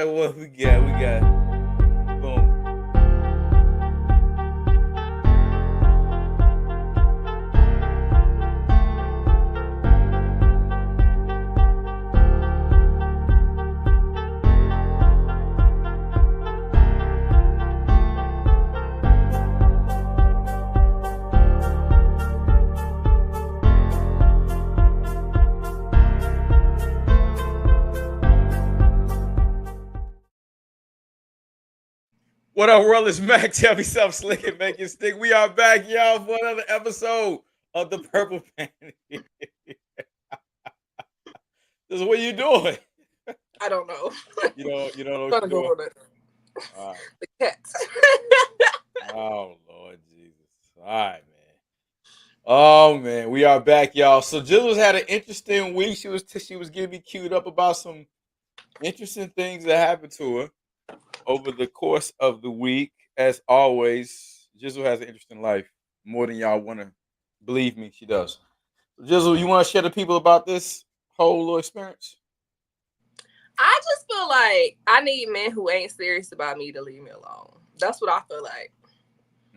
What we got? We got boom. What up, world? It's Mac. Tell me something slick and make it stick. We are back, y'all, for another episode of the Purple Panties. This is what you doing. I don't know. You don't know I'm what gonna you're go doing. with it. All right. The cats. Oh, Lord Jesus. All right, man. Oh, man. We are back, y'all. So Gizzle's had an interesting week. She was getting me queued up about some interesting things that happened to her over the course of the week. As always, Gizzle has an interesting life. More than y'all want to believe me, she does. Gizzle, you want to share the people about this whole little experience? I just feel like I need men who ain't serious about me to leave me alone. That's what I feel like.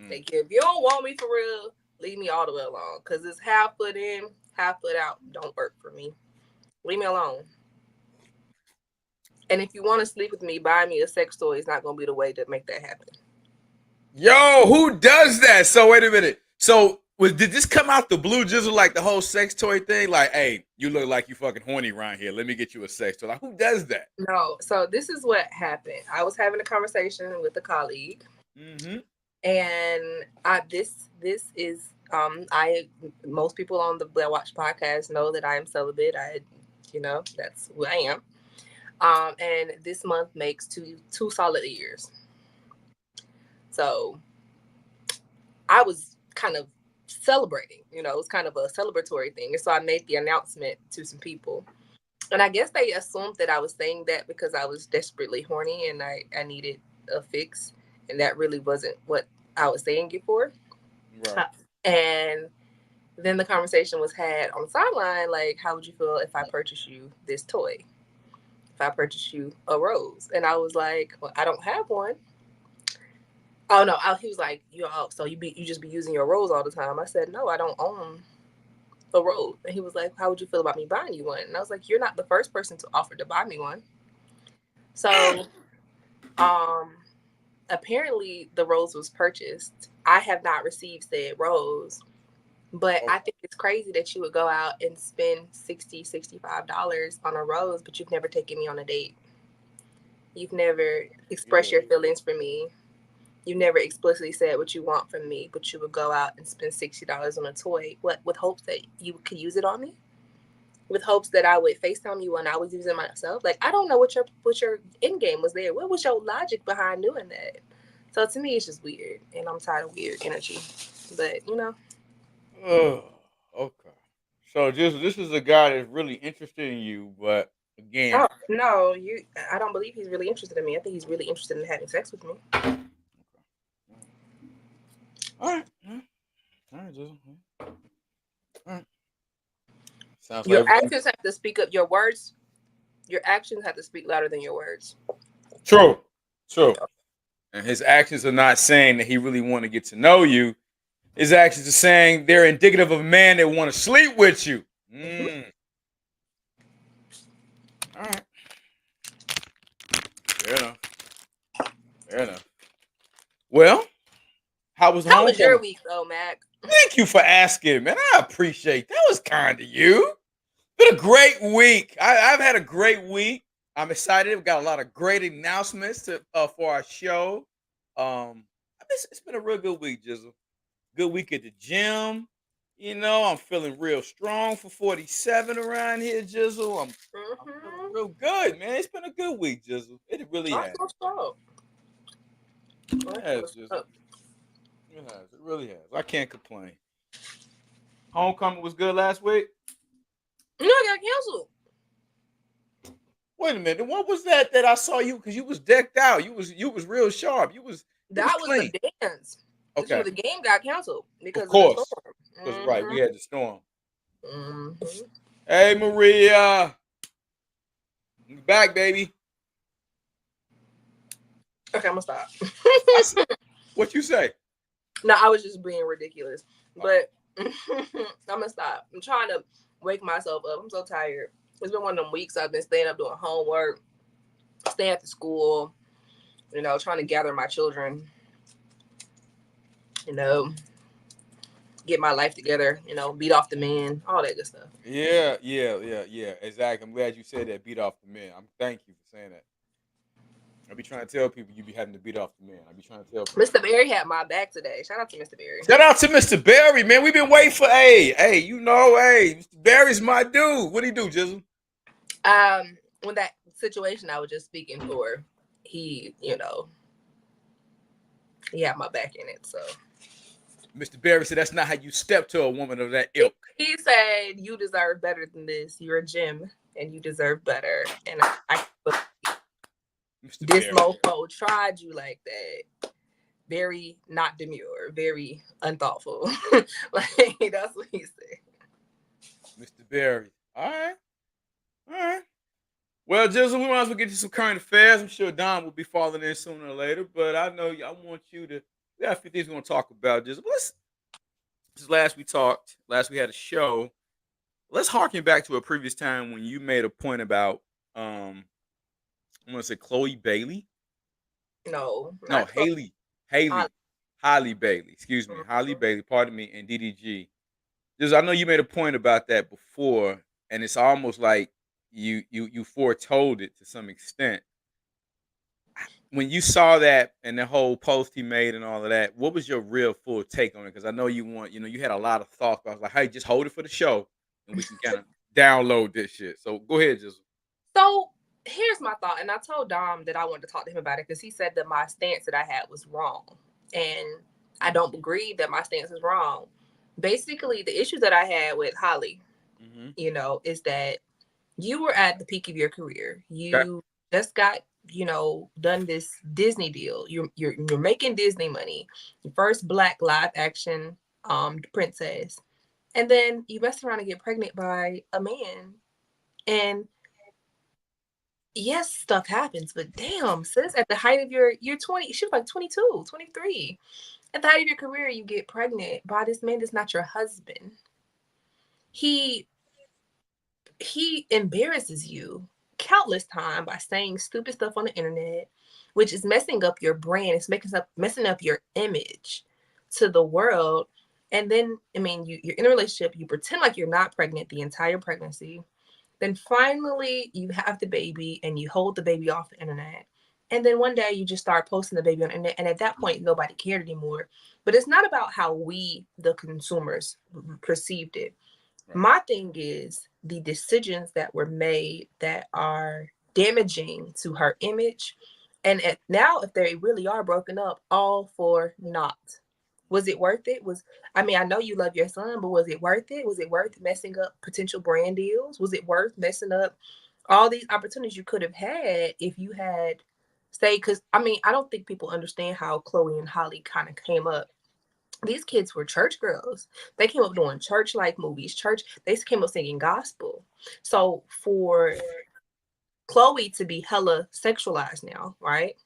Like, if you don't want me for real, leave me all the way alone. Because it's half foot in, half foot out. Don't work for me. Leave me alone. And if you want to sleep with me, buy me a sex toy is not going to be the way to make that happen. Yo, who does that? So wait a minute. So did this come out the blue, Gizzle, like the whole sex toy thing? Like, hey, you look like you fucking horny around here. Let me get you a sex toy. Like, who does that? No. So this is what happened. I was having a conversation with a colleague. Mm-hmm. And this is most people on the Blair Watch podcast know that I am celibate. That's who I am. And this month makes two solid years. So I was kind of celebrating, it was kind of a celebratory thing. And so I made the announcement to some people. And I guess they assumed that I was saying that because I was desperately horny and I needed a fix. And that really wasn't what I was saying it for. Right. And then the conversation was had on the sideline, like, how would you feel if I purchased you this toy? If I purchased you a rose? And I was like, well, I don't have one. Oh no! He was like, so you just be using your rose all the time. I said, no, I don't own a rose. And he was like, how would you feel about me buying you one? And I was like, you're not the first person to offer to buy me one. So, apparently the rose was purchased. I have not received said rose, but I think it's crazy that you would go out and spend $60, $65 on a rose, but you've never taken me on a date. You've never expressed your feelings for me. You never explicitly said what you want from me, but you would go out and spend $60 on a toy. What, with hopes that you could use it on me? With hopes that I would FaceTime you when I was using it myself? Like, I don't know what your end game was there. What was your logic behind doing that? So to me, it's just weird, and I'm tired of weird energy. But Oh, okay. So this is a guy that's really interested in you, but again, I don't believe he's really interested in me. I think he's really interested in having sex with me. All right, Gizzle. All right. Sounds your like actions have to speak up. Your words, your actions have to speak louder than your words. True. And his actions are not saying that he really want to get to know you. His actions are saying they're indicative of a man that want to sleep with you. Mm. All right. Fair enough. Well, how was your week, though, Mac? Thank you for asking, man. I appreciate that. Was kind of you. Been a great week. I've had a great week. I'm excited. We've got a lot of great announcements for our show. It's been a real good week, Gizzle. Good week at the gym. I'm feeling real strong for 47 around here, Gizzle. I'm feeling real good, man. It's been a good week, Gizzle. It really has. It has, Gizzle. It really has. I can't complain. Homecoming was good last week. No, I got canceled. Wait a minute. What was that I saw you? Because you was decked out. You was real sharp. That was the dance. Okay. The game got canceled because of course. The storm. Because right, we had the storm. Mm-hmm. Hey, Maria. I'm back, baby. Okay, I'm gonna stop. What you say? No, I was just being ridiculous. But I'm gonna stop. I'm trying to wake myself up. I'm so tired. It's been one of them weeks I've been staying up doing homework, staying at the school, trying to gather my children, you know, get my life together, beat off the men, all that good stuff. Yeah. Exactly. I'm glad you said that. Beat off the men. Thank you for saying that. I be trying to tell people you be having to beat off the men. I be trying to tell people. Mr. Berry had my back today. Shout out to Mr. Berry. Shout out to Mr. Barry, man. We've been waiting for Mr. Barry's my dude. What do he do, Gizzle? When that situation I was just speaking for, he had my back in it. So Mr. Barry said that's not how you step to a woman of that ilk. He said you deserve better than this. You're a gem and you deserve better. And this mofo tried you like that. Very not demure, very unthoughtful. Like, that's what he said. Mr. Barry. All right. Well, Gizzle, we might as well get to some current affairs. I'm sure Don will be falling in sooner or later, but I know I want you to. We got a few things we're going to talk about, Gizzle. Last we had a show. Let's harken back to a previous time when you made a point about, I'm going to say Chloe Bailey. No, Hailey Bailey. Excuse me, Hailey Bailey. Pardon me, and DDG. Just I know you made a point about that before, and it's almost like you foretold it to some extent. When you saw that and the whole post he made and all of that, what was your real full take on it? Because I know you had a lot of thoughts. But I was like, hey, just hold it for the show, and we can kind of download this shit. So go ahead, just. So here's my thought, and I told Dom that I wanted to talk to him about it because he said that my stance that I had was wrong, and I don't agree that my stance is wrong. Basically, the issue that I had with Holly, is that you were at the peak of your career. You just got, done this Disney deal. You're making Disney money. Your first Black live action princess, and then you mess around and get pregnant by a man, and yes, stuff happens, but damn, sis, at the height of you're 20, she was like 22, 23. At the height of your career, you get pregnant by this man that's not your husband. He embarrasses you countless times by saying stupid stuff on the internet, which is messing up your brand. It's messing up your image to the world. And then, you're in a relationship, you pretend like you're not pregnant the entire pregnancy. Then finally you have the baby and you hold the baby off the internet. And then one day you just start posting the baby on the internet. And at that point, nobody cared anymore. But it's not about how we, the consumers, perceived it. Right. My thing is the decisions that were made that are damaging to her image. And now, if they really are broken up, all for naught. Was it worth it? I know you love your son, but was it worth it? Was it worth messing up potential brand deals? Was it worth messing up all these opportunities you could have had if you had because I don't think people understand how Chloe and Holly kind of came up. These kids were church girls. They came up doing church-like movies. They came up singing gospel. So for Chloe to be hella sexualized now, right?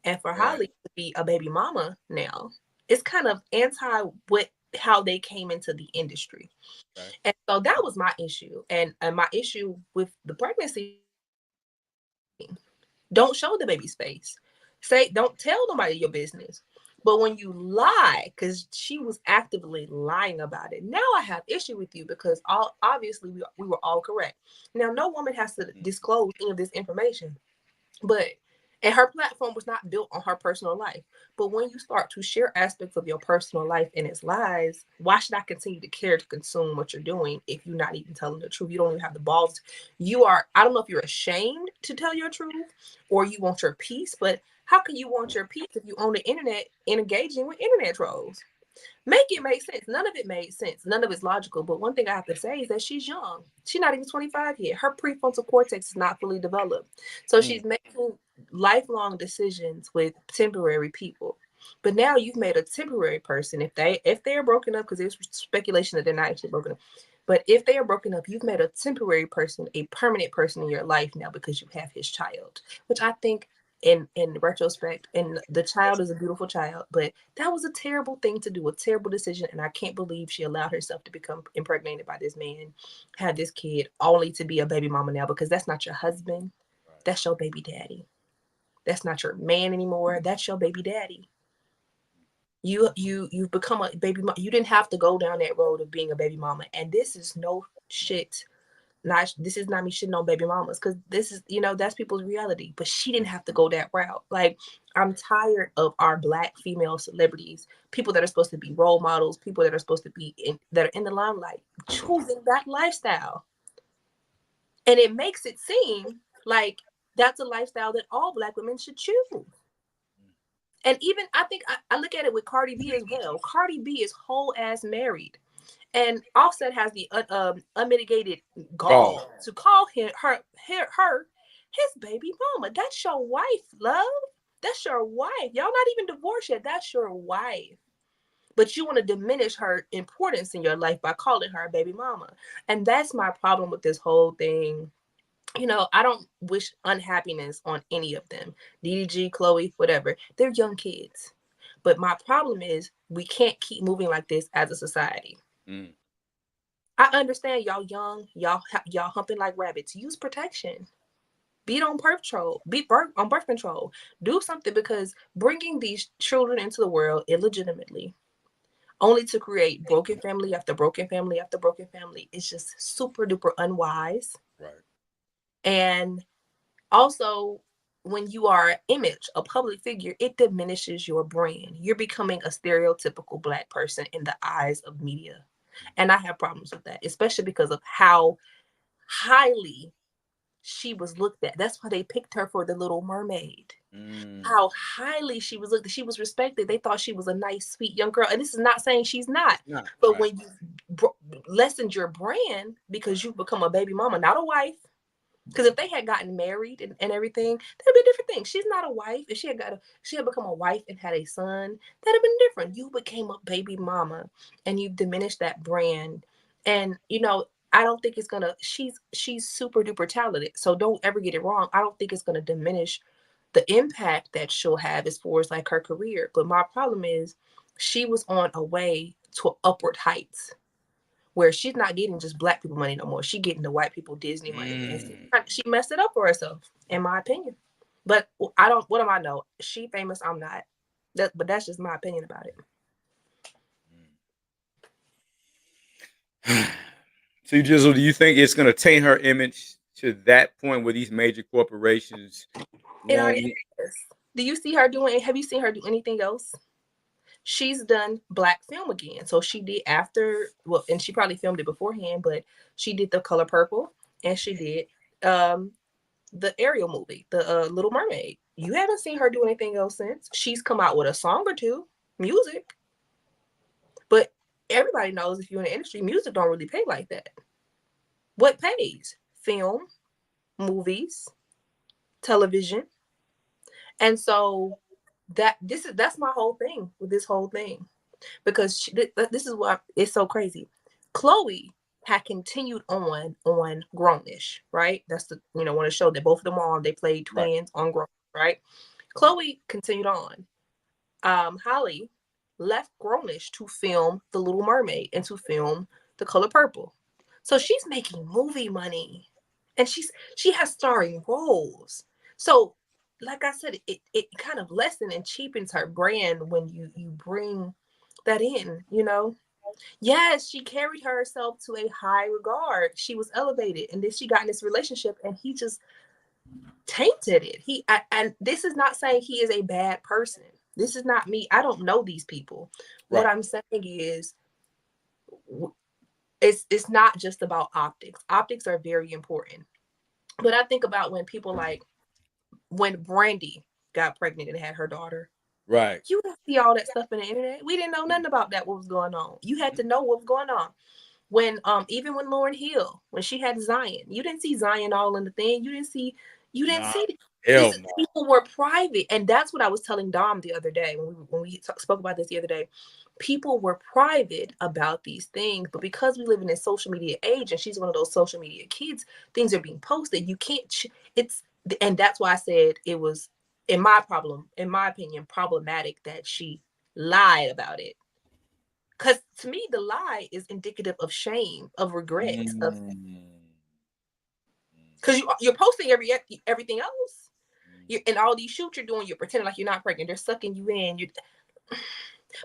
And for Holly to be a baby mama now, it's kind of anti how they came into the industry. Okay. And so that was my issue. And my issue with the pregnancy, don't show the baby's face. Don't tell nobody your business. But when you lie, because she was actively lying about it, now I have issue with you because obviously we were all correct. Now, no woman has to disclose any of this information. And her platform was not built on her personal life. But when you start to share aspects of your personal life and its lies, why should I continue to care to consume what you're doing if you're not even telling the truth? You don't even have the balls. I don't know if you're ashamed to tell your truth or you want your peace, but how can you want your peace if you own the internet and engaging with internet trolls? Make it make sense. None of it made sense. None of it's logical. But one thing I have to say is that she's young. She's not even 25 yet. Her prefrontal cortex is not fully developed. So she's making lifelong decisions with temporary people. But now you've made a temporary person. If they are broken up, because there's speculation that they're not actually broken up. But if they are broken up, you've made a temporary person a permanent person in your life now because you have his child, which I think in retrospect, and the child is a beautiful child, but that was a terrible thing to do, a terrible decision, and I can't believe she allowed herself to become impregnated by this man, had this kid, only to be a baby mama now, because that's not your husband, that's your baby daddy. That's not your man anymore, that's your baby daddy. You've become a baby mama. You didn't have to go down that road of being a baby mama, and this is no shit. Not this is not me shitting on baby mamas, because this is, that's people's reality. But she didn't have to go that route. Like, I'm tired of our Black female celebrities, people that are supposed to be role models, people that are supposed to be that are in the limelight, choosing that lifestyle, and it makes it seem like that's a lifestyle that all Black women should choose. And even I think I look at it with Cardi B as well. Cardi B is whole ass married. And Offset has the unmitigated gall to call her his baby mama. That's your wife, love. That's your wife. Y'all not even divorced yet. That's your wife. But you want to diminish her importance in your life by calling her a baby mama. And that's my problem with this whole thing. I don't wish unhappiness on any of them. DDG, Chloe, whatever. They're young kids. But my problem is we can't keep moving like this as a society. I understand y'all young, y'all humping like rabbits. Use protection. Be on birth control. On birth control. Do something, because bringing these children into the world illegitimately, only to create broken family after broken family after broken family, is just super duper unwise. Right. And also, when you are an image, a public figure, it diminishes your brand. You're becoming a stereotypical Black person in the eyes of media. And I have problems with that, especially because of how highly she was looked at. That's why they picked her for The Little Mermaid. How highly she was looked at. She was respected. They thought she was a nice, sweet young girl. And this is not saying she's not. But when you lessened your brand because you've become a baby mama, not a wife. Because if they had gotten married and everything, that'd be a different thing. She's not a wife. If she had become a wife and had a son, that'd have been different. You became a baby mama, and you've diminished that brand. And I don't think it's gonna. She's super duper talented, so don't ever get it wrong. I don't think it's gonna diminish the impact that she'll have as far as like her career. But my problem is, she was on a way to upward heights, where she's not getting just Black people money no more. She getting the white people Disney money. And she messed it up for herself, in my opinion. But what do I know? She famous, I'm not. But that's just my opinion about it. So, Gizzle, do you think it's going to taint her image to that point where these major corporations? It already is. Do you see her doing? Have you seen her do anything else? She's done Black film again. So she did and she probably filmed it beforehand, but she did The Color Purple, and she did the Ariel movie, the Little Mermaid. You haven't seen her do anything else since. She's come out with a song or two, music. But everybody knows, if you're in the industry, music don't really pay like that. What pays? Film, movies, television. And so that's my whole thing with this whole thing, because this is why it's so crazy. Chloe had continued on Grownish, right? That's the one of the show that both of them are on. They played twins on Grown, right? Chloe continued on. Holly left Grownish to film The Little Mermaid and to film The Color Purple. So she's making movie money, and she has starring roles. So, like I said, it kind of lessens and cheapens her brand when you bring that in. Yes, she carried herself to a high regard. She was elevated, and then she got in this relationship, and he just tainted it. And this is not saying he is a bad person. This is not me. I don't know these people. Right. What I'm saying is, it's not just about optics. Optics are very important. But I think about when people when Brandy got pregnant and had her daughter. Right. You didn't see all that stuff in the internet. We didn't know nothing about that, what was going on. You had to know what was going on. When even when Lauryn Hill, when she had Zion, you didn't see Zion all in the thing. You didn't see it. People were private. And that's what I was telling Dom the other day when we spoke about this the other day. People were private about these things, but because we live in this social media age, and she's one of those social media kids, things are being posted. You can't. And that's why I said it was in my opinion, problematic that she lied about it. Because to me, the lie is indicative of shame, of regret, of because you're posting everything else. You in all these shoots you're doing, you're pretending like you're not pregnant. They're sucking you in.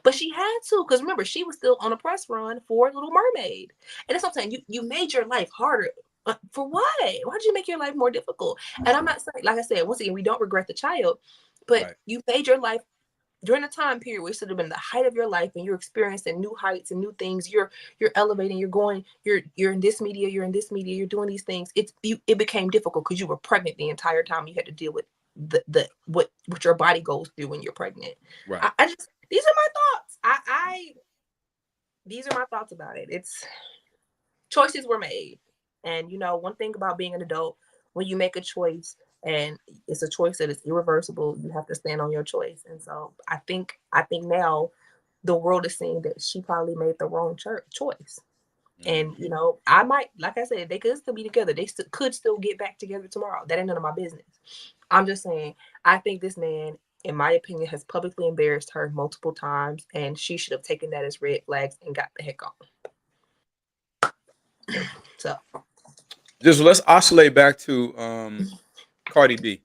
But she had to, because remember, she was still on a press run for Little Mermaid, and that's what I'm saying. You made your life harder. For what? Why did you make your life more difficult? And I'm not saying, like I said, once again, we don't regret the child, but you made your life during a time period where it should have been the height of your life, and you're experiencing new heights and new things. You're elevating. You're in this media. You're in this media. You're doing these things. It became difficult because you were pregnant the entire time. You had to deal with what your body goes through when you're pregnant. Right. I just, these are my thoughts. These are my thoughts about it. It's choices were made, and one thing about being an adult, when you make a choice and it's a choice that is irreversible, you have to stand on your choice. And so I think now the world is seeing that she probably made the wrong choice. And I might, like I said, they could still be together. They could still get back together tomorrow. That ain't none of my business. I'm just saying, I think this man, in my opinion, has publicly embarrassed her multiple times, and she should have taken that as red flags and got the heck on. So, just let's oscillate back to Cardi B,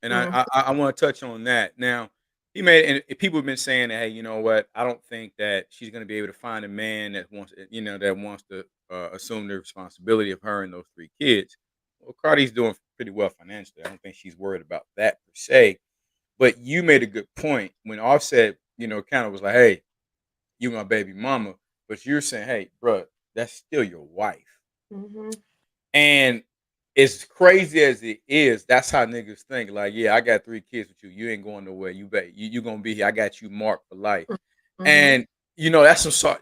and I want to touch on that now. He made, and people have been saying that, hey, you know what? I don't think that she's going to be able to find a man that wants to assume the responsibility of her and those 3 kids. Well, Cardi's doing pretty well financially. I don't think she's worried about that per se. But you made a good point when Offset, kind of was like, hey, you my baby mama, but you're saying, hey, bro, that's still your wife. Mm-hmm. And as crazy as it is, that's how niggas think. Like, yeah, I got 3 kids with you. You ain't going nowhere. You gonna be here. I got you marked for life. Mm-hmm. And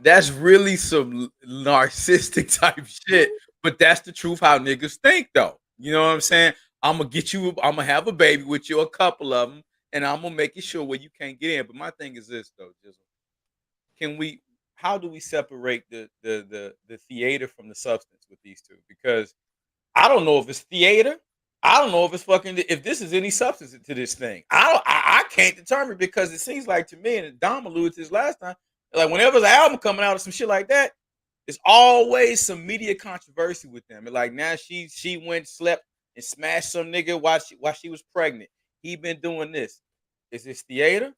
that's really some narcissistic type shit. But that's the truth how niggas think, though. You know what I'm saying? I'm gonna have a baby with you, a couple of them, and I'm gonna make it sure where you can't get in. But my thing is this, though, Gizzle. How do we separate the theater from the substance with these two? Because I don't know if it's theater. I don't know if it's if this is any substance to this thing. I can't determine, because it seems like to me, and Dom alluded to this last time, like whenever there's an album coming out or some shit like that, it's always some media controversy with them. And like now she went, slept, and smashed some nigga while she was pregnant. He been doing this. Is this theater?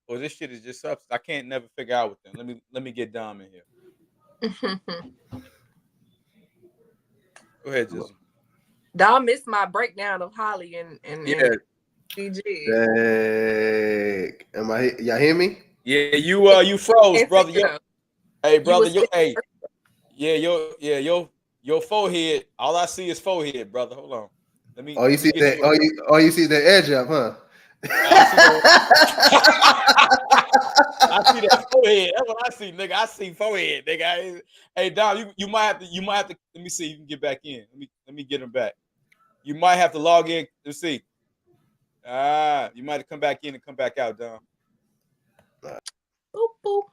Or this shit is just substance? I can't never figure out with them. Let me get Dom in here. Go ahead, Gizzle. Dom missed my breakdown of Holly and CG. Dang. Y'all hear me? Yeah, you froze, brother. Hey, brother, your forehead. All I see is forehead, brother. Hold on. You see that edge up, huh? I see that forehead. That's what I see, nigga. I see forehead, nigga. Hey, Dom, you might have to. Let me see. You can get back in. Let me get him back. You might have to log in. Let's see. You might have come back in and come back out, Dom. Boop, boop.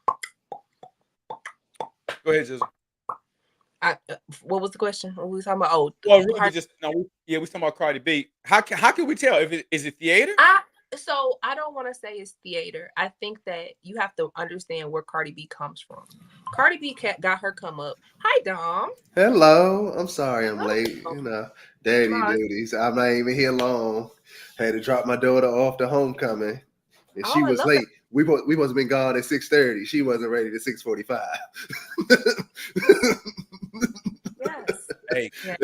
Go ahead, Gizzle. What was the question? What were we talking about? Oh, well, really we talking about Cardi B. How can we tell is it theater? So I don't want to say it's theater. I think that you have to understand where Cardi B comes from. Cardi B got her come up. Hi, Dom. Hello. I'm sorry I'm late. Daddy duties. I'm not even here long. Had to drop my daughter off to homecoming, and she was late. We must have been gone at 6:30. She wasn't ready to 6:45. Yes. Hey. Yeah.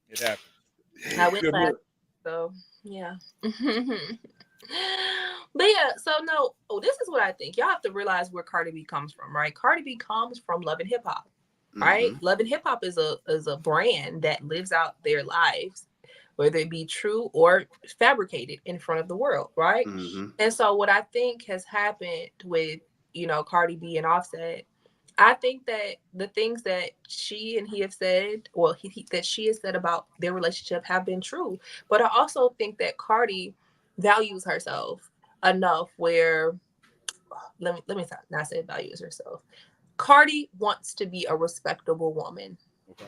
It happened. I went last, so yeah. But yeah, so no. Oh, this is what I think. Y'all have to realize where Cardi B comes from, right? Cardi B comes from Love and Hip Hop, right? Mm-hmm. Love and Hip Hop is a brand that lives out their lives, whether it be true or fabricated in front of the world, right? Mm-hmm. And so what I think has happened with, Cardi B and Offset, I think that the things that she and he have said, well, that she has said about their relationship have been true. But I also think that Cardi values herself enough where, let me not say values herself. Cardi wants to be a respectable woman. Okay.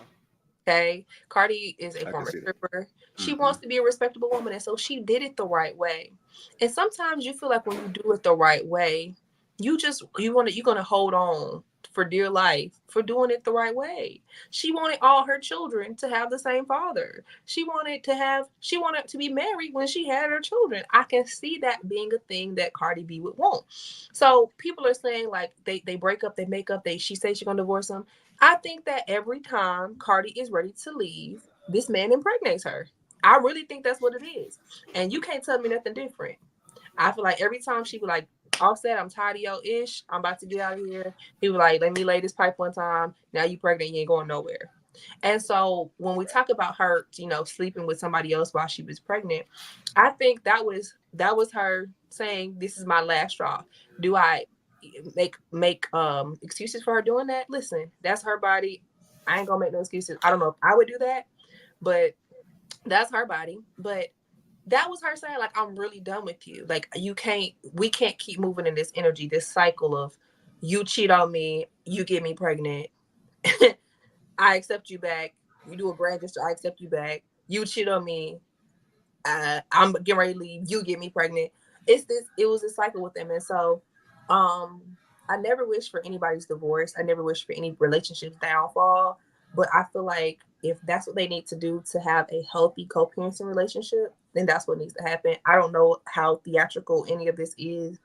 Okay, Cardi is a former stripper. She wants to be a respectable woman, and so she did it the right way. And sometimes you feel like when you do it the right way, you're gonna hold on for dear life for doing it the right way. She wanted all her children to have the same father. She wanted to be married when she had her children. I can see that being a thing that Cardi B would want. So people are saying like they break up, they make up, she says she's gonna divorce him. I think that every time Cardi is ready to leave, this man impregnates her. I really think that's what it is. And you can't tell me nothing different. I feel like every time she would like, Offset, I'm tired of yo ish. I'm about to get out of here. He was like, let me lay this pipe one time. Now you pregnant, you ain't going nowhere. And so when we talk about her, sleeping with somebody else while she was pregnant, I think that was her saying, this is my last straw. Do I make excuses for her doing that? Listen, that's her body. I ain't gonna make no excuses. I don't know if I would do that, but that's her body. But that was her saying, like, I'm really done with you. Like, we can't keep moving in this energy, this cycle of you cheat on me, you get me pregnant. I accept you back. You do a grand gesture, I accept you back. You cheat on me. I'm getting ready to leave. You get me pregnant. It was a cycle with them. And so I never wish for anybody's divorce. I never wish for any relationship's downfall. But I feel like if that's what they need to do to have a healthy co-parenting relationship, then that's what needs to happen. I don't know how theatrical any of this is.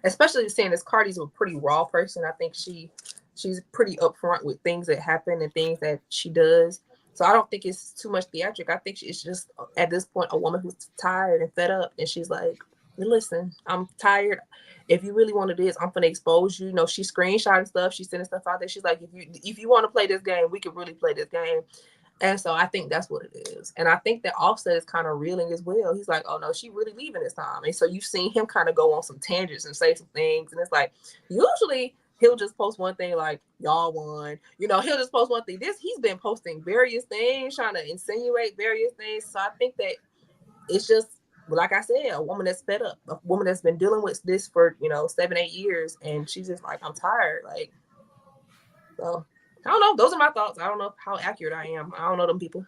Especially saying as Cardi's a pretty raw person. I think she's pretty upfront with things that happen and things that she does. So I don't think it's too much theatric. I think it's just at this point a woman who's tired and fed up, and she's like, listen, I'm tired. If you really want to do this, I'm gonna expose you. She's screenshotting stuff, she's sending stuff out there. She's like, if you want to play this game, we could really play this game. And so I think that's what it is. And I think that Offset is kind of reeling as well. He's like, oh no, she really leaving this time. And so you've seen him kind of go on some tangents and say some things. And it's like, usually he'll just post one thing like, y'all won. He'll just post one thing. He's been posting various things, trying to insinuate various things. So I think that it's just, like I said, a woman that's fed up, a woman that's been dealing with this for 7-8 years, and she's just like, I'm tired. Like, so I don't know. Those are my thoughts. I don't know how accurate I am. I don't know them people.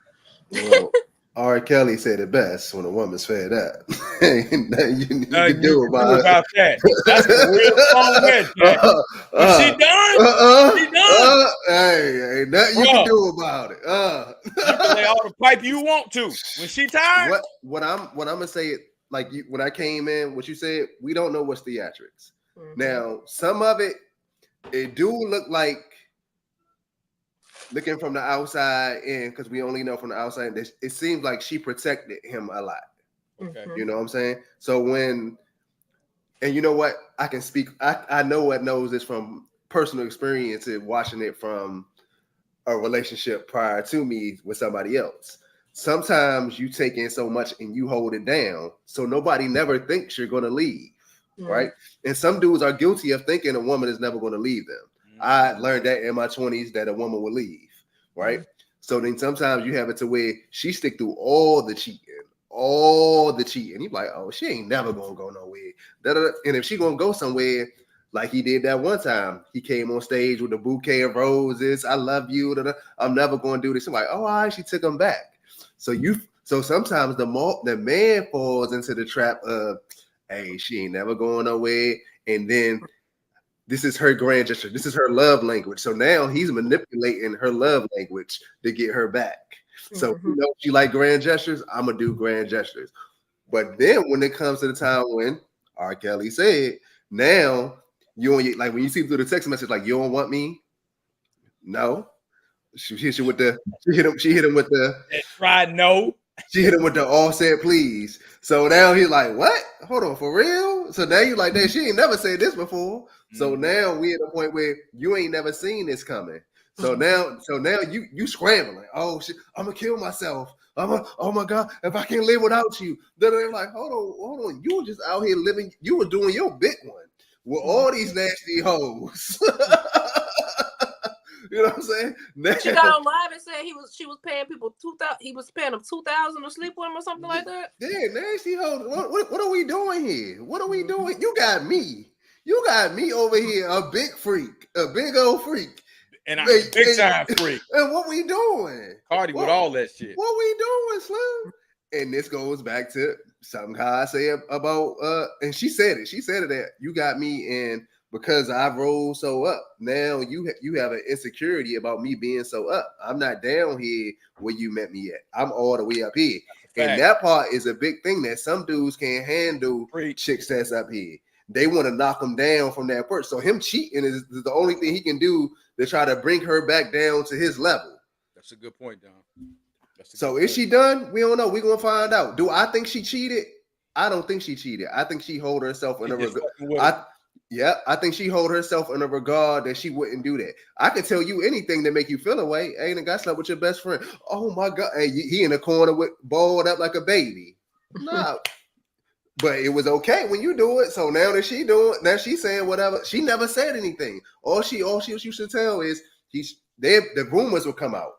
Well, R. Kelly said it best: when a woman's fed up, ain't nothing you can do about that. That's a real song there, Jack. She done. She done. Hey, ain't nothing you can do about it. You can lay all the pipe you want to. When she tired. What I'm gonna say, like you, when I came in, what you said, we don't know what's theatrics. Mm-hmm. Now, some of it do look like, looking from the outside in, because we only know from the outside, it seems like she protected him a lot. Okay. You know what I'm saying? So and you know what? I can speak. I know what knows this from personal experience and watching it from a relationship prior to me with somebody else. Sometimes you take in so much and you hold it down, so nobody never thinks you're going to leave, right? And some dudes are guilty of thinking a woman is never going to leave them. I learned that in my 20s that a woman would leave, right? So then sometimes you have it to where she stick through all the cheating. You're like, oh, she ain't never gonna go nowhere. And if she gonna go somewhere, like he did that one time, he came on stage with a bouquet of roses. I love you. I'm never gonna do this. I'm like, oh, all right, she took him back. So sometimes the man falls into the trap of, hey, she ain't never going nowhere, and then this is her grand gesture. This is her love language. So now he's manipulating her love language to get her back. So she like grand gestures, I'm gonna do grand gestures. But then when it comes to the time when R. Kelly said, now you don't, like when you see through the text message, like, you don't want me? No. She hit him with the try no. She hit him with the Offset please. So now he's like, what? Hold on, for real? So now you like, that she ain't never said this before. So now we at a point where you ain't never seen this coming. So now you scrambling. Oh shit, I'm gonna kill myself. Oh my God, if I can't live without you. Then they're like, hold on. You were just out here living, you were doing your big one with all these nasty hoes. You know what I'm saying? She got on live and said she was paying people $2,000. He was paying them $2,000 to sleep with him or something like that. Yeah, nasty hoes. What are we doing here? What are we doing? You got me over here, a big freak, a big old freak. And I'm a big time freak. And what we doing? Cardi with all that shit. What we doing, Slim? And this goes back to something I say about and she said it. She said it that you got me in because I rolled so up. Now you have an insecurity about me being so up. I'm not down here where you met me at. I'm all the way up here. And that part is a big thing that some dudes can't handle. Chicks that's up here. They want to knock him down from that perch. So him cheating is the only thing he can do to try to bring her back down to his level. That's a good point, Don. So is she done? We don't know. We're going to find out. Do I think she cheated? I don't think she cheated. I think she hold herself in a regard. I think she hold herself in a regard that she wouldn't do that. I can tell you anything that make you feel away. Hey, the guy slept with your best friend. Oh my God. Hey, he in the corner with balled up like a baby. No. But it was okay when you do it. So now that she's saying whatever. She never said anything. All she used to tell is the rumors would come out.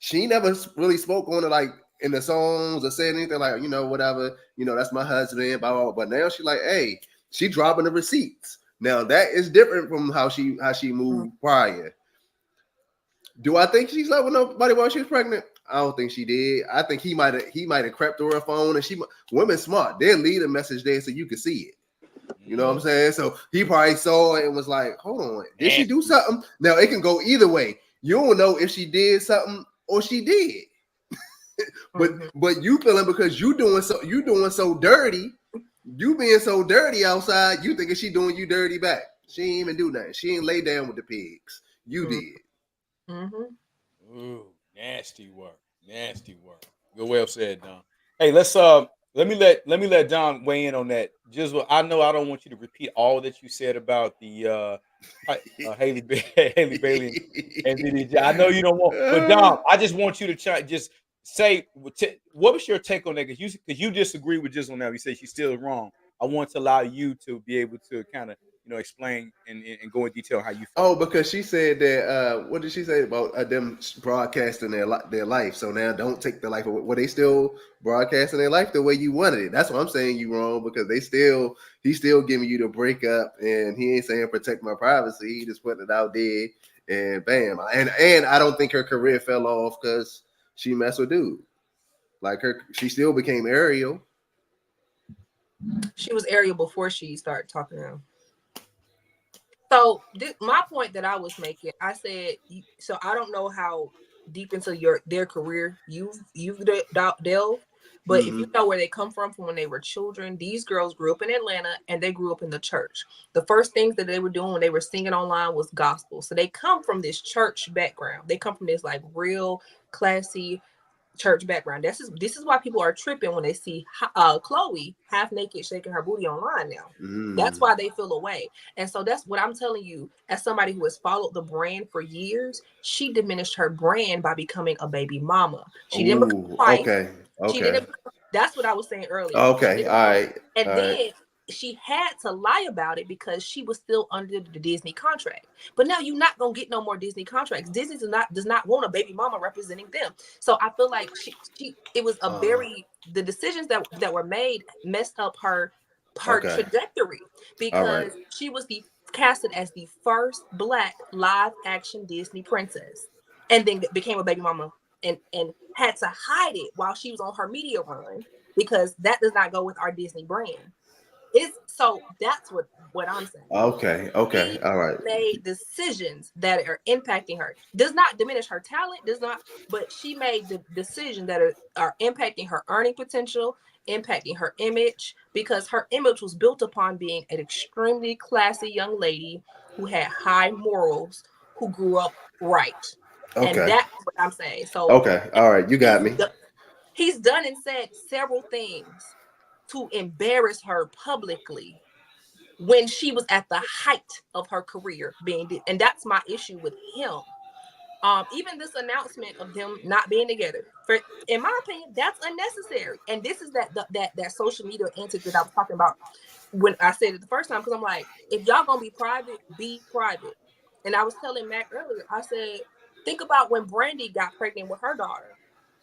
She never really spoke on it like in the songs or said anything like, whatever, that's my husband, blah, blah, blah. But now she like, hey, she dropping the receipts. Now that is different from how she moved prior. Do I think she slept with nobody while she was pregnant? I don't think she did. I think he might have crept to her phone, and women smart. They'll leave a message there so you can see it. You know what I'm saying? So he probably saw it and was like, hold on, did she do something? Now it can go either way. You don't know if she did something or she did. but you feeling because you doing so dirty, you being so dirty outside, you thinking she doing you dirty back. She ain't even do nothing. She ain't lay down with the pigs. You did. Ooh, nasty work. Good way of said, Don. Hey, let me let Don weigh in on that. Jizzle, I know I don't want you to repeat all that you said about the Haley Bailey and DDJ. I know you don't want, but Don, I just want you to just say what was your take on that? Because you disagree with Jizzle now. You say she's still wrong. I want to allow you to be able to kind of explain and go in detail how you feel. Oh, because she said that what did she say about them broadcasting their life? So now don't take the life away. Well, they still broadcasting their life the way you wanted it. That's what I'm saying you wrong, because he's still giving you the breakup, and he ain't saying protect my privacy. He just putting it out there, and bam. And I don't think her career fell off because she messed with dude. Like she still became Ariel. She was Ariel before she started talking to him. So my point that I was making, I said, so I don't know how deep into their career you've delved, but if you know where they come from when they were children, these girls grew up in Atlanta and they grew up in the church. The first things that they were doing when they were singing online was gospel. So they come from this church background. They come from this like real classy church background. This is why people are tripping when they see Chloe half naked shaking her booty online now. That's why they feel away. And so that's what I'm telling you, as somebody who has followed the brand for years. She diminished her brand by becoming a baby mama. She didn't become wife. Okay. She didn't. That's what I was saying earlier. Okay. All right. And then she had to lie about it because she was still under the Disney contract. But now you're not gonna get no more Disney contracts. Disney does not want a baby mama representing them. So I feel like it was a the decisions that were made messed up her trajectory, because she was casted as the first Black live action Disney princess, and then became a baby mama and had to hide it while she was on her media run, because that does not go with our Disney brand. So that's what I'm saying. Okay. She all right. Made decisions that are impacting her. Does not diminish her talent, but she made the decisions that are impacting her earning potential, impacting her image, because her image was built upon being an extremely classy young lady who had high morals, who grew up right. Okay. And that's what I'm saying. So okay, all right, you got me. He's done and said several things to embarrass her publicly when she was at the height of her career and that's my issue with him. Even this announcement of them not being together, in my opinion, that's unnecessary. And this is that social media antics that I was talking about when I said it the first time, because I'm like, if y'all gonna be private. And I was telling Mac earlier, I said, think about when Brandy got pregnant with her daughter.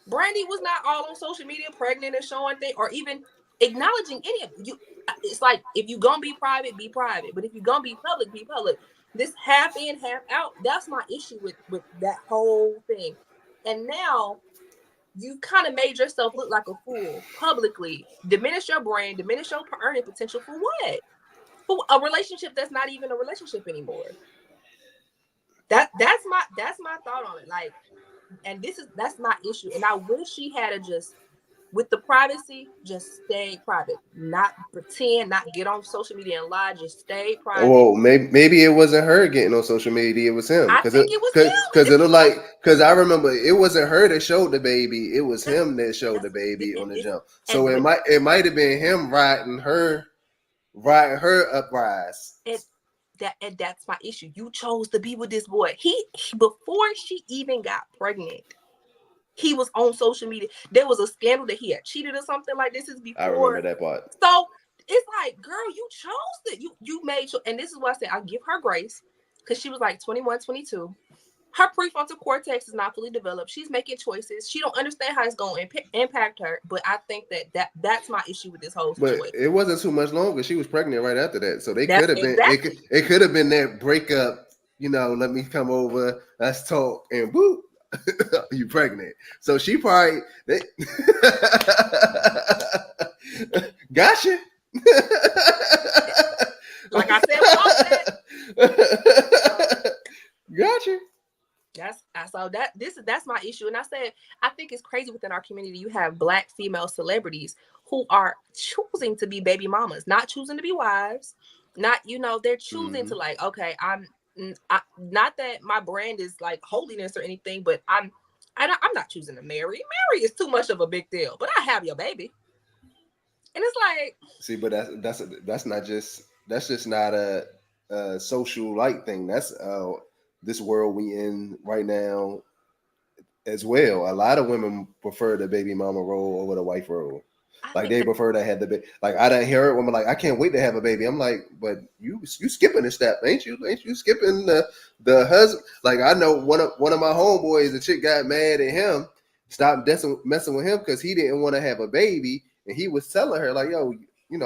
Brandy was not all on social media pregnant and showing things, or even acknowledging any of you. It's like, if you're gonna be private, be private. But if you're gonna be public, be public. This half in, half out, that's my issue with that whole thing. And now you've kind of made yourself look like a fool publicly, diminish your brand, diminish your earning potential for what? For a relationship that's not even a relationship anymore. That's my thought on it. Like, and that's my issue. And I wish she had just, with the privacy, just stay private. Not pretend, not get on social media and lie, just stay private. Well, maybe it wasn't her getting on social media, it was him. I think it was him. Because I remember it wasn't her that showed the baby, it was him that showed the baby on the jump. So it might have been him riding her uprise. And that's my issue. You chose to be with this boy. He before she even got pregnant, he was on social media. There was a scandal that he had cheated or something like this. Is before. I remember that part. So it's like, girl, you chose it. You made sure. And this is why I say I give her grace, because she was like 21, 22. Her prefrontal cortex is not fully developed. She's making choices. She don't understand how it's going to impact her. But I think that's my issue with this whole situation. But it wasn't too much longer. She was pregnant right after that. So they could have been. It could have been that breakup. You know, let me come over. Let's talk, and whoop. You pregnant. So she probably gotcha. Like I said, gotcha. That's my issue. And I said, I think it's crazy within our community. You have Black female celebrities who are choosing to be baby mamas, not choosing to be wives, not, they're choosing to like, okay, I'm not that my brand is like holiness or anything, but I'm not choosing to marry. Marry is too much of a big deal, but I have your baby. And it's like, see, but that's just not a social light thing. That's this world we in right now as well. A lot of women prefer the baby mama role over the wife role. Like they prefer to have the baby. Like I didn't hear it. Women like, I can't wait to have a baby. I'm like, but you skipping a step, ain't you? Ain't you skipping the husband? Like I know one of my homeboys, the chick got mad at him, stopped messing with him because he didn't want to have a baby, and he was telling her like, yo,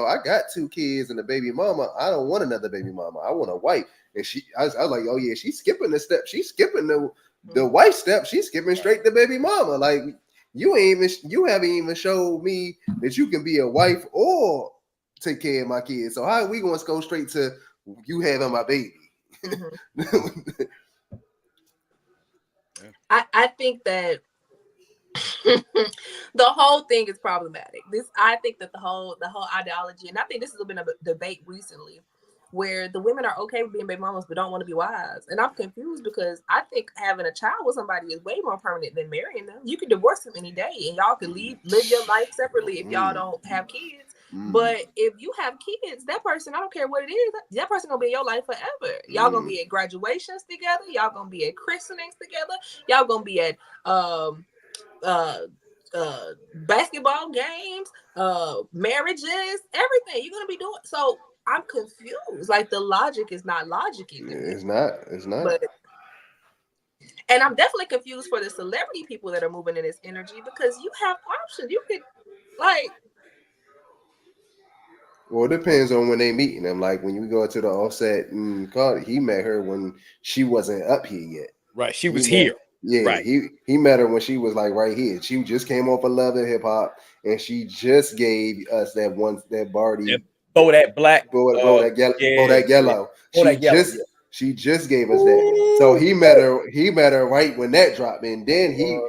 I got 2 kids and a baby mama. I don't want another baby mama. I want a wife. And I was like, oh yeah, she's skipping the step. She's skipping the wife step. She's skipping straight to baby mama. Like. You haven't even showed me that you can be a wife or take care of my kids. So how are we going to go straight to you having my baby? Mm-hmm. I think that the whole thing is problematic. I think that the whole ideology, and I think this has been a debate recently, where the women are okay with being baby mamas but don't want to be wives. And I'm confused because I think having a child with somebody is way more permanent than marrying them. You can divorce them any day and y'all can live your life separately if y'all don't have kids. But if you have kids, that person, I don't care what it is, that person gonna be in your life forever. Y'all gonna be at graduations together. Y'all gonna be at christenings together. Y'all gonna be at basketball games, marriages, everything. You're gonna be doing so. I'm confused. Like the logic is not logic either. It's not. And I'm definitely confused for the celebrity people that are moving in this energy because you have options. You could Well, it depends on when they meeting them. Like when you go to the Offset and Cardi, he met her when she wasn't up here yet. Right. She was here. Yeah, right. He met her when she was like right here. She just came off of Love and Hip Hop, and she just gave us that Barty. Yep. That black, that yellow. She just gave us that. So he met her right when that dropped, and then now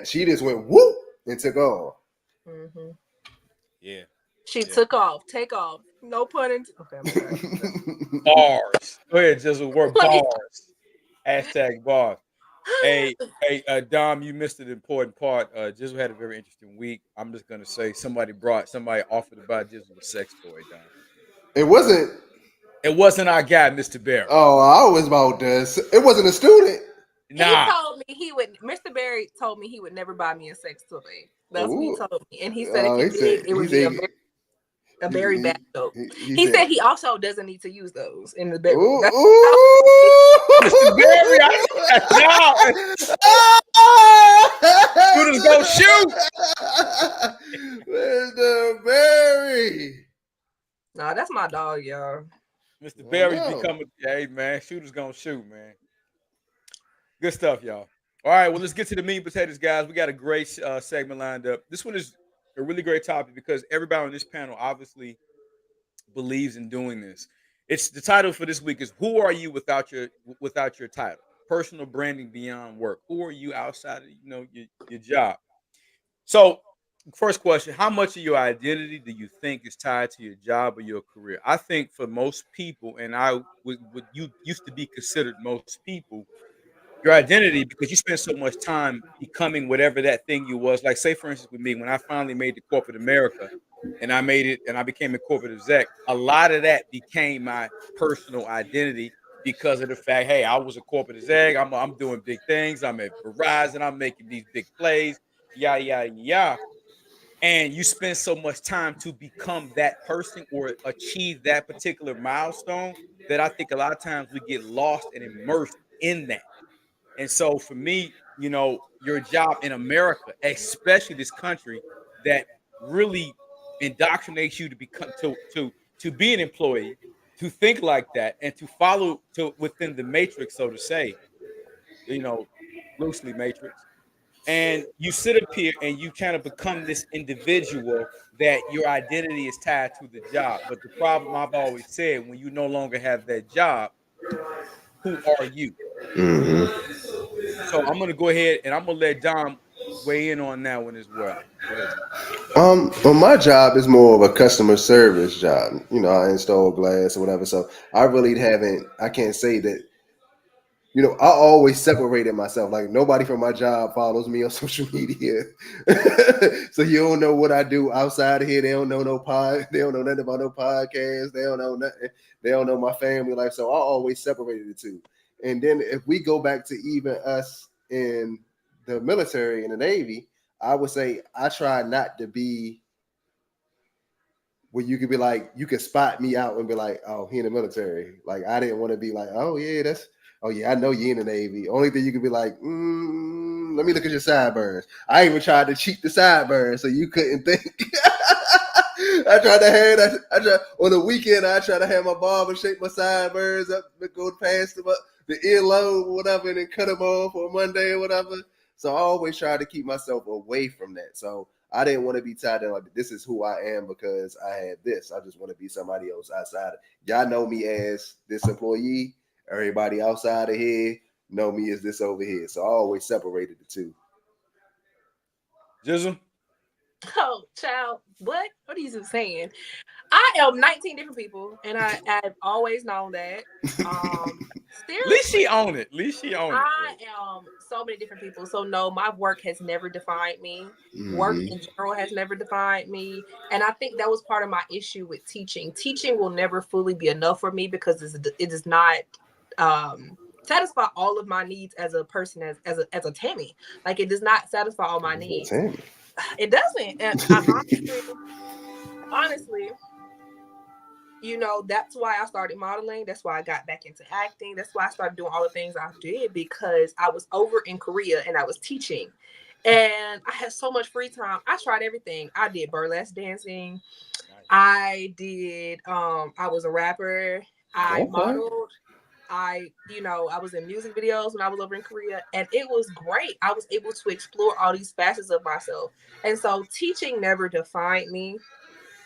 she just went whoop and took off. Mm-hmm. Yeah, took off, take off. No pun intended. Okay, I'm sorry. Bars. Go ahead, Gizzle. Work bars. # bars. Hey, Dom, you missed an important part. Gizzle had a very interesting week. I'm just gonna say somebody offered to buy Gizzle a sex toy, Dom. It wasn't our guy, Mr. Barry. Oh, I was about this. It wasn't a student. Nah. He told me Mr. Barry told me he would never buy me a sex toy. That's what he told me. And he said if he did, it would be a very bad joke. He said he also doesn't need to use those in the bedroom. Mr. Barry, shooters go shoot. Mr. Barry. Nah, that's my dog, y'all. Mr. I Barry know. becoming, hey man, shooters gonna shoot, man. Good stuff, y'all. All right, well, let's get to the meat and potatoes, guys. We got a great segment lined up. This one is a really great topic because everybody on this panel obviously believes in doing this. It's the title for this week is "Who are you without your title? Personal branding beyond work. Who are you outside of your job?" So, first question: how much of your identity do you think is tied to your job or your career? I think for most people, and I would you used to be considered most people, your identity because you spend so much time becoming whatever that thing you was. Like, say for instance, with me, when I finally made the corporate America, and I made it, and I became a corporate exec, a lot of that became my personal identity because of the fact, hey, I was a corporate exec. I'm doing big things. I'm at Verizon. I'm making these big plays. Yada yada yada. And you spend so much time to become that person or achieve that particular milestone that I think a lot of times we get lost and immersed in that. And so for me, your job in America, especially this country that really indoctrinates you to become to be an employee, to think like that, and to follow to within the matrix, so to say, you know, loosely matrix. And you sit up here and you kind of become this individual that your identity is tied to the job. But the problem I've always said, when you no longer have that job, who are you? Mm-hmm. So I'm gonna go ahead and I'm gonna let Dom weigh in on that one as well. Go ahead, Dom. Well, my job is more of a customer service job. I install glass or whatever. So I really haven't. I can't say that. I always separated myself. Like nobody from my job follows me on social media, so you don't know what I do outside of here. They don't know no pod. They don't know nothing about no podcast. They don't know nothing. They don't know my family life. So I always separated the two. And then if we go back to even us in the military and the Navy, I would say I try not to be where you could be like, you could spot me out and be like, oh, he in the military. Like, I didn't want to be like, oh, yeah, I know you in the Navy. Only thing you could be like, let me look at your sideburns. I even tried to cheat the sideburns so you couldn't think. I tried to have that. On the weekend, I tried to have my barber shape my sideburns up, go past them up, the earlobe or whatever, and then cut them off on Monday or whatever. So I always try to keep myself away from that. So I didn't want to be tied in like this is who I am because I had this. I just want to be somebody else outside. Y'all know me as this employee. Everybody outside of here know me as this over here. So I always separated the two. Gizzle? Oh, child, what? What are you saying? I am 19 different people, and I've always known that. At least she Seriously, own it. At least she own it. I am so many different people. So no, my work has never defined me. Work Mm-hmm. in general has never defined me, and I think that was part of my issue with teaching. Teaching will never fully be enough for me because it does not satisfy all of my needs as a person, as a Tami. Like it does not satisfy all my needs. It doesn't. And honestly, that's why I started modeling. That's why I got back into acting. That's why I started doing all the things I did because I was over in Korea and I was teaching. And I had so much free time. I tried everything. I did burlesque dancing. Nice. I was a rapper. I modeled. I was in music videos when I was over in Korea, and it was great. I was able to explore all these facets of myself. And so teaching never defined me.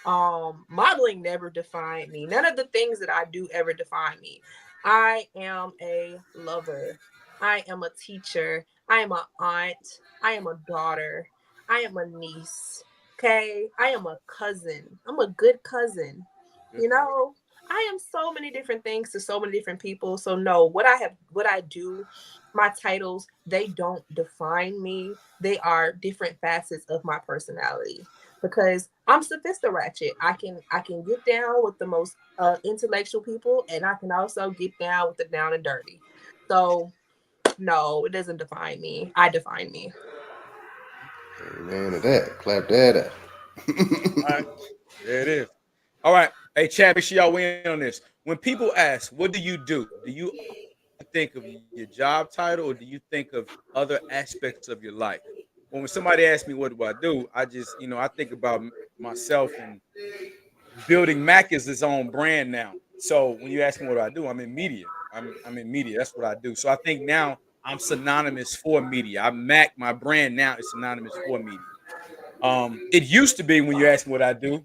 Modeling never defined me. None of the things that I do ever define me. I am a lover. I am a teacher. I am an aunt. I am a daughter. I am a niece. Okay. I am a cousin. I'm a good cousin. Good You for you. know, I am so many different things to so many different people. So no, what I do, my titles, they don't define me. They are different facets of my personality because I'm sophisticated ratchet. I can get down with the most intellectual people, and I can also get down with the down and dirty. So no, it doesn't define me. I define me. Amen to that. Clap that up. All right. There it is. All right. Hey, Chad, make sure y'all weigh in on this. When people ask, what do you think of your job title or do you think of other aspects of your life? When somebody asks me what do, I just, I think about myself and building Mac is its own brand now. So when you ask me what do I do, I'm in media. I'm in media. That's what I do. So I think now I'm synonymous for media. I Mac, my brand now is synonymous for media. It used to be when you ask me what I do,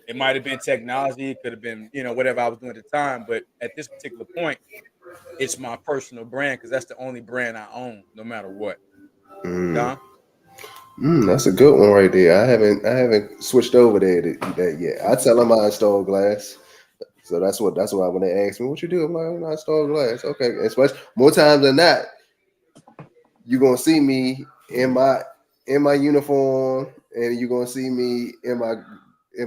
it might have been technology, it could have been, whatever I was doing at the time. But at this particular point, it's my personal brand because that's the only brand I own, no matter what. Don? That's a good one right there. I haven't switched over there to that yet. I tell them I install glass. So that's why when they ask me what you do, I'm like, I install glass. Okay. Especially more times than not, you're gonna see me in my uniform and you're gonna see me in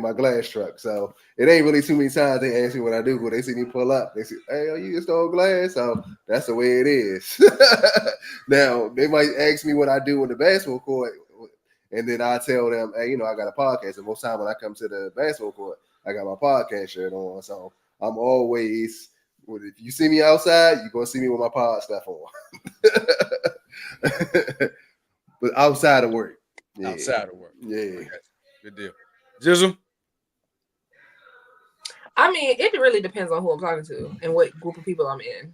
my glass truck. So it ain't really too many times they ask me what I do. When they see me pull up, they say, hey, you install glass? So that's the way it is. Now they might ask me what I do on the basketball court, and then I tell them, hey, I got a podcast. And most time when I come to the basketball court, I got my podcast shirt on. So I'm always, if you see me outside, you're gonna see me with my pod stuff on. But outside of work. Yeah. Outside of work. Yeah. Okay. Good deal. Gizzle? I mean, it really depends on who I'm talking to and what group of people I'm in.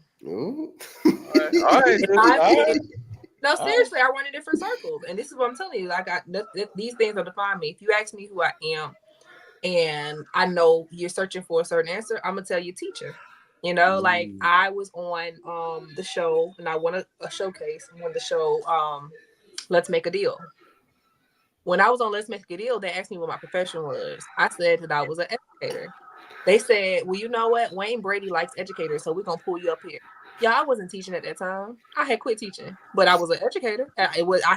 All right. No, seriously, I run in different circles. And this is what I'm telling you. Like, these things will define me. If you ask me who I am and I know you're searching for a certain answer, I'm going to tell you teacher. Like I was on the show and I won a showcase. I won the show Let's Make a Deal. When I was on Let's Make a Deal, they asked me what my profession was. I said that I was an educator. They said, well, you know what? Wayne Brady likes educators, so we're going to pull you up here. Yeah, I wasn't teaching at that time. I had quit teaching, but I was an educator. I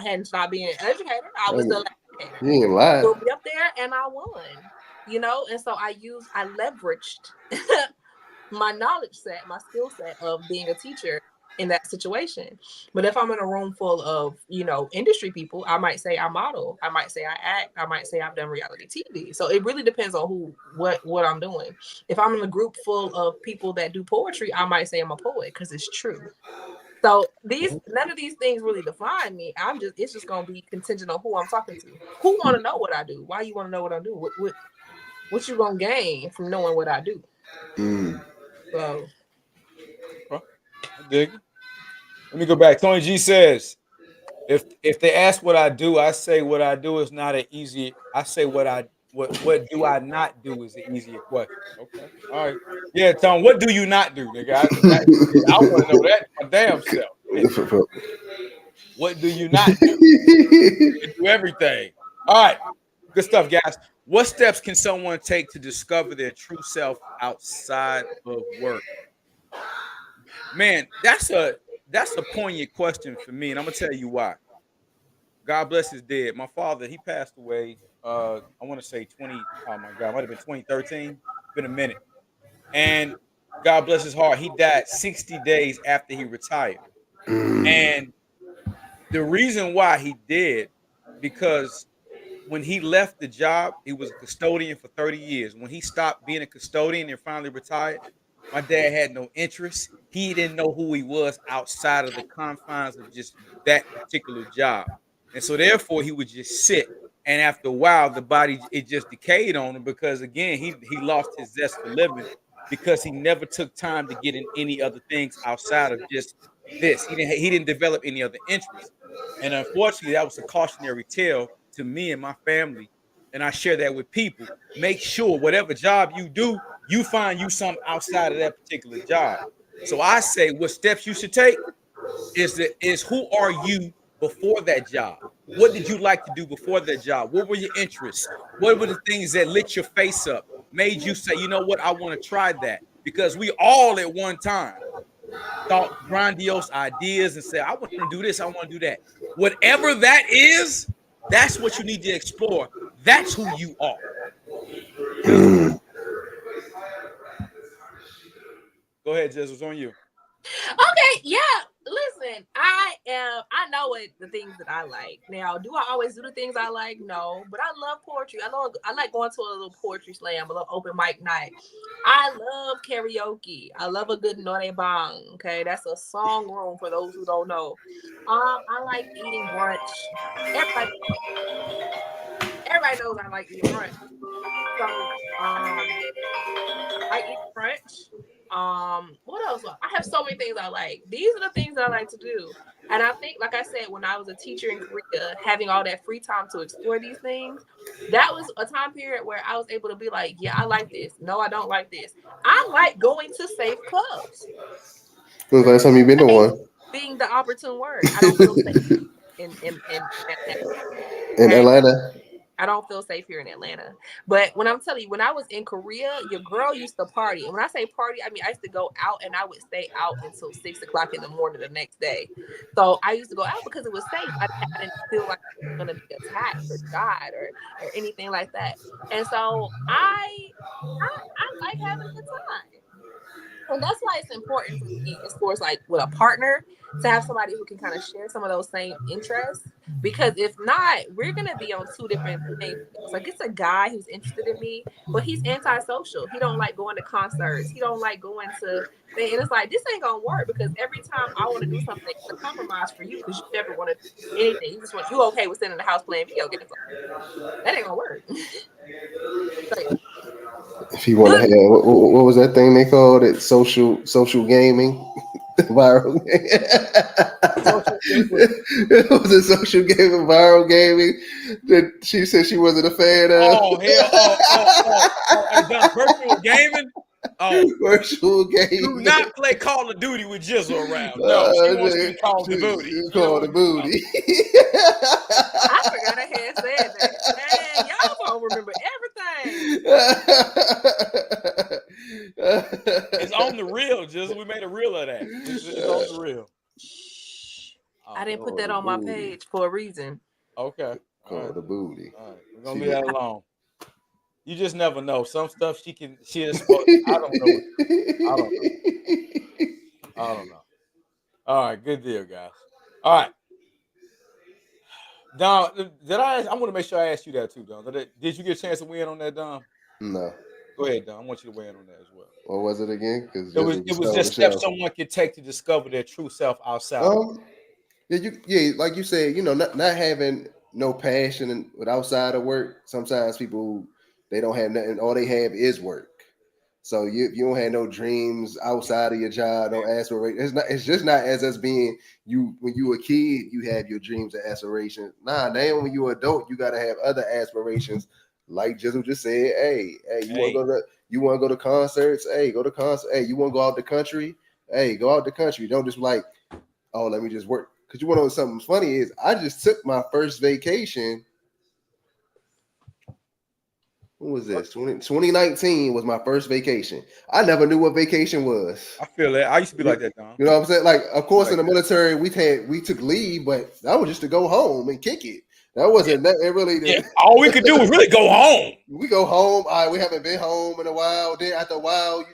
hadn't stopped being an educator. I was still an educator. You ain't lying. Pulled me up there and I won, and so I leveraged my knowledge set, my skill set of being a teacher in that situation. But if I'm in a room full of, industry people, I might say I model, I might say I act, I might say I've done reality TV. So it really depends on what I'm doing. If I'm in a group full of people that do poetry, I might say I'm a poet because it's true. So none of these things really define me. It's just gonna be contingent on who I'm talking to. Who want to know what I do? Why you want to know what I do? What you gonna gain from knowing what I do? So I dig it. Let me go back. Tony G says, if they ask what I do, I say what I do is not an easy. I say what do I not do is an easier question. Okay. All right. Yeah, Tom, what do you not do, nigga? I want to know that my damn self. What do you not do? You do everything. All right. Good stuff, guys. What steps can someone take to discover their true self outside of work? Man, that's a poignant question for me, and I'm gonna tell you why. God bless his dead. My father, he passed away. I want to say 20. Oh my God, it might have been 2013. Been a minute. And God bless his heart. He died 60 days after he retired. And the reason why he did, because when he left the job, he was a custodian for 30 years. When he stopped being a custodian and finally retired, my dad had no interest. He didn't know who he was outside of the confines of just that particular job. And so therefore he would just sit. And after a while, the body, it just decayed on him because again, he lost his zest for living because he never took time to get in any other things outside of just this. He didn't develop any other interests. And unfortunately, that was a cautionary tale to me and my family. And I share that with people. Make sure whatever job you do, you find you something outside of that particular job. So I say what steps you should take is who are you before that job? What did you like to do before that job? What were your interests? What were the things that lit your face up, made you say, you know what, I want to try that? Because we all at one time thought grandiose ideas and said, I want to do this, I want to do that. Whatever that is, that's what you need to explore. That's who you are. Go ahead, Jess. What's on you? Okay, yeah. Listen, I know what the things that I like. Now, do I always do the things I like? No, but I love poetry. I like going to a little poetry slam, a little open mic night. I love karaoke. I love a good note bang. Okay, that's a song room for those who don't know. I like eating brunch. Everybody knows I like eating brunch. So I eat brunch. What else? I have so many things I like. These are the things that I like to do. And I think, like I said, when I was a teacher in Korea, having all that free time to explore these things, that was a time period where I was able to be like, yeah, I like this. No, I don't like this. I like going to safe clubs. When's the last time you been to Safe one? being the opportune word. I don't feel safe in In Atlanta? I don't feel safe here in Atlanta. But when I'm telling you, when I was in Korea, your girl used to party. And when I say party, I mean I used to go out and I would stay out until 6 o'clock in the morning the next day. So I used to go out because it was safe. I didn't feel like I was gonna be attacked or shot or anything like that. And so I like having a good time. And that's why it's important for me as far as like with a partner to have somebody who can kind of share some of those same interests. Because if not, we're gonna be on two different things. Like it's a guy who's interested in me, but he's antisocial. He don't like going to concerts. He don't like going to things. And it's like this ain't gonna work because every time I want to do something, it's a compromise for you because you never want to do anything. You just want you okay with sitting in the house playing video games. That ain't gonna work. So, yeah. If you want to have what was that thing they called it? Social gaming, viral. It was a social gaming, viral gaming that she said she wasn't a fan of. Oh hell! Virtual gaming. Oh, virtual gaming. Do not play Call of Duty with Jizzle around. No, she wants to be called the booty. Called the booty. I forgot I had said that. Man, y'all don't remember everything. It's on the real, Jizzle. We made a reel of that. It's on the real. I didn't put that on my page for a reason. Okay. Called the booty. All right. We're gonna leave that alone. You just never know. Some stuff she is. I don't know. I don't know. All right, good deal, guys. All right. Dom, did I want to make sure I asked you that too, Dom. Did you get a chance to win on that, Dom? No. Go ahead, Dom. I want you to weigh in on that as well. What was it again? It was just steps someone could take to discover their true self outside. Yeah, like you said, not having no passion and with outside of work. Sometimes people they don't have nothing. All they have is work. So you don't have no dreams outside of your job, no aspirations. It's just not as us being you when you were a kid, you have your dreams and aspirations. Now when you're an adult, you gotta have other aspirations. Like Gizzle just said, you want to go to concerts? Hey, go to concerts. Hey, you want to go out the country? Hey, go out the country. Don't just like, oh, let me just work. Because you want to know something funny is I just took my first vacation. When was this? 2019 was my first vacation. I never knew what vacation was. I feel that. I used to be like that, Don. You know what I'm saying? Like, of course, in the military, we took leave, but that was just to go home and kick it. That wasn't that really. All we could do was really go home. We go home. All right, we haven't been home in a while. Then after a while,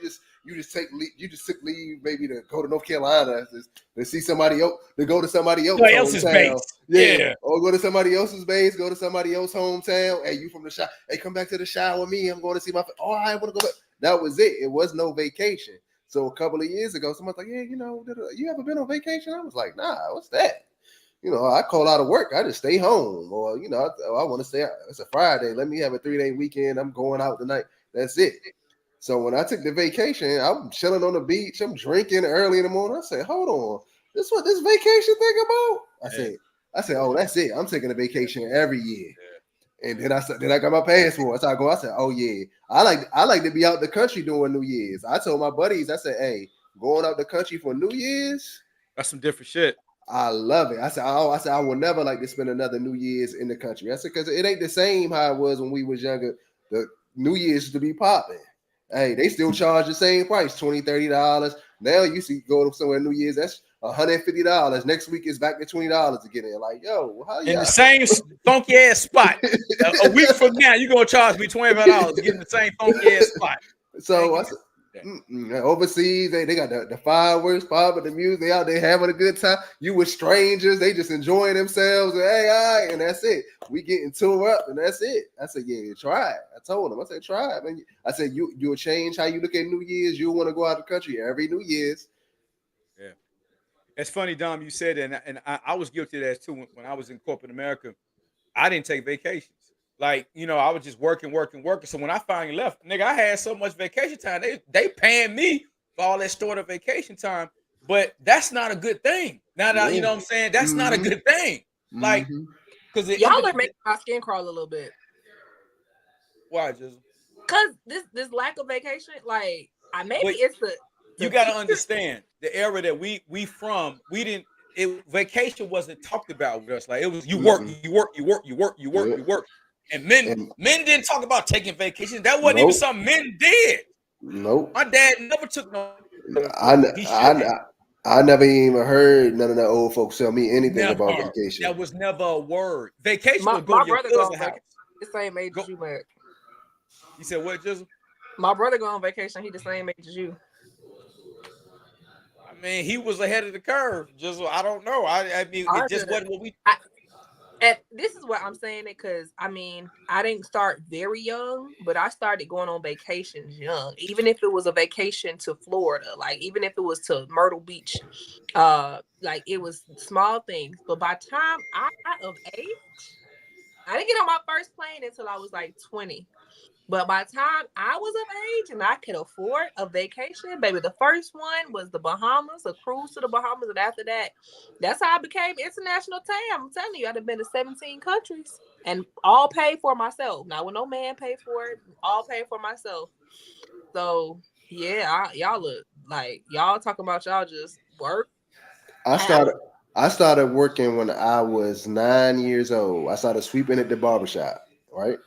you just take leave. You just took leave, maybe to go to North Carolina to see somebody else, to go to somebody else's base. Yeah, or go to somebody else's base, go to somebody else's hometown. Hey, you from the shower? Hey, come back to the shower with me. I'm going to see my. Oh, I want to go back. That was it. It was no vacation. So a couple of years ago, someone's like, "Yeah, you ever been on vacation?" I was like, "Nah, what's that?" I call out of work. I just stay home. Or, I want to stay out. It's a Friday. Let me have a 3-day weekend. I'm going out tonight. That's it. So when I took the vacation, I'm chilling on the beach. I'm drinking early in the morning. I said, hold on. This what this vacation thing about? I said, oh, that's it. I'm taking a vacation every year. And then I got my passport. So I said, oh yeah. I like to be out the country doing New Year's. I told my buddies, I said, hey, going out the country for New Year's. That's some different shit. I love it. I said, I will never like to spend another New Year's in the country. I said, because it ain't the same how it was when we was younger. The New Year's to be popping. Hey, they still charge the same price, $20, $30. Now you see go to somewhere New Year's, that's $150. Next week it's back to $20 to get in. Like, yo, how you in the same funky ass spot? A week from now, you're gonna charge me $25 to get in the same funky ass spot. So I said, overseas, they got the fireworks, the music, they out there having a good time. You with strangers, they just enjoying themselves. And, hey, all right, and that's it. We getting tore up, and that's it. I said, yeah, try it. I told them, I said, try it, man. I said, you'll change how you look at New Year's. You'll want to go out of the country every New Year's. Yeah, it's funny, Dom. You said that, and I was guilty of that too. When I was in corporate America, I didn't take vacations. like, you know, I was just working. So when I finally left, nigga, I had so much vacation time. They paying me for all that stored up vacation time, but that's not a good thing. Now that you know what I'm saying, that's not a good thing. Like, because y'all are making my skin crawl a little bit. Why, Gizzle? Because this lack of vacation, like, it's the you got to understand the era that we from. We didn't. Vacation wasn't talked about with us. Like, it was you work. And men didn't talk about taking vacations. That wasn't even something men did. Nope. My dad never took no. I never even heard none of the old folks tell me anything about vacation. That was never a word. Vacation my was going to your brother cousin's house. The same age as you, Mac. You said what, Gizzle? My brother go on vacation. He the same age as you. I mean, he was ahead of the curve. Gizzle, I don't know. I mean, it just wasn't what we. And this is what I'm saying it because I mean I didn't start very young, but I started going on vacations young. Even if it was a vacation to Florida, like even if it was to Myrtle Beach, like it was small things. But by the time I got of age, I didn't get on my first plane until I was like 20. But by the time I was of age and I could afford a vacation, baby, the first one was the Bahamas, a cruise to the Bahamas. And after that, that's how I became international tam. I'm telling you, I'd have been to 17 countries and all paid for myself. Now, when no man paid for it, all paid for myself. So, yeah, y'all look like y'all talking about y'all just work. I started working when I was 9 years old. I started sweeping at the barbershop, right?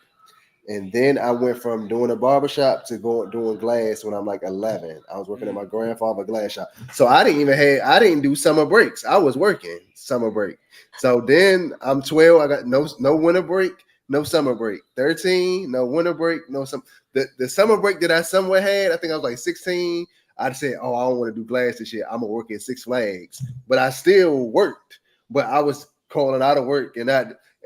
And then I went from doing a barbershop to doing glass when I'm like 11. I was working at my grandfather's glass shop. So I didn't do summer breaks. I was working summer break. So then I'm 12. I got no winter break, no summer break. 13, no winter break, no summer. The summer break that I somewhere had, I think I was like 16. I said, oh, I don't want to do glass this year. I'm going to work at Six Flags. But I still worked. But I was calling out of work. And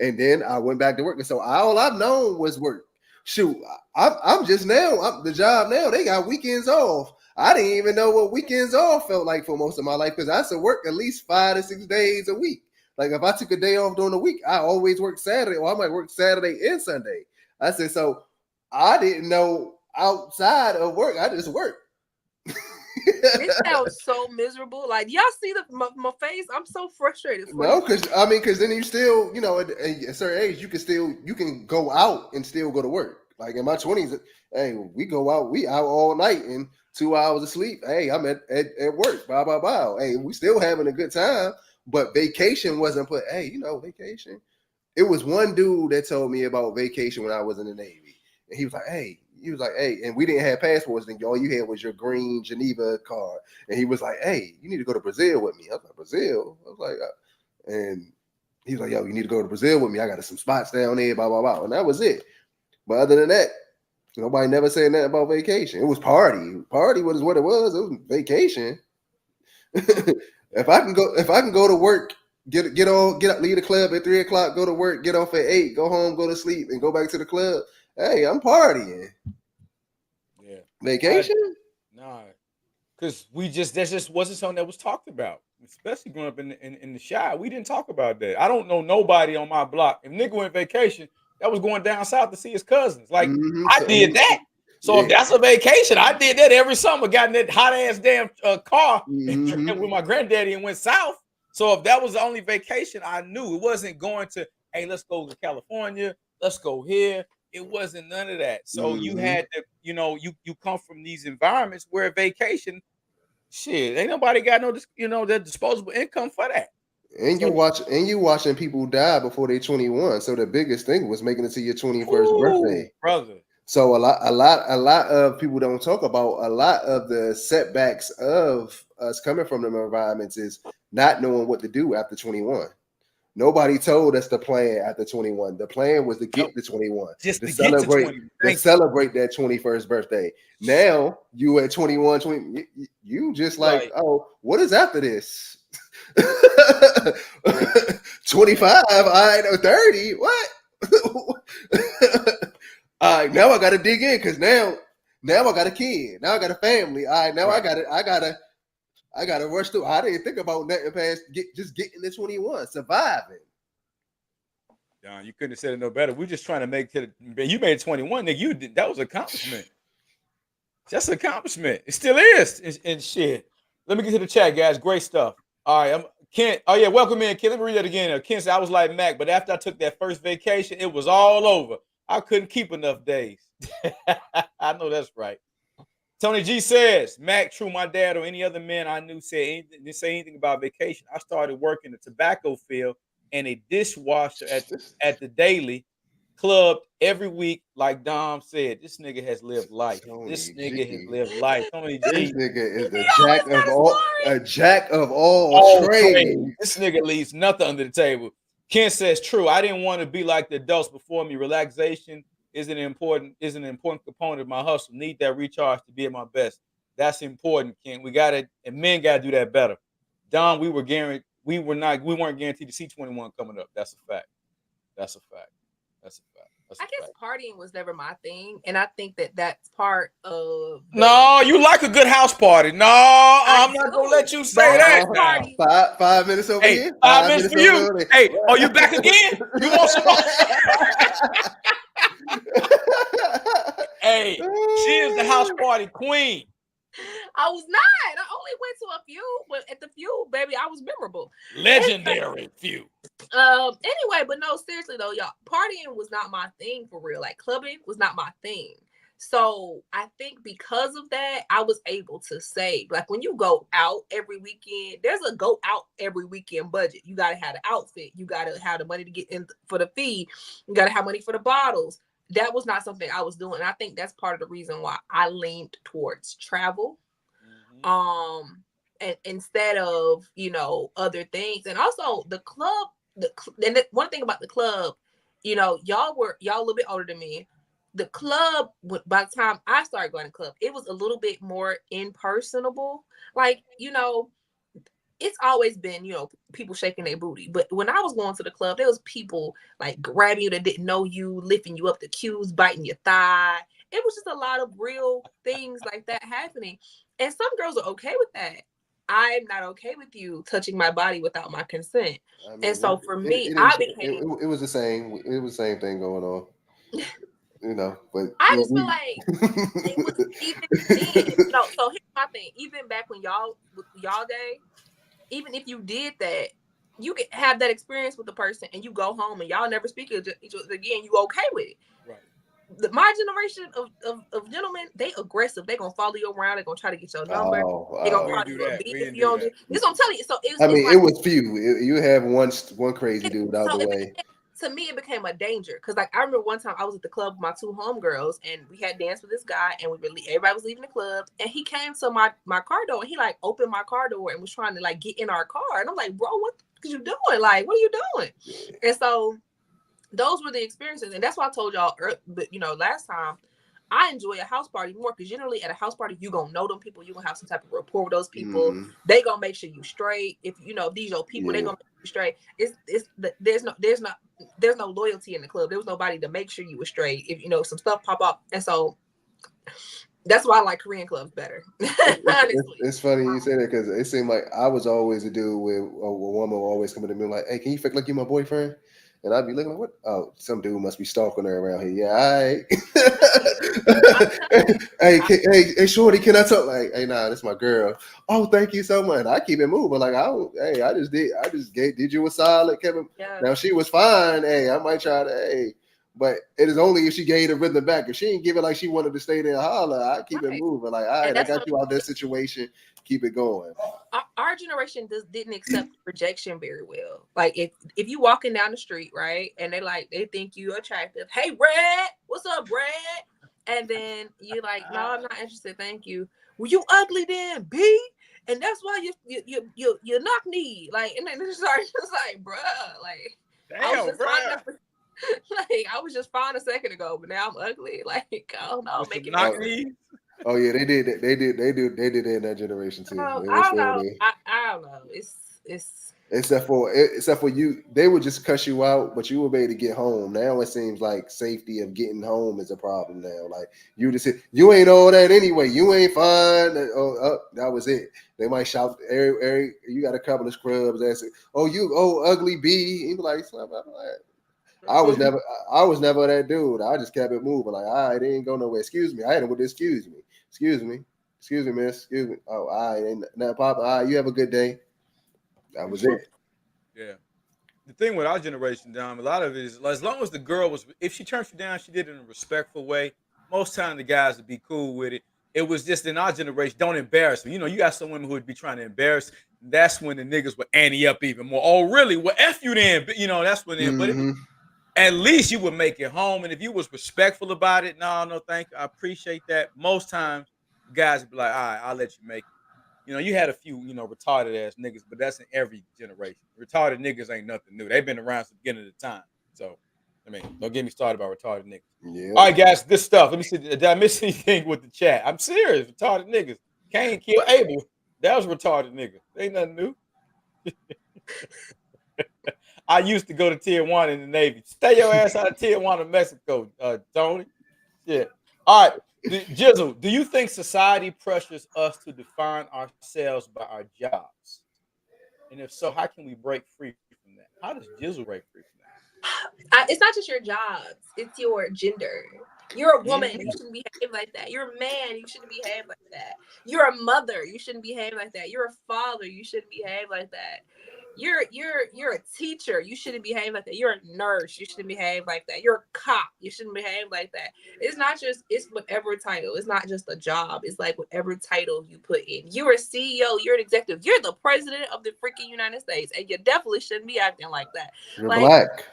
then I went back to work. And so all I've known was work. Shoot, I'm just now, the job now, they got weekends off. I didn't even know what weekends off felt like for most of my life because I used to work at least 5 to 6 days a week. Like if I took a day off during the week, I always work Saturday or I might work Saturday and Sunday. I said, so I didn't know outside of work, I just worked. It sounds so miserable. Like y'all see my face. I'm so frustrated. No, because then you still, you know, at a certain age, you can go out and still go to work. Like in my 20s, hey, we go out, we out all night and 2 hours of sleep. Hey, I'm at work. Blah blah blah. Hey, we still having a good time. But vacation wasn't put. Hey, you know, vacation. It was one dude that told me about vacation when I was in the Navy, and he was like, hey, and we didn't have passports, then all you had was your green Geneva card. And he was like, hey, you need to go to Brazil with me. I was like, Brazil? I was like, and he was like, yo, you need to go to Brazil with me. I got some spots down there, blah, blah, blah. And that was it. But other than that, nobody never said nothing about vacation. It was party. Party was what it was. It was vacation. If I can go to work, get up, leave the club at 3 o'clock, go to work, get off at 8, go home, go to sleep, and go back to the club. Hey, I'm partying. Yeah. Vacation? Nah. Because that just wasn't something that was talked about. Especially growing up in the Chi. We didn't talk about that. I don't know nobody on my block. If nigga went vacation, that was going down south to see his cousins. Like, I did that. So if that's a vacation, I did that every summer. Got in that hot ass damn car and with my granddaddy and went south. So if that was the only vacation, I knew it wasn't going to, hey, let's go to California. Let's go here. It wasn't none of that. So you had to, you know, you come from these environments where vacation, shit, ain't nobody got no, you know, the disposable income for that. And you watching people die before they're 21. So the biggest thing was making it to your 21st birthday, brother. So a lot of people don't talk about a lot of the setbacks of us coming from them environments is not knowing what to do after 21. Nobody told us the plan after 21. The plan was to get to 21, just to celebrate that 21st birthday. Now you at 21, 20, you just like, right. Oh, what is after this? 25, I know 30. What? All right, now I gotta dig in because now I got a kid. Now I got a family. All right, now I gotta rush through. I didn't think about nothing past just getting to 21, surviving. Don, you couldn't have said it no better. We're just trying to make it. You made 21, nigga. That was an accomplishment. That's an accomplishment. It still is. And shit. Let me get to the chat, guys. Great stuff. All right, I'm Ken. Oh yeah, welcome in, Ken. Let me read that again. Ken said I was like Mac, but after I took that first vacation, it was all over. I couldn't keep enough days. I know that's right. Tony G says, Mac, true, my dad or any other man I knew didn't say anything about vacation. I started working the tobacco field and a dishwasher at the Daily Club every week. Like Dom said, this nigga has lived life. Tony This G. nigga has lived life. Tony This G. nigga is the jack of all trades. This nigga leaves nothing under the table. Ken says, true. I didn't want to be like the adults before me. Relaxation is an important component of my hustle. Need that recharge to be at my best. That's important, Ken. We got it, and men gotta do that better. Don, we weren't guaranteed to see 21 coming up. That's a fact. I guess partying was never my thing, and I think that's part of. No, you like a good house party. No, I'm not gonna let you say that. 5 minutes over here. 5 minutes for you. Hey, are you back again? You want some more? Hey, she is the house party queen. I was not. I only went to a few, but at the few, baby, I was memorable. Legendary few. Anyway, but no, seriously though, y'all, partying was not my thing for real. Like clubbing was not my thing. So I think because of that, I was able to save. Like when you go out every weekend, there's a go out every weekend budget. You gotta have the outfit. You gotta have the money to get in for the fee. You gotta have money for the bottles. That was not something I was doing. And I think that's part of the reason why I leaned towards travel. And instead of, other things. And also the club, and one thing about the club, y'all a little bit older than me. The club, by the time I started going to club, it was a little bit more impersonable. Like, it's always been, people shaking their booty. But when I was going to the club, there was people like grabbing you that didn't know you, lifting you up the queues, biting your thigh. It was just a lot of real things like that happening. And some girls are okay with that. I'm not okay with you touching my body without my consent. I mean, and so for me, it was the same. It was the same thing going on. But I just feel like it was even then. So here's my thing. Even back when y'all day, even if you did that, you could have that experience with the person and you go home and y'all never speak to each other again. You okay with it? Right. My generation of gentlemen, they aggressive. They gonna follow you around. They gonna try to get your number. They gonna call you a beat if you don't. This what I'm telling you. So it was few. You have one crazy dude out the way. To me, it became a danger because, like, I remember one time I was at the club with my two homegirls and we had danced with this guy and everybody was leaving the club and he came to my car door and he like opened my car door and was trying to like get in our car and I'm like, bro, what are you doing? Like, what are you doing? And so those were the experiences, and that's why I told y'all, last time, I enjoy a house party more because generally at a house party you gonna know them people, you gonna have some type of rapport with those people. They gonna make sure you straight. If these your people, they gonna make you straight. There's no loyalty in the club. There was nobody to make sure you were straight. If some stuff pop up, and so that's why I like Korean clubs better. It's funny you say that because it seemed like I was always a dude where a woman would always come to me like, "Hey, can you fake like you my boyfriend?" And I'd be looking like, what? Oh, some dude must be stalking her around here. Yeah, all right. hey, shorty, can I talk? Like, hey, nah, that's my girl. Oh, thank you so much. I keep it moving. Like, I just did you a solid, Kevin. Yeah. Now she was fine. Hey, I might try to, but it is only if she gave the rhythm back. If she didn't give it like she wanted to stay there and holler, I keep it moving. Like, all right, I got you out this situation. Keep it going. Our generation didn't accept rejection very well. Like if you walking down the street, right, and they think you attractive. Hey, Red, what's up, Red? And then you're like, no, I'm not interested. Thank you. Well, you ugly then, B. And that's why you knock knee. Like, and then it's just like, bruh, like, damn, I was just fine a second ago, but now I'm ugly. Like, I don't know, make it knock knees. Oh yeah, they did it in that generation too. I don't know. I don't know. It's except for you, they would just cuss you out, but you were able to get home. Now it seems like safety of getting home is a problem now. Like you just said, you ain't all that anyway. You ain't fine. That was it. They might shout, you got a couple of scrubs. That's it. Oh, you ugly B. You be like, I was never that dude. I just kept it moving. Like, all right, they ain't go nowhere. Excuse me. I had him with excuse me, miss. Excuse me. Oh, all right, ain't nothing popping. All right, you have a good day. That was it. Yeah. The thing with our generation, Dom, a lot of it is as long as the girl was, if she turned you down, she did it in a respectful way. Most time the guys would be cool with it. It was just in our generation, don't embarrass me. You know, you got some women who would be trying to embarrass. That's when the niggas would ante up even more. Oh, really? Well, F you then. You know, that's when they, but at least you would make it home. And if you was respectful about it, no, thank you. I appreciate that. Most times, guys would be like, all right, I'll let you make it. You know, you had a few, retarded ass niggas, but that's in every generation. Retarded niggas ain't nothing new. They've been around since the beginning of the time. So, I mean, don't get me started about retarded niggas. Yeah. All right, guys, good stuff. Let me see. Did I miss anything with the chat? I'm serious. Retarded niggas. Cain killed Abel. That was retarded niggas. Ain't nothing new. I used to go to Tier 1 in the Navy. Stay your ass out of Tier 1 of Mexico, Tony. Yeah. All right. Gizzle, do you think society pressures us to define ourselves by our jobs? And if so, how can we break free from that? How does Gizzle break free from that? It's not just your jobs, it's your gender. You're a woman, you shouldn't behave like that. You're a man, you shouldn't behave like that. You're a mother, you shouldn't behave like that. You're a father, you shouldn't behave like that. You're a teacher, you shouldn't behave like that. You're a nurse, you shouldn't behave like that. You're a cop, you shouldn't behave like that. It's whatever title. It's not just a job. It's like whatever title you put in. You're a CEO, you're an executive, you're the president of the freaking United States, and you definitely shouldn't be acting like that. You're black.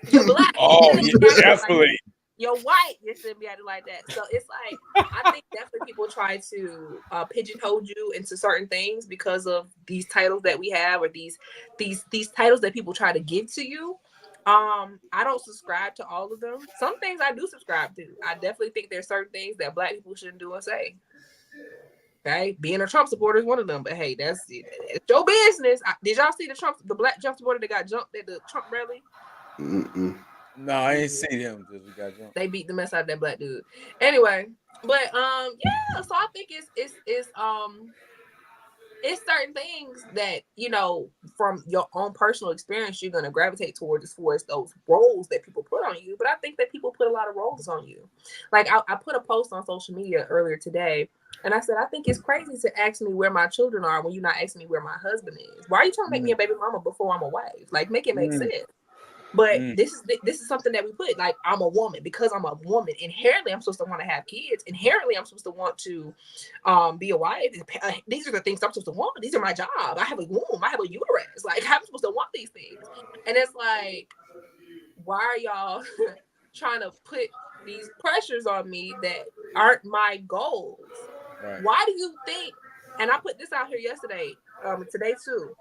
You're black. Oh, yeah, definitely. Like you're white, you shouldn't be acting like that. So it's like, I think definitely people try to pigeonhole you into certain things because of these titles that we have, or these titles that people try to give to you. I don't subscribe to all of them. Some things I do subscribe to. I definitely think there's certain things that black people shouldn't do and say. Okay, being a Trump supporter is one of them, but hey, it's your business. Did y'all see the black Trump supporter that got jumped at the Trump rally? No, I ain't seen him. Just we got jumped. They beat the mess out of that black dude. Anyway, but yeah. So I think it's certain things that, from your own personal experience, you're gonna gravitate towards as far as those roles that people put on you. But I think that people put a lot of roles on you. Like I put a post on social media earlier today, and I said I think it's crazy to ask me where my children are when you're not asking me where my husband is. Why are you trying to make me a baby mama before I'm a wife? Like, make it make sense. But this is something that we put, like, I'm a woman. Because I'm a woman, inherently I'm supposed to want to have kids. Inherently I'm supposed to want to be a wife. These are the things I'm supposed to want. These are my job. I have a womb. I have a uterus. Like, I'm supposed to want these things. And it's like, why are y'all trying to put these pressures on me that aren't my goals? Right. Why do you think, and I put this out here yesterday, today too,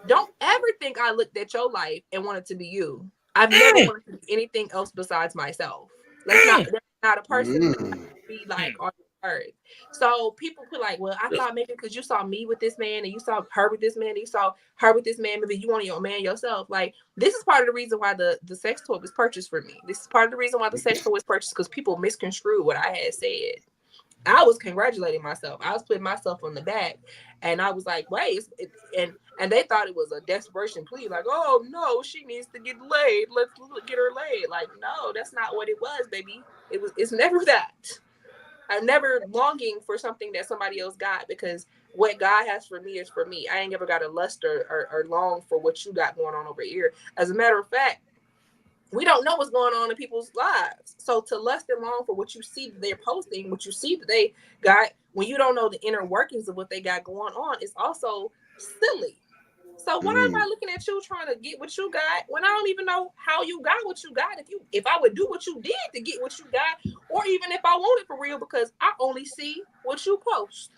don't ever think I looked at your life and wanted to be you. I've never wanted to be anything else besides myself. That's not a person to be like on earth. So people put like, well, I thought maybe because you saw me with this man and you saw her with this man and you saw her with this man, maybe you wanted your man yourself. Like, this is part of the reason why the sex toy was purchased for me. This is part of the reason why the sex toy was purchased, because people misconstrued what I had said. I was congratulating myself. I was putting myself on the back, and I was like, wait, and they thought it was a desperation plea, like, oh no, she needs to get laid. Let's get her laid. Like, no, that's not what it was, baby. It's never that. I'm never longing for something that somebody else got, because what God has for me is for me. I ain't ever got to lust or long for what you got going on over here. As a matter of fact, we don't know what's going on in people's lives. So to lust and long for what you see that they're posting, what you see that they got, when you don't know the inner workings of what they got going on, is also silly. So why am I looking at you trying to get what you got when I don't even know how you got what you got? If I would do what you did to get what you got, or even if I want it for real, because I only see what you post.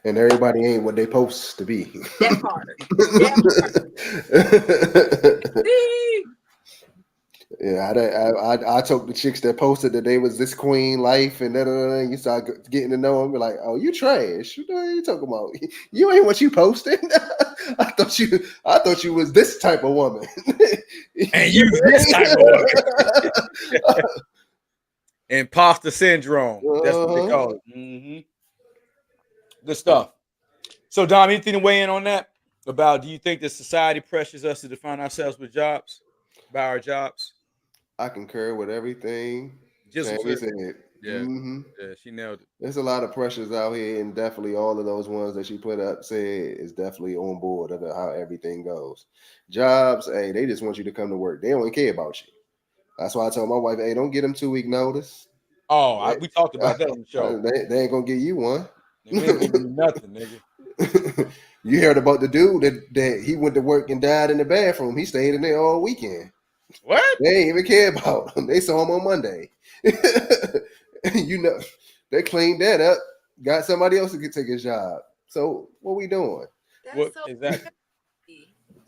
And everybody ain't what they supposed to be. That part. Yeah, I told the chicks that posted that they was this queen life and and you start getting to know them. We're like, oh, you trash. What are you talking about? You ain't what you posted. I thought you was this type of woman. And you this type of woman. Imposter syndrome. That's what they call it. Good stuff. So, Dom, anything to weigh in on that? about do you think that society pressures us to define ourselves with jobs, by our jobs? I concur with everything Gizzle Tammy said, said. yeah, yeah, she nailed it. There's a lot of pressures out here, and definitely all of those ones that she put up said is definitely on board of how everything goes. Jobs, hey, they just want you to come to work. They don't care about you. That's why I told my wife, hey, don't get them 2 week notice. Oh, we talked about that on the show. They ain't gonna give you one. They ain't giving you nothing, nigga. You heard about the dude that he went to work and died in the bathroom. He stayed in there all weekend. What? They ain't even care about him. They saw him on Monday. You know, they cleaned that up. Got somebody else to take his job. So what we doing? What exactly?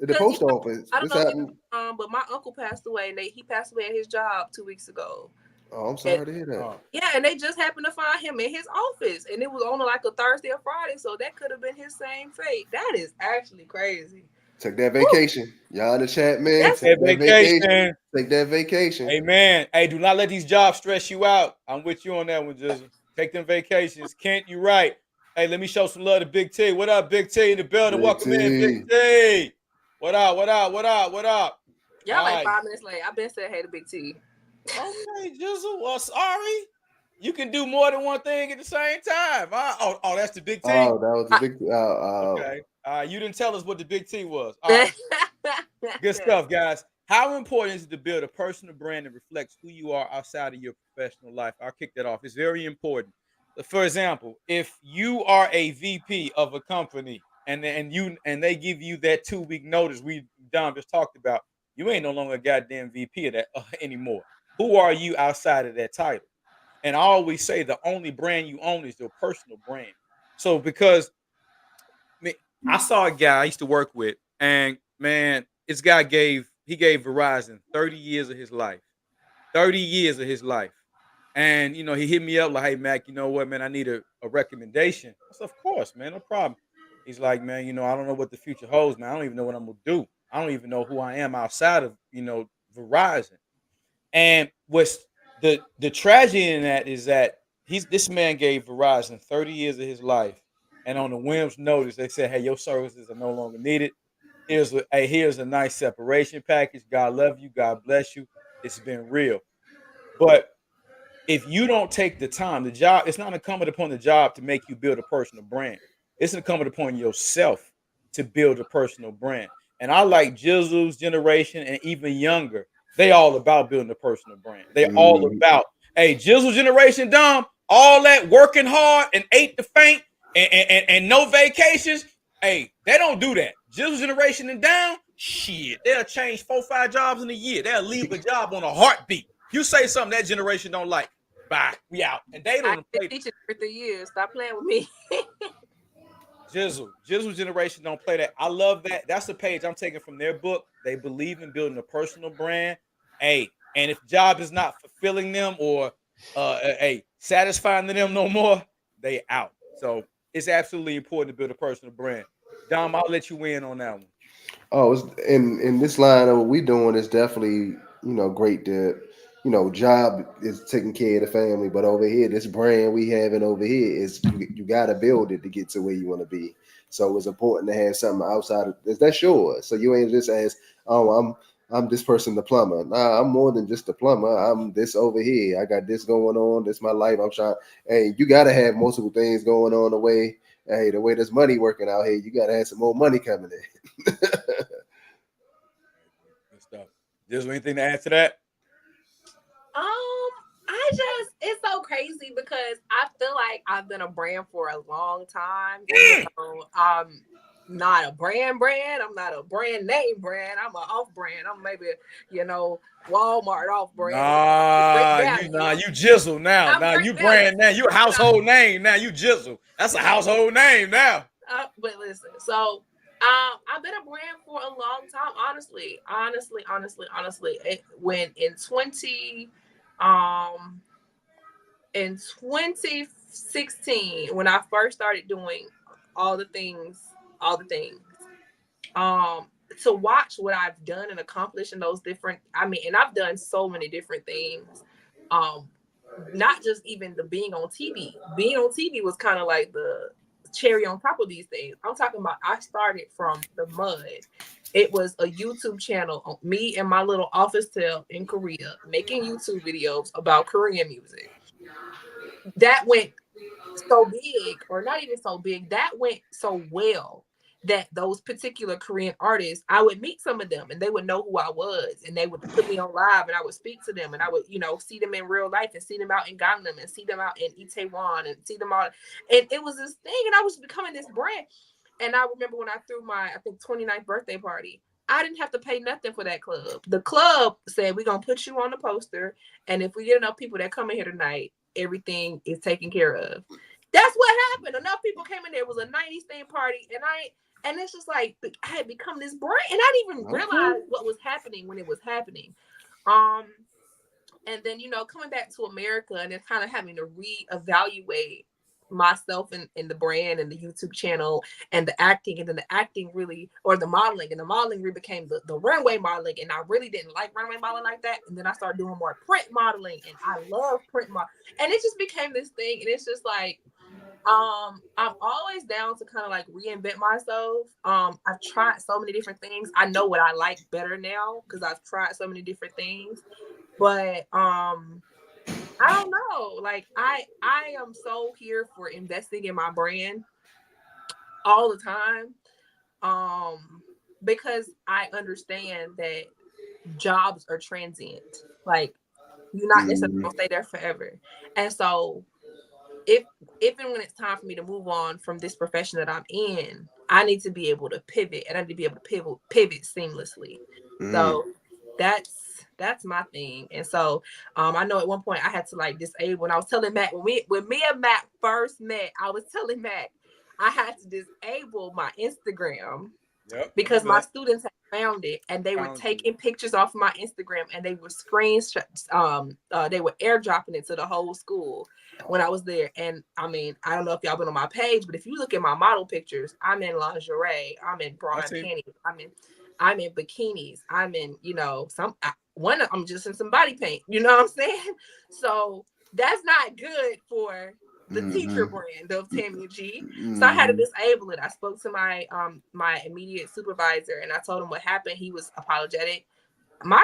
The post office. I don't know happened? But my uncle passed away, and he passed away at his job 2 weeks ago. Oh, I'm sorry to hear that. Yeah, and they just happened to find him in his office, and it was on like a Thursday or Friday, so that could have been his same fate. That is actually crazy. Take that vacation. Woo. Y'all in the chat, man. Take that vacation. Take that vacation. Hey, man. Hey, do not let these jobs stress you out. I'm with you on that one, Gizzle. Take them vacations. Kent, you right. Hey, let me show some love to Big T. What up, Big T in the building? Welcome in, Big T. What up? Y'all like 5 minutes late. I've been saying hey to Big T. Okay, Gizzle. Well, sorry. You can do more than one thing at the same time. Oh, that's the Big T. Oh, that was the Big T. Okay. You didn't tell us what the Big T was. All right. Good stuff, guys. How important is it to build a personal brand that reflects who you are outside of your professional life? I'll kick that off. It's very important. For example, if you are a VP of a company and they give you that 2 week notice Dom just talked about, you ain't no longer a goddamn VP of that anymore. Who are you outside of that title? And I always say the only brand you own is your personal brand. So because I saw a guy I used to work with, and man, this guy gave Verizon 30 years of his life. 30 years of his life. And, he hit me up like, hey, Mac, you know what, man, I need a recommendation. I said, of course, man, no problem. He's like, man, I don't know what the future holds, man. I don't even know what I'm going to do. I don't even know who I am outside of, Verizon. And what's the tragedy in that is that this man gave Verizon 30 years of his life. And on the whim's notice, they said, hey, your services are no longer needed. Here's a nice separation package. God love you. God bless you. It's been real. But if you don't take the time, it's not incumbent upon the job to make you build a personal brand. It's incumbent upon yourself to build a personal brand. And I like Gizzle's generation and even younger. They all about building a personal brand. They all about, hey, Gizzle's generation, Dom, all that working hard and ate to faint and no vacations. Hey, they don't do that. Gizzle's generation and down, shit, they'll change 4 or 5 jobs in a year. They'll leave a job on a heartbeat. You say something that generation don't like, bye, we out. And they don't play. Teaching for 3 years. Stop playing with me. Gizzle's generation don't play that. I love that. That's the page I'm taking from their book. They believe in building a personal brand. Hey, and if job is not fulfilling them or satisfying them no more, they out. So it's absolutely important to build a personal brand. Dom, I'll let you in on that one. Oh, in this line of what we're doing is definitely, great to, job is taking care of the family, but over here, this brand we having over here is you got to build it to get to where you want to be. So it's important to have something outside of that's yours. So you ain't just as, oh, I'm this person, the plumber. Nah, I'm more than just a plumber. I'm this over here. I got this going on. This is my life. I'm trying. Hey, you got to have multiple things going on the way there's money working out here. You got to have some more money coming in. Good stuff. There's anything to add to that? It's so crazy because I feel like I've been a brand for a long time. I'm not a brand. I'm not a brand name brand. I'm an off brand. I'm maybe, Walmart off brand. You Gizzle now. Now you brand now. You a household name now. You Gizzle. That's a household name now. But listen, so I've been a brand for a long time. Honestly. When in 2016, when I first started doing all the things, to watch what I've done and accomplished in those different, and I've done so many different things. Not just even the being on TV. Being on TV was kind of like the cherry on top of these things. I'm talking about I started from the mud. It was a YouTube channel on me and my little office tail in Korea making YouTube videos about Korean music. That went so big, or not even so big, that went so well that those particular Korean artists, I would meet some of them and they would know who I was and they would put me on live and I would speak to them and I would, see them in real life and see them out in Gangnam and see them out in Itaewon and see them out. And it was this thing and I was becoming this brand. And I remember when I threw my, I think, 29th birthday party, I didn't have to pay nothing for that club. The club said, we're going to put you on the poster. And if we get enough people that come in here tonight, everything is taken care of. That's what happened. Enough people came in there. It was a 90s theme party. And it's just like, I had become this brand. And I didn't even realize what was happening when it was happening. And then, coming back to America and then kind of having to reevaluate myself in the brand and the YouTube channel and the acting, and then the acting really, or the modeling, and the modeling really became the runway modeling, and I really didn't like runway modeling like that, and then I started doing more print modeling, and I love print modeling, and it just became this thing, and it's just like I'm always down to kind of like reinvent myself. I've tried so many different things. I know what I like better now because I've tried so many different things, but I don't know. Like I am so here for investing in my brand all the time. Because I understand that jobs are transient. Like you're not necessarily gonna stay there forever. And so if and when it's time for me to move on from this profession that I'm in, I need to be able to pivot, and I need to be able to pivot seamlessly. So that's my thing. And so I know at one point I had to like disable, when I was telling Matt, when me and Matt first met, I was telling Matt I had to disable my Instagram because my students had found it and they were taking pictures off of my Instagram and they were screenshots, they were airdropping it to the whole school when I was there. And I mean, I don't know if y'all been on my page, but if you look at my model pictures, I'm in lingerie, I'm in bra and panties, I'm in bikinis, I'm in, I'm just in some body paint, you know what I'm saying? So that's not good for the teacher brand of Tami G. So I had to disable it. I spoke to my my immediate supervisor and I told him what happened. He was apologetic. My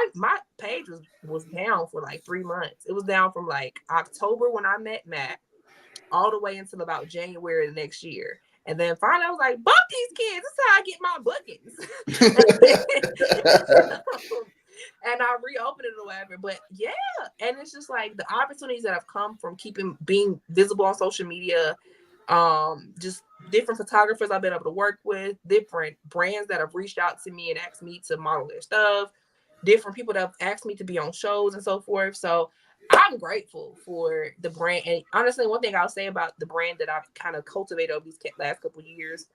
page was down for like 3 months. It was down from like October when I met Matt all the way until about January the next year. And then finally I was like, book these kids. This is how I get my bookings. And I reopened it or whatever. But yeah, and it's just like the opportunities that have come from being visible on social media, just different photographers I've been able to work with, different brands that have reached out to me and asked me to model their stuff, different people that have asked me to be on shows and so forth. So I'm grateful for the brand. And honestly, one thing I'll say about the brand that I've kind of cultivated over these last couple of years,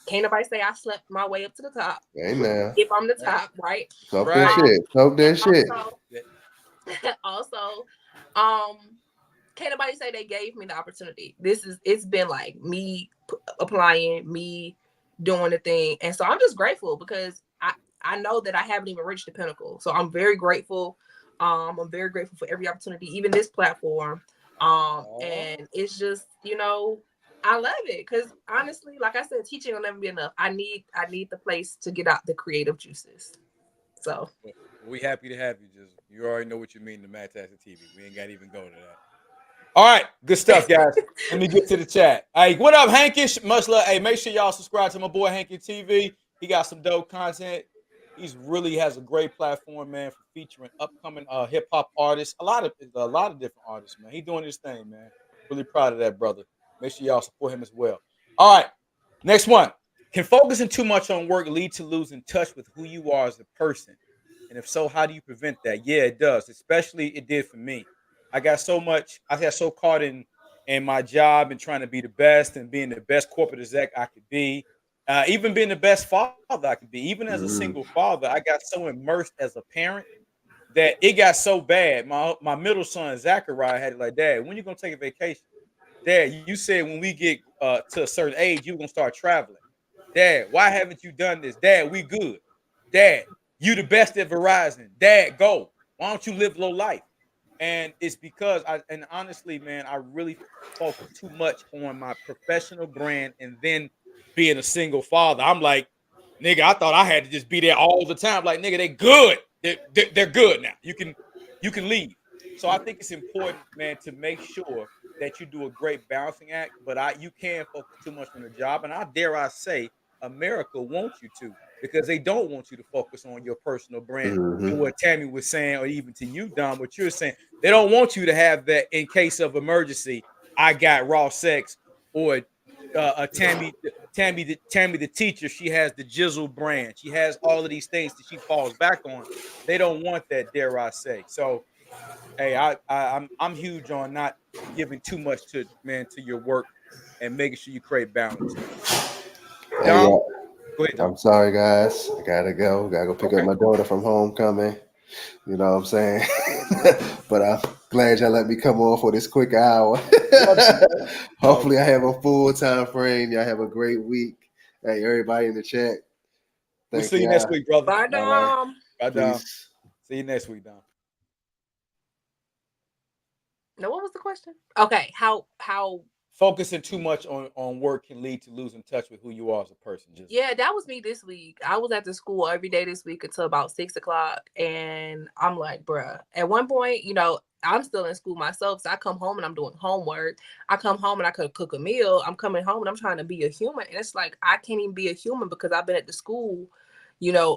can't nobody say I slept my way up to the top. Amen. If I'm the top, right? Talk that shit. Talk that shit. Also, can't nobody say they gave me the opportunity. It's been like me applying, me doing the thing. And so I'm just grateful because I know that I haven't even reached the pinnacle. So I'm very grateful. I'm very grateful for every opportunity, even this platform. And it's just, I love it because honestly, like I said, teaching will never be enough. I need the place to get out the creative juices. So we happy to have you. Just you already know what you mean to Matt Tax TV. We ain't got to even go to that. All right, good stuff, guys. Let me get to the chat. Hey, what up, Hankish? Much love. Hey, make sure y'all subscribe to my boy Hanky TV. He got some dope content. He's really has a great platform, man, for featuring upcoming hip hop artists. A lot of different artists, man. He doing his thing, man. Really proud of that brother. Make sure y'all support him as well. All right, next one. Can focusing too much on work lead to losing touch with who you are as a person? And if so, how do you prevent that? Yeah, it does. Especially it did for me. I got so caught in my job and trying to be the best and being the best corporate exec I could be. Even being the best father I could be. Even as a single father, I got so immersed as a parent that it got so bad. My middle son, Zachariah, had it like, Dad, when you going to take a vacation? Dad, you said when we get to a certain age, you're going to start traveling. Dad, why haven't you done this? Dad, we good. Dad, you the best at Verizon. Dad, go. Why don't you live low life? And it's because and honestly, man, I really focus too much on my professional brand and then being a single father. I'm like, nigga, I thought I had to just be there all the time. Like, nigga, they good. They're good now. You can leave. So I think it's important, man, to make sure that you do a great balancing act. But you can focus too much on the job, and I dare I say, America wants you to, because they don't want you to focus on your personal brand. Mm-hmm. And what Tammy was saying, or even to you, Dom, what you're saying, they don't want you to have that in case of emergency. I got Raw Sexx, or Tammy the teacher. She has the Gizzle brand. She has all of these things that she falls back on. They don't want that, dare I say. So, hey, I'm huge on not giving too much to your work and making sure you create balance. Dom, go ahead, Dom. I'm sorry, guys. I gotta go. Gotta go pick up my daughter from homecoming. You know what I'm saying? But I'm glad y'all let me come on for this quick hour. Hopefully I have a full time frame. Y'all have a great week. Hey, everybody in the chat. We'll see you next week, brother. Bye, Dom. Bye, Dom. See you next week, Dom. No, what was the question? Okay, how focusing too much on work can lead to losing touch with who you are as a person. Yeah, that was me this week. I was at the school every day this week until about 6:00, and I'm like, bruh. At one point, I'm still in school myself, so I come home and I'm doing homework. I come home and I could cook a meal. I'm coming home and I'm trying to be a human, and it's like I can't even be a human because I've been at the school,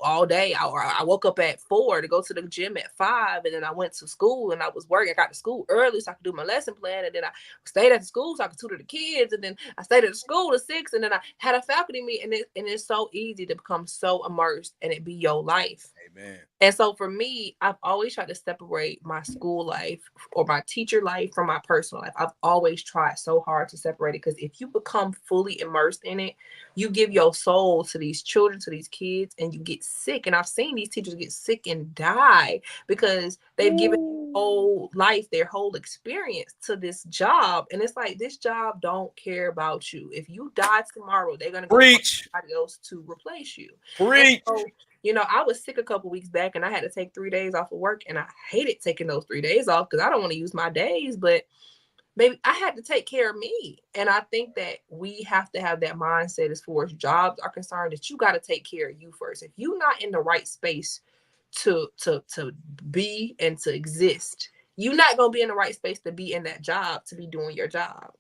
all day. I woke up at 4 to go to the gym at 5, and then I went to school and I was working. I got to school early so I could do my lesson plan, and then I stayed at the school so I could tutor the kids, and then I stayed at the school to 6, and then I had a faculty meeting, and it's so easy to become so immersed and it be your life. Amen. And so for me, I've always tried to separate my school life or my teacher life from my personal life. I've always tried so hard to separate it, because if you become fully immersed in it, you give your soul to these children, to these kids, and you get sick. And I've seen these teachers get sick and die because they've given their whole life, their whole experience to this job. And it's like, this job don't care about you. If you die tomorrow, they're going to go find somebody else to replace you. Preach. So, I was sick a couple weeks back and I had to take 3 days off of work, and I hated taking those 3 days off because I don't want to use my days, but baby, I had to take care of me. And I think that we have to have that mindset as far as jobs are concerned, that you got to take care of you first. If you're not in the right space to be and to exist, you're not going to be in the right space to be in that job, to be doing your job.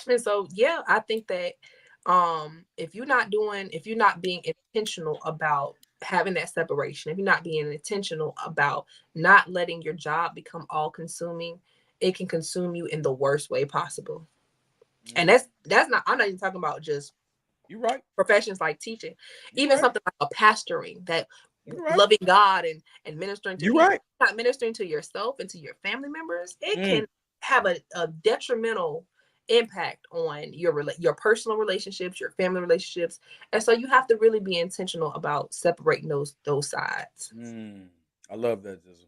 And so, yeah, I think that if you're not being intentional about having that separation, if you're not being intentional about not letting your job become all consuming, it can consume you in the worst way possible. And that's not, I'm not even talking about just, you're right, professions like teaching, even something like a pastoring, that loving God and ministering to people, not ministering to yourself and to your family members, it can have a detrimental impact on your personal relationships, your family relationships. And so you have to really be intentional about separating those sides. I love that, Gizzle.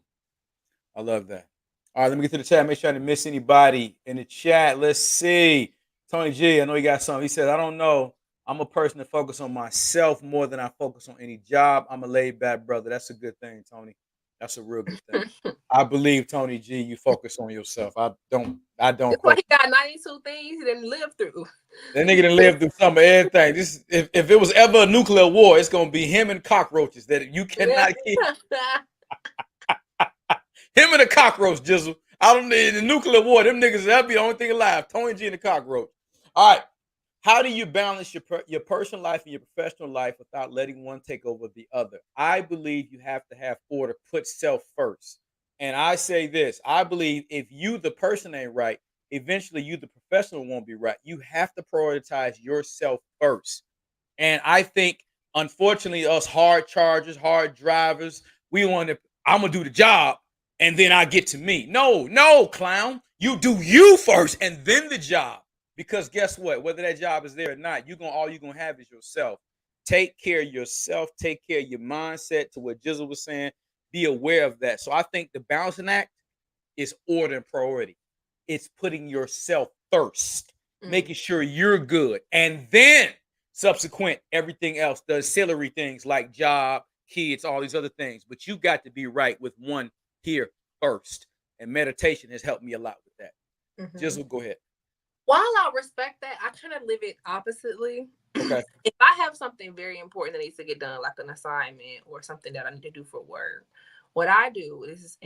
I love that. All right, let me get to the chat. Make sure I didn't miss anybody in the chat. Let's see. Tony G, I know you got something. He said, I don't know. I'm a person that focus on myself more than I focus on any job. I'm a laid back brother. That's a good thing, Tony. That's a real good thing. I believe, Tony G, you focus on yourself. I don't. That's why he got 92 things he didn't live through. That nigga didn't live through some of everything. If it was ever a nuclear war, it's gonna be him and cockroaches that you cannot keep. Him and the cockroach, Gizzle. I don't need the nuclear war. Them niggas, that'll be the only thing alive. Tony G and the cockroach. All right. How do you balance your personal life and your professional life without letting one take over the other? I believe you have to have order. Put self first. And I say this. I believe if you, the person, ain't right, eventually you, the professional, won't be right. You have to prioritize yourself first. And I think, unfortunately, us hard chargers, hard drivers, we want to, I'm going to do the job and then I get to me. No, clown. You do you first and then the job. Because guess what? Whether that job is there or not, all you're gonna have is yourself. Take care of yourself. Take care of your mindset. To what Gizzle was saying, be aware of that. So I think the balancing act is order and priority. It's putting yourself first, making sure you're good, and then subsequent everything else, the ancillary things like job, kids, all these other things. But you got to be right with one here first. and meditation has helped me a lot with that. Gizzle, go ahead. While I respect that, I kind of live it oppositely. Okay. If I have something very important that needs to get done, like an assignment or something that I need to do for work, what I do is,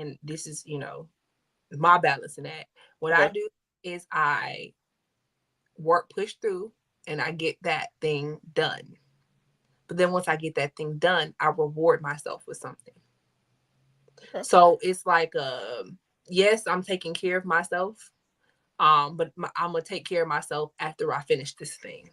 my balancing act. What I do is I push through, and I get that thing done. But then once I get that thing done, I reward myself with something. Okay. So it's like, yes, I'm taking care of myself. But I'm gonna take care of myself after I finish this thing,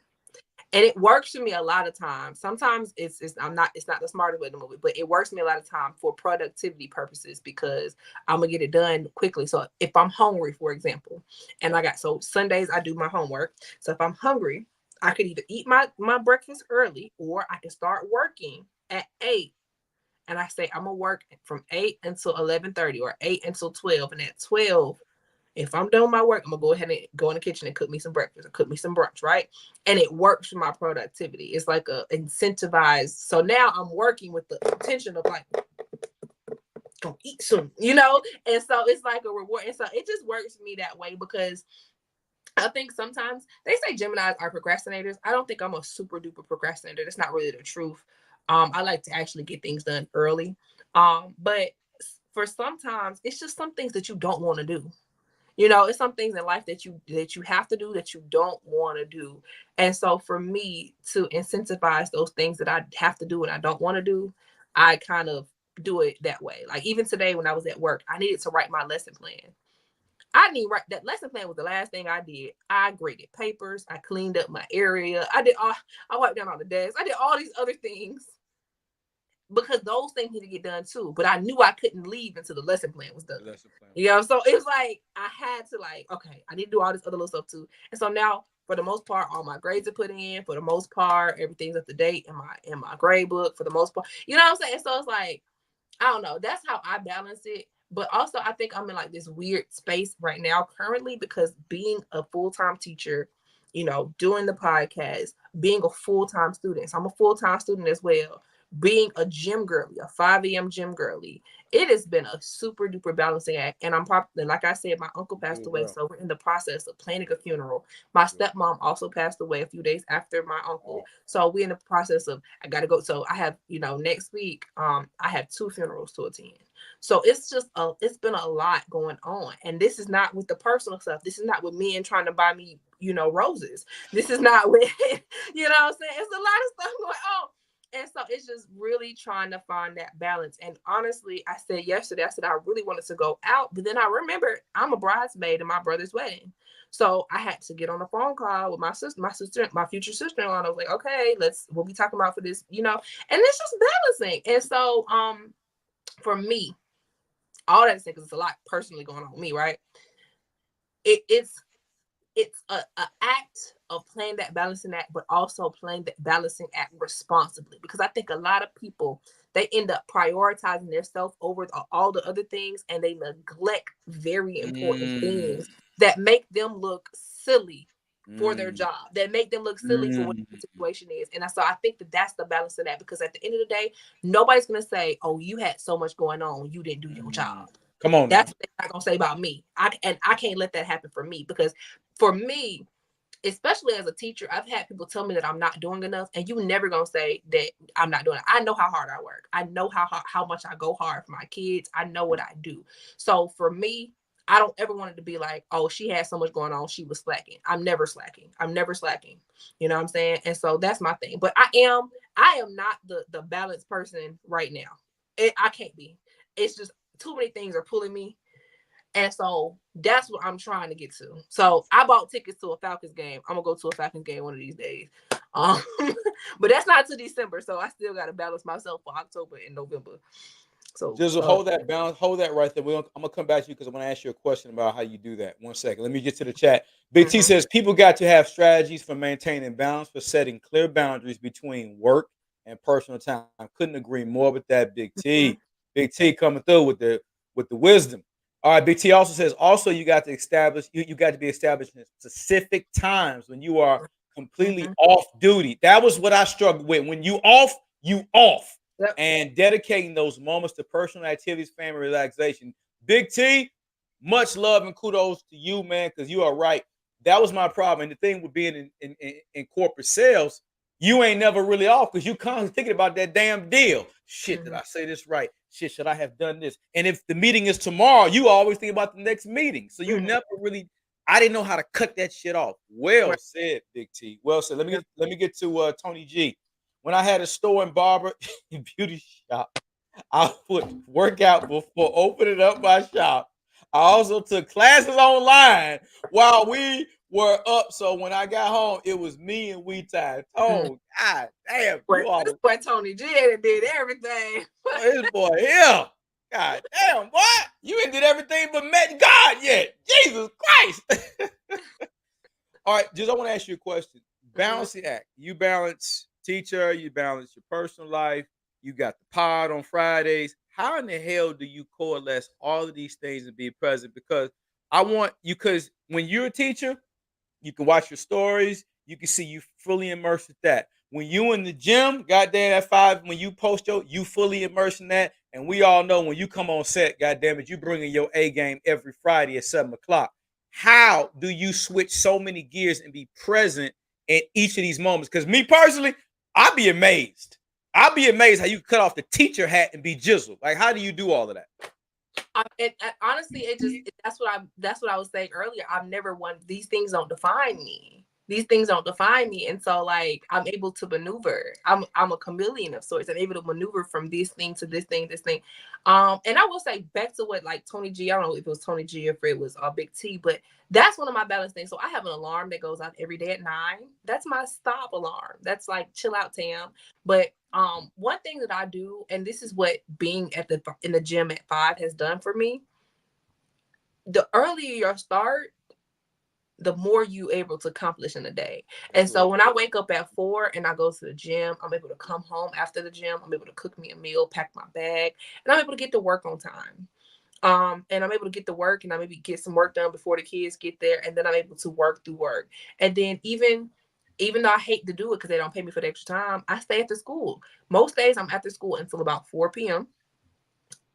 and it works for me a lot of times. Sometimes it's not the smartest way to move it, but it works for me a lot of time for productivity purposes because I'm gonna get it done quickly. So if I'm hungry, for example, and Sundays I do my homework. So if I'm hungry, I could either eat my breakfast early, or I can start working at 8. And I say I'm gonna work from 8 until 11:30 or 8 until 12, and at 12. If I'm done my work, I'm gonna go ahead and go in the kitchen and cook me some breakfast or cook me some brunch, right? And it works for my productivity. It's like a incentivized. So now I'm working with the intention of like, go eat soon, And so it's like a reward. And so it just works for me that way because I think sometimes they say Geminis are procrastinators. I don't think I'm a super duper procrastinator. That's not really the truth. I like to actually get things done early. But for sometimes it's just some things that you don't want to do. It's some things in life that you have to do that you don't want to do. And so for me to incentivize those things that I have to do and I don't want to do, I kind of do it that way. Like even today when I was at work, I needed to write my lesson plan. I didn't write that lesson plan was the last thing I did. I graded papers. I cleaned up my area. I wiped down all the desks. I did all these other things because those things need to get done too. But I knew I couldn't leave until the lesson plan was done. So it was like I had to okay, I need to do all this other little stuff too. And so now, for the most part, all my grades are put in. For the most part, everything's up to date in my grade book. For the most part, you know what I'm saying? So it's like, I don't know. That's how I balance it. But also, I think I'm in like this weird space right now currently because being a full-time teacher, doing the podcast, being a full-time student. So I'm a full-time student as well. Being a gym girly, a 5 a.m. gym girly, it has been a super duper balancing act. And like I said, my uncle passed away. So we're in the process of planning a funeral. My stepmom also passed away a few days after my uncle. So we're in the process of, I got to go. So I have, next week, I have 2 funerals to attend. So it's just, it's been a lot going on. And this is not with the personal stuff. This is not with men trying to buy me, roses. This is not with, what I'm saying? It's a lot of stuff going on. And so it's just really trying to find that balance. And honestly, I said yesterday, I really wanted to go out, but then I remembered I'm a bridesmaid in my brother's wedding. So I had to get on a phone call with my future sister-in-law. And I was like, okay, we'll be talking about for this, and it's just balancing. And so for me, all that to say, because it's a lot personally going on with me, right? It's a act of playing that balancing act, but also playing that balancing act responsibly. Because I think a lot of people, they end up prioritizing their self over all the other things, and they neglect very important things that make them look silly for their job, that make them look silly for what the situation is. And so I think that's the balance of that, because at the end of the day, nobody's going to say, oh, you had so much going on, you didn't do your job. Come on. That's what they're not going to say about me. I can't let that happen for me, because for me, especially as a teacher, I've had people tell me that I'm not doing enough, and you never going to say that I'm not doing it. I know how hard I work. I know how much I go hard for my kids. I know what I do. So for me, I don't ever want it to be like, oh, she had so much going on, she was slacking. I'm never slacking. You know what I'm saying? And so that's my thing. But I am not the balanced person right now. I can't be. It's just too many things are pulling me. And so that's what I'm trying to get to. So I bought tickets to a Falcons game. I'm gonna go to a Falcons game one of these days. But that's not to December. So I still got to balance myself for October and November. So just hold that balance, hold that right there. I'm gonna come back to you because I want to ask you a question about how you do that. 1 second. Let me get to the chat. Big T says people got to have strategies for maintaining balance, for setting clear boundaries between work and personal time. I couldn't agree more with that, Big T. Big T coming through with the wisdom. All right, Big T also says you got to establish you got to be established in specific times when you are completely off duty. That was what I struggled with. When you off, you off. Yep. And dedicating those moments to personal activities, family, relaxation. Big T, much love and kudos to you, man, because you are right. That was my problem. And the thing with being in corporate sales, you ain't never really off because you constantly thinking about that damn deal. Shit, did I say this right? Shit, should I have done this? And if the meeting is tomorrow, you always think about the next meeting. So you never really, I didn't know how to cut that shit off. Well said, Big T. Well said. Let me get to Tony G. When I had a store in barber and beauty shop, I would work out before opening up my shop. I also took classes online while we were up. So when I got home, it was me and we time. Oh, God damn. This boy Tony G did everything. This boy here. God damn, boy. You ain't did everything but met God yet. Jesus Christ. All right, just I want to ask you a question. Balancing act. You balance teacher, you balance your personal life. You got the pod on Fridays. How in the hell do you coalesce all of these things and be present? Because I want you, because when you're a teacher, you can watch your stories. You can see you fully immersed with that. When you in the gym, goddamn at 5, when you post you fully immersed in that. And we all know when you come on set, goddamn it, you bringing your A game every Friday at 7 o'clock. How do you switch so many gears and be present in each of these moments? Because me personally, I'd be amazed. I'd be amazed how you cut off the teacher hat and be Gizzle. Like, how do you do all of that? Honestly, that's what I was saying earlier. I've never these things don't define me. These things don't define me. And so like I'm able to maneuver. I'm a chameleon of sorts. I'm able to maneuver from this thing to this thing. And I will say back to what like Tony G, I don't know if it was Tony G or if it was Big T, but that's one of my balance things. So I have an alarm that goes off every day at 9. That's my stop alarm. That's like chill out, Tam. But one thing that I do, and this is what being in the gym at 5 has done for me. The earlier you start, the more you able to accomplish in a day. And so when I wake up at 4 and I go to the gym, I'm able to come home after the gym. I'm able to cook me a meal, pack my bag, and I'm able to get to work on time. And I'm able to get to work and I maybe get some work done before the kids get there. And then I'm able to work through work. And then even though I hate to do it because they don't pay me for the extra time, I stay after school. Most days I'm after school until about 4 p.m.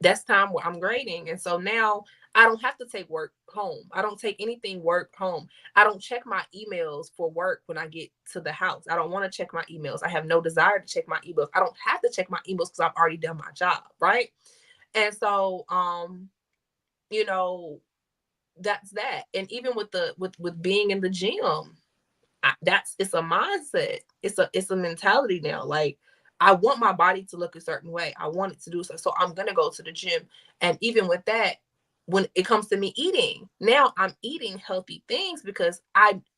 That's time where I'm grading. And so now I don't have to take work home. I don't take anything work home. I don't check my emails for work when I get to the house. I don't want to check my emails. I have no desire to check my emails. I don't have to check my emails because I've already done my job, right? And so, that's that. And even with being in the gym, it's a mindset. It's a mentality now. Like I want my body to look a certain way. I want it to do so. So I'm gonna go to the gym. And even with that, when it comes to me eating, now I'm eating healthy things because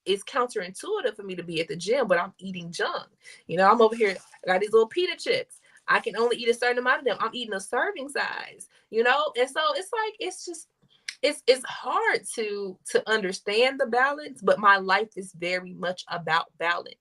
it's counterintuitive for me to be at the gym, but I'm eating junk. I'm over here. I got these little pita chips. I can only eat a certain amount of them. I'm eating a serving size, and so it's like it's hard to understand the balance, but my life is very much about balance.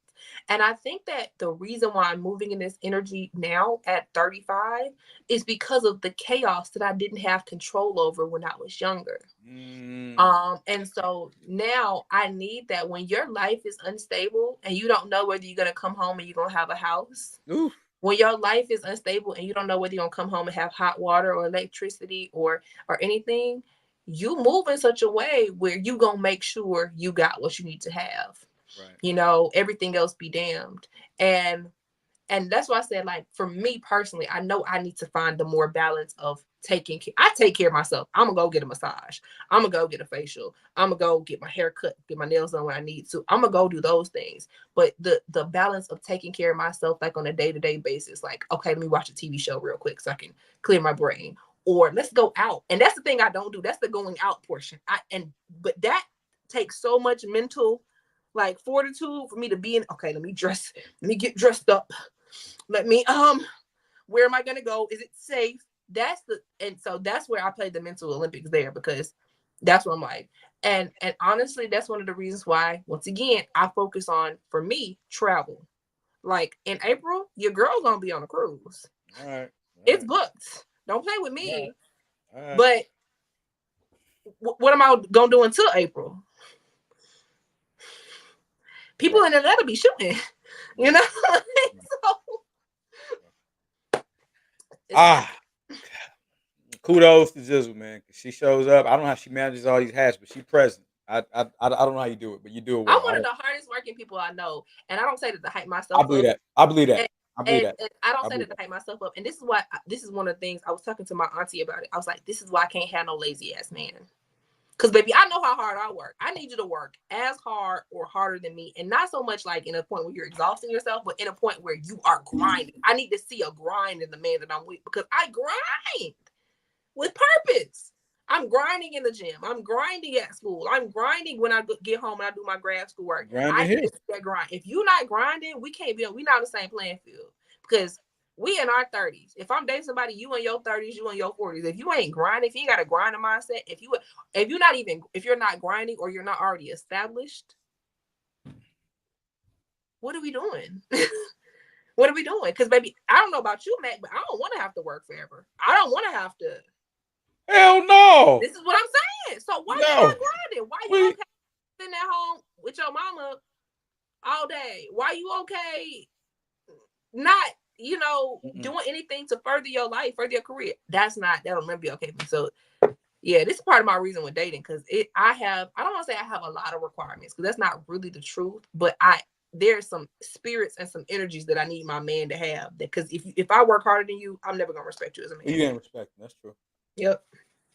And I think that the reason why I'm moving in this energy now at 35 is because of the chaos that I didn't have control over when I was younger. And so now I need that when your life is unstable and you don't know whether you're going to come home and you're going to have a house. Oof. When your life is unstable and you don't know whether you're going to come home and have hot water or electricity or anything, you move in such a way where you going to make sure you got what you need to have. Right. Everything else be damned. And that's why I said, like, for me personally, I know I need to find the more balance of taking care. I take care of myself. I'm going to go get a massage. I'm going to go get a facial. I'm going to go get my hair cut, get my nails done when I need to. I'm going to go do those things. But the balance of taking care of myself, like on a day-to-day basis, like, okay, let me watch a TV show real quick so I can clear my brain. Or let's go out. And that's the thing I don't do. That's the going out portion. But that takes so much mental fortitude for me to be in. Okay, let me get dressed up. Let me where am I gonna go? Is it safe? So that's where I play the mental Olympics there, because that's what I'm like. And honestly, that's one of the reasons why, once again, I focus on, for me, travel. Like in April, your girl's gonna be on a cruise. All right. It's booked. Don't play with me. All right. But what am I gonna do until April? People in Atlanta be shooting, kudos to Gizzle, man. She shows up. I don't know how she manages all these hats, but she's present. I don't know how you do it, but you do it well. I'm one of the hardest working people I know, and I don't say that to hype myself up. I believe that. I believe that. And, I believe that. And I don't say that to hype myself up. And this is why. This is one of the things I was talking to my auntie about it. I was like, this is why I can't have no lazy ass man. Because baby, I know how hard I work. I need you to work as hard or harder than me, and not so much like in a point where you're exhausting yourself, but in a point where you are grinding. I need to see a grind in the man that I'm with, because I grind with purpose. I'm grinding in the gym. I'm grinding at school. I'm grinding when I get home and I do my grad school work. I need to see that grind. If you're not grinding, we not on the same playing field, because we in our 30s. If I'm dating somebody, you in your 30s, you in your 40s. If you ain't grinding, if you ain't got a grinding mindset, if you're not grinding or you're not already established, what are we doing? What are we doing? Because baby, I don't know about you, Mac, but I don't want to have to work forever. I don't want to have to. Hell no. This is what I'm saying. So why you not grinding? Why you okay sitting at home with your mama all day? Why you okay not, doing anything to further your life, further your career? That'll never be okay for me. So yeah, this is part of my reason with dating, because I don't want to say I have a lot of requirements, because that's not really the truth, but there's some spirits and some energies that I need my man to have, because if I work harder than you, I'm never gonna respect you as a man. You ain't respect him. That's true. Yep.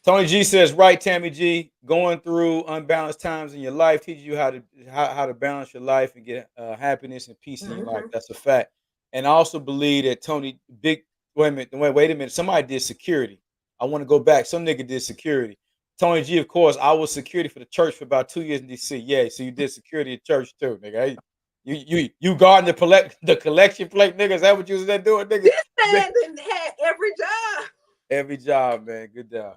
Tony G says, right, Tami G, going through unbalanced times in your life teaches you how to balance your life and get happiness and peace in your life. That's a fact. And I also believe that Tony, wait a minute. Somebody did security. I want to go back. Some nigga did security. Tony G, of course, I was security for the church for about 2 years in DC. Yeah, so you did security at church too, nigga. You guarding the collection plate, nigga. Is that what you was there doing, nigga? This man had every job. Every job, man. Good job.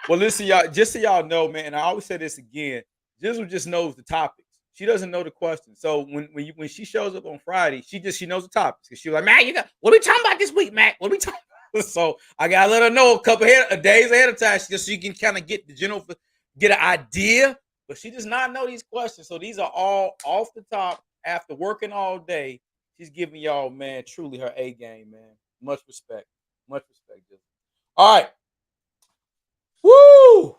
Well, listen, y'all, just so y'all know, man, and I always say this again, Gizzle just knows the topics. She doesn't know the questions. So when she shows up on Friday, she knows the topics. Because she's like, Mac, what are we talking about this week, Mac? What are we talking about? So I gotta let her know a couple of days ahead of time, just so you can kind of get an idea. But she does not know these questions. So these are all off the top after working all day. She's giving y'all, man, truly her A game, man. Much respect. Much respect, Gizzle. All right. Woo!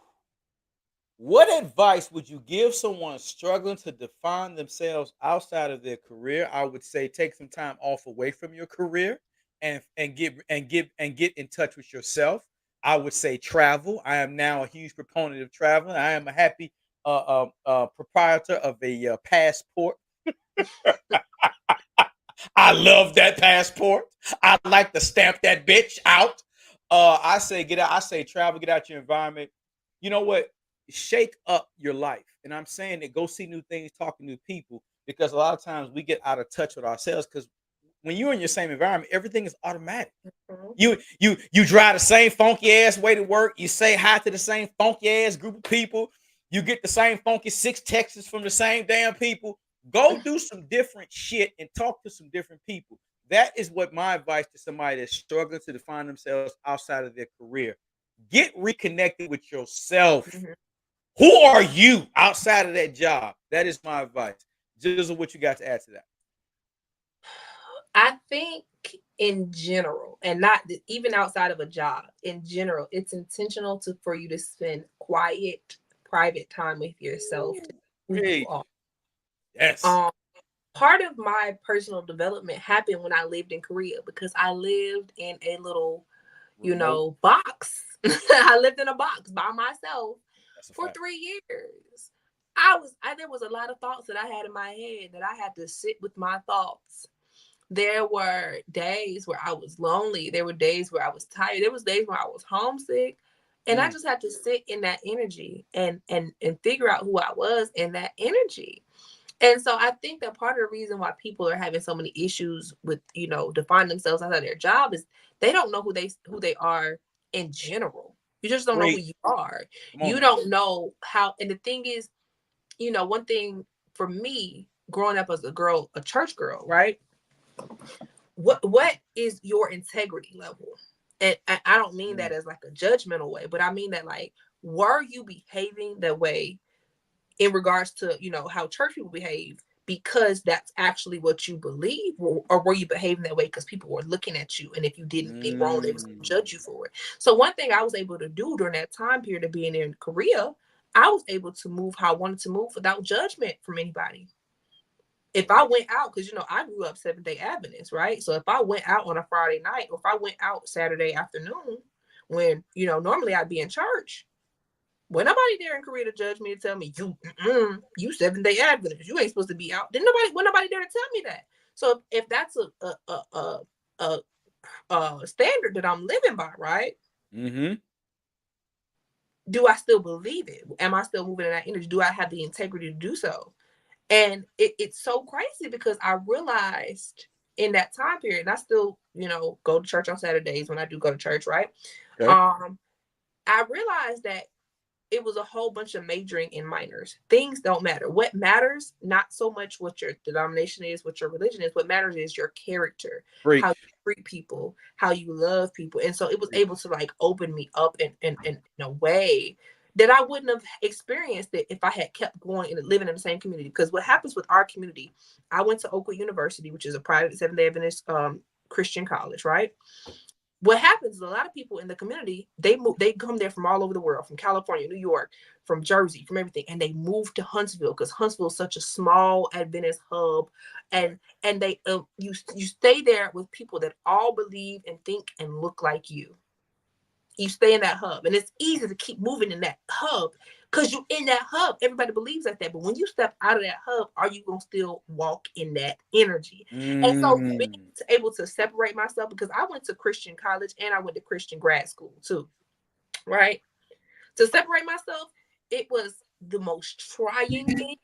What advice would you give someone struggling to define themselves outside of their career? I would say take some time off away from your career and get in touch with yourself. I would say travel. I am now a huge proponent of traveling. I am a happy proprietor of a passport. I love that passport. I like to stamp that bitch out. I say get out. I say travel, get out your environment. You know what? Shake up your life. And I'm saying that go see new things, talk to new people, because a lot of times we get out of touch with ourselves, because when you're in your same environment, everything is automatic. You drive the same funky ass way to work. You say hi to the same funky ass group of people. You get the same funky 6 texts from the same damn people. Go do some different shit and talk to some different people. That is what my advice to somebody that's struggling to define themselves outside of their career. Get reconnected with yourself. Who are you outside of that job? That is my advice. Gizzle, what you got to add to that? I think in general, and not even outside of a job, in general, it's intentional for you to spend quiet, private time with yourself. Yes. Part of my personal development happened when I lived in Korea, because I lived in a little, box. I lived in a box by myself for 3 years. There was a lot of thoughts that I had in my head that I had to sit with my thoughts. There were days where I was lonely. There were days where I was tired. There was days where I was homesick. And I just had to sit in that energy and figure out who I was in that energy. And so I think that part of the reason why people are having so many issues with, defining themselves outside of their job is they don't know who they are in general. You just don't know who you are. You don't know how. And the thing is, one thing for me, growing up as a church girl, right? What is your integrity level? And I don't mean that as like a judgmental way, but I mean that like, were you behaving that way in regards to, how church people behave because that's actually what you believe, or were you behaving that way because people were looking at you, and if you didn't think wrong, they was going to judge you for it? So one thing I was able to do during that time period of being in Korea, I was able to move how I wanted to move without judgment from anybody. If I went out, because I grew up Seventh-day Adventist, right? So if I went out on a Friday night, or if I went out Saturday afternoon, when normally I'd be in church, when nobody there in Korea to judge me and tell me you Seventh-day Adventist, you ain't supposed to be out. Then nobody there to tell me that. So if that's a standard that I'm living by, right? Mm-hmm. Do I still believe it? Am I still moving in that energy? Do I have the integrity to do so? And it's so crazy because I realized in that time period, and I still, go to church on Saturdays when I do go to church, right? Okay. I realized that it was a whole bunch of majoring in minors. Things don't matter. What matters, not so much what your denomination is, what your religion is. What matters is your character, how you treat people, how you love people. And so it was able to like open me up in a way that I wouldn't have experienced it if I had kept going and living in the same community. Because what happens with our community, I went to Oakwood University, which is a private Seventh-day Adventist Christian college, right? What happens is a lot of people in the community, they come there from all over the world, from California, New York, from Jersey, from everything, and they move to Huntsville because Huntsville is such a small Adventist hub, and they you stay there with people that all believe and think and look like you. You stay in that hub, and it's easy to keep moving in that hub because you're in that hub. Everybody believes like that, but when you step out of that hub, are you gonna still walk in that energy? And so being able to separate myself, because I went to Christian college and I went to Christian grad school too, right? To separate myself, it was the most trying thing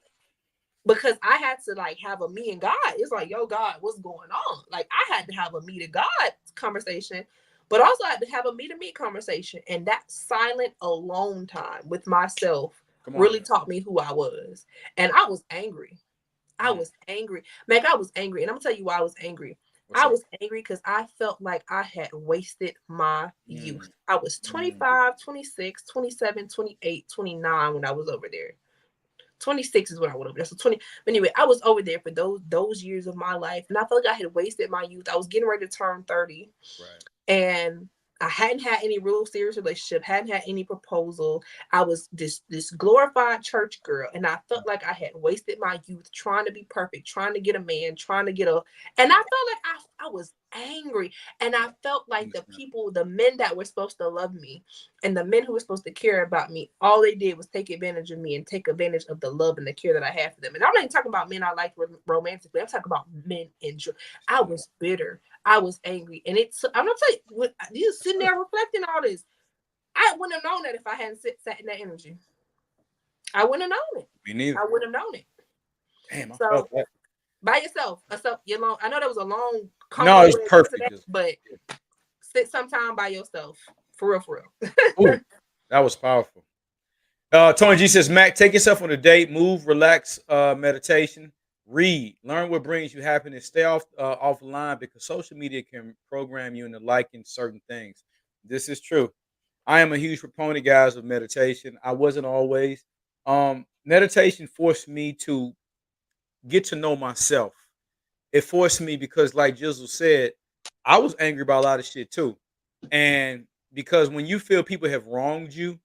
because I had to like have a me and God. It's like, yo, God, what's going on? Like I had to have a me to God conversation, but also I had to have a me-to-me conversation. And that silent alone time with myself really taught me who I was. And I was angry. I was angry. Meg, I was angry. And I'm going to tell you why I was angry. I was angry because I felt like I had wasted my youth. I was 25, 26, 27, 28, 29 when I was over there. 26 is when I went over there. So 20. But anyway, I was over there for those years of my life. And I felt like I had wasted my youth. I was getting ready to turn 30. Right. And I hadn't had any real serious relationship, hadn't had any proposal. I was this glorified church girl, and I felt like I had wasted my youth trying to be perfect, trying to get a man, and I felt like I was angry, and I felt like the men that were supposed to love me, and the men who were supposed to care about me, all they did was take advantage of me and take advantage of the love and the care that I had for them. And I'm not even talking about men I liked romantically. I'm talking about men in general. I was bitter. I was angry. And I'm going to tell you, you sitting there reflecting all this, I wouldn't have known that if I hadn't sat in that energy. I wouldn't have known it. Me neither. I wouldn't have known it. Damn, I so, felt that. By yourself. I know that was a long no, it's perfect. But sit sometime by yourself. For real. Ooh, that was powerful. Tony G says, Mac, take yourself on a date, move, relax, meditation, read, learn what brings you happiness, stay offline because social media can program you into liking certain things. This is true. I am a huge proponent, guys, of meditation. I wasn't always. Meditation forced me to get to know myself. It forced me because, like Gizzle said, I was angry about a lot of shit too. And because when you feel people have wronged you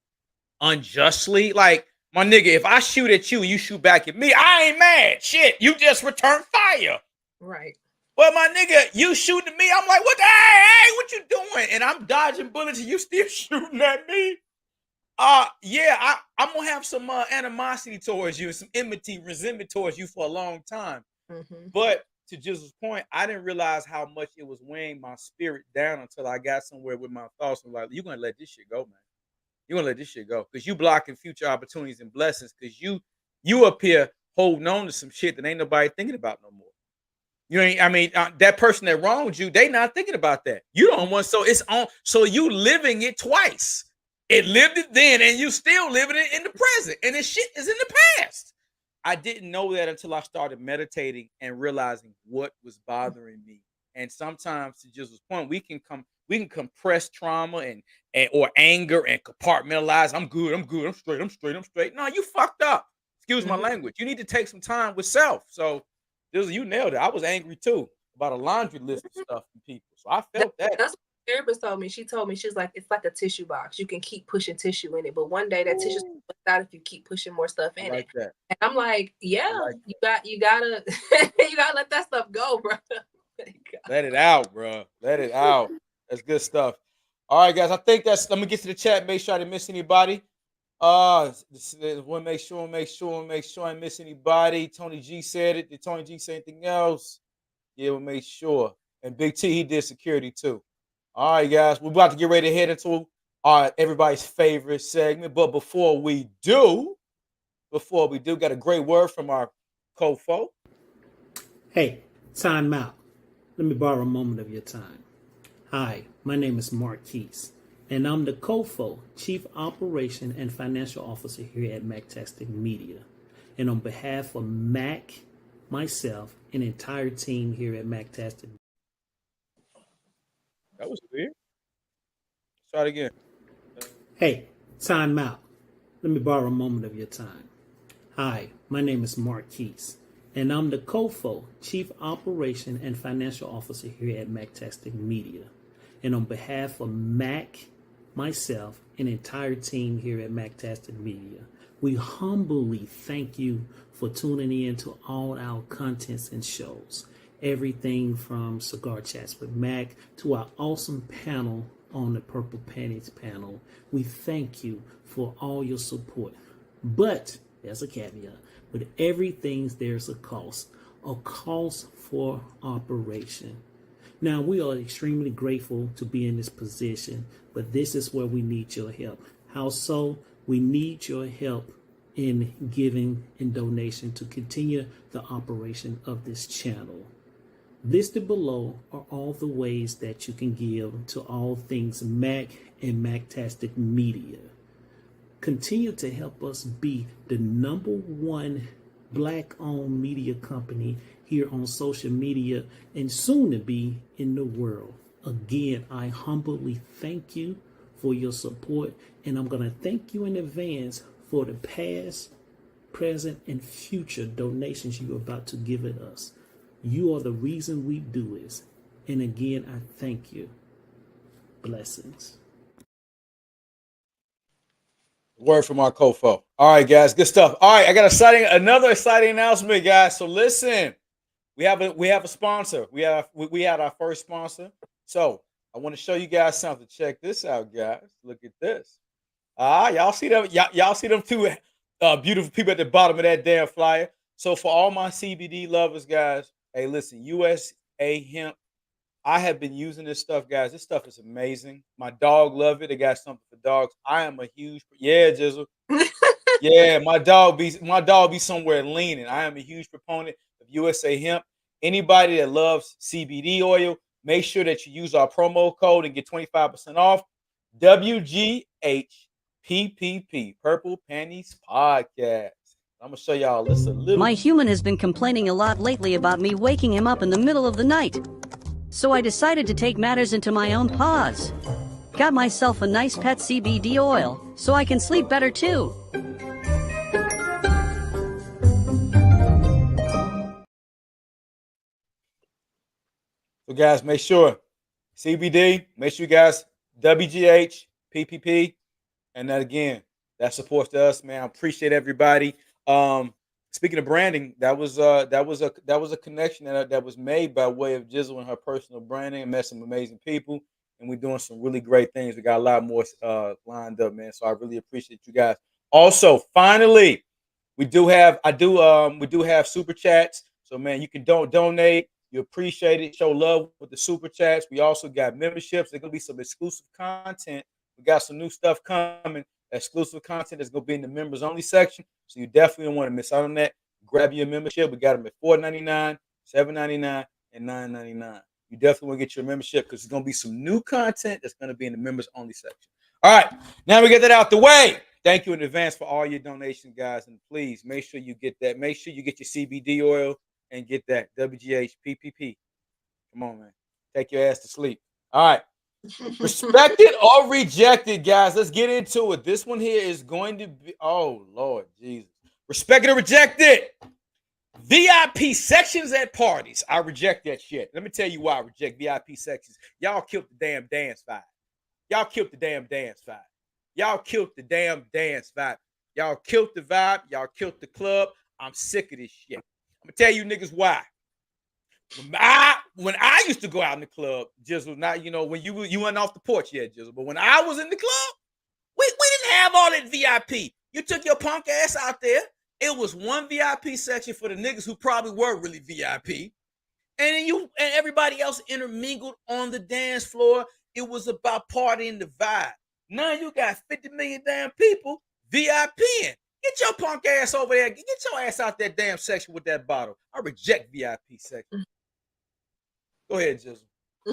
unjustly, like, my nigga, if I shoot at you and you shoot back at me, I ain't mad. Shit, you just return fire. Right. But my nigga, you shooting at me, I'm like, hey, what you doing? And I'm dodging bullets and you still shooting at me. Yeah, I'm gonna have some animosity towards you and some enmity, resentment towards you for a long time. Mm-hmm. But to Jizzle's point, I didn't realize how much it was weighing my spirit down until I got somewhere with my thoughts. I'm like, you're gonna let this shit go, man. You're gonna let this shit go because you blocking future opportunities and blessings because you up here holding on to some shit that ain't nobody thinking about no more. That person that wronged you, they not thinking about that. You don't want, so it's on. So you living it twice. It lived it then, and you still living it in the present, and this shit is in the past. I didn't know that until I started meditating and realizing what was bothering me. And sometimes, to Jizzle's point, we can compress trauma and or anger and compartmentalize. I'm good. I'm straight. No, you fucked up. Excuse my language. You need to take some time with self. So You nailed it. I was angry too about a laundry list of stuff from people. So I felt that. That's what the therapist told me. She told me, she's like, it's like a tissue box. You can keep pushing tissue in it, but one day that tissue's gonna bust out if you keep pushing more stuff in it. That. And I'm like, yeah, you gotta you gotta let that stuff go, bro. Let it out, bro. Let it out. That's good stuff. All right, guys. I think let me get to the chat. Make sure I didn't miss anybody. Make sure I miss anybody. Tony G said it. Did Tony G say anything else? Yeah, we'll make sure. And Big T, he did security too. All right, guys. We're about to get ready to head into everybody's favorite segment. But before we do, got a great word from our co-fo. Hey, time out. Let me borrow a moment of your time. Hi, my name is Marquise, and I'm the COFO, Chief Operation and Financial Officer here at Mactastic Media. And on behalf of Mac, myself, and the entire team here at Mactastic. That was weird. Try it again. Hey, time out. Let me borrow a moment of your time. Hi, my name is Marquise, and I'm the COFO, Chief Operation and Financial Officer here at Mactastic Media. And on behalf of Mac, myself, and the entire team here at Mactastic Media, we humbly thank you for tuning in to all our contents and shows. Everything from Cigar Chats with Mac to our awesome panel on the Purple Panties panel. We thank you for all your support. But there's a caveat. With everything, there's a cost for operation. Now, we are extremely grateful to be in this position, but this is where we need your help. How so? We need your help in giving and donation to continue the operation of this channel. Listed below are all the ways that you can give to all things Mac and Mactastic Media. Continue to help us be the #1 Black-owned media company here on social media and soon to be in the world. Again, I humbly thank you for your support, and I'm going to thank you in advance for the past, present, and future donations you're about to give it us. You are the reason we do this. And again, I thank you. Blessings. Word from our COFO. All right, guys, good stuff. All right, I got another exciting announcement, guys. So listen, we have a sponsor. We had our first sponsor. So I want to show you guys something. Check this out, guys. Look at this. Y'all see them? Y'all see them two beautiful people at the bottom of that damn flyer. So for all my CBD lovers, guys, hey, listen, USA Hemp. I have been using this stuff, guys. This stuff is amazing. My dog love it. They got something for dogs. I am a huge Gizzle. Yeah, my dog be somewhere leaning. I am a huge proponent of USA Hemp. Anybody that loves CBD oil, make sure that you use our promo code and get 25% off. WGHPPP, Purple Panties Podcast. I'm gonna show y'all this a little. My human has been complaining a lot lately about me waking him up in the middle of the night. So I decided to take matters into my own paws. Got myself a nice pet CBD oil, so I can sleep better too. So guys, make sure CBD, make sure you guys WGH, PPP, and that again, that supports us, man. I appreciate everybody. Speaking of branding, that was a connection that was made by way of Gizzle and her personal branding. I met some amazing people, and we're doing some really great things. We got a lot more lined up, man. So I really appreciate you guys. Also, finally, we do have super chats. So man, you can donate. You appreciate it. Show love with the super chats. We also got memberships. There's gonna be some exclusive content. We got some new stuff coming. Exclusive content that's going to be in the members only section. So you definitely don't want to miss out on that. Grab your membership. We got them at $4.99, $7.99, and $9.99. You definitely want to get your membership because there's going to be some new content that's going to be in the members only section. All right. Now we get that out the way. Thank you in advance for all your donations, guys. And please make sure you get that. Make sure you get your CBD oil and get that WGH PPP. Come on, man. Take your ass to sleep. All right. Respected or rejected, guys. Let's get into it. This one here is going to be, oh Lord Jesus. Respected or rejected. VIP sections at parties. I reject that shit. Let me tell you why I reject VIP sections. Y'all killed the damn dance vibe. Y'all killed the damn dance vibe. Y'all killed the damn dance vibe. Y'all killed the vibe. Y'all killed the club. I'm sick of this shit. I'm gonna tell you niggas why. When I used to go out in the club, Gizzle, not when you went off the porch yet, Gizzle, but when I was in the club, we didn't have all that VIP. You took your punk ass out there. It was one VIP section for the niggas who probably were really VIP. And then you and everybody else intermingled on the dance floor. It was about partying the vibe. Now you got 50 million damn people VIPing. Get your punk ass over there. Get your ass out that damn section with that bottle. I reject VIP section. Go ahead, Gizzle. I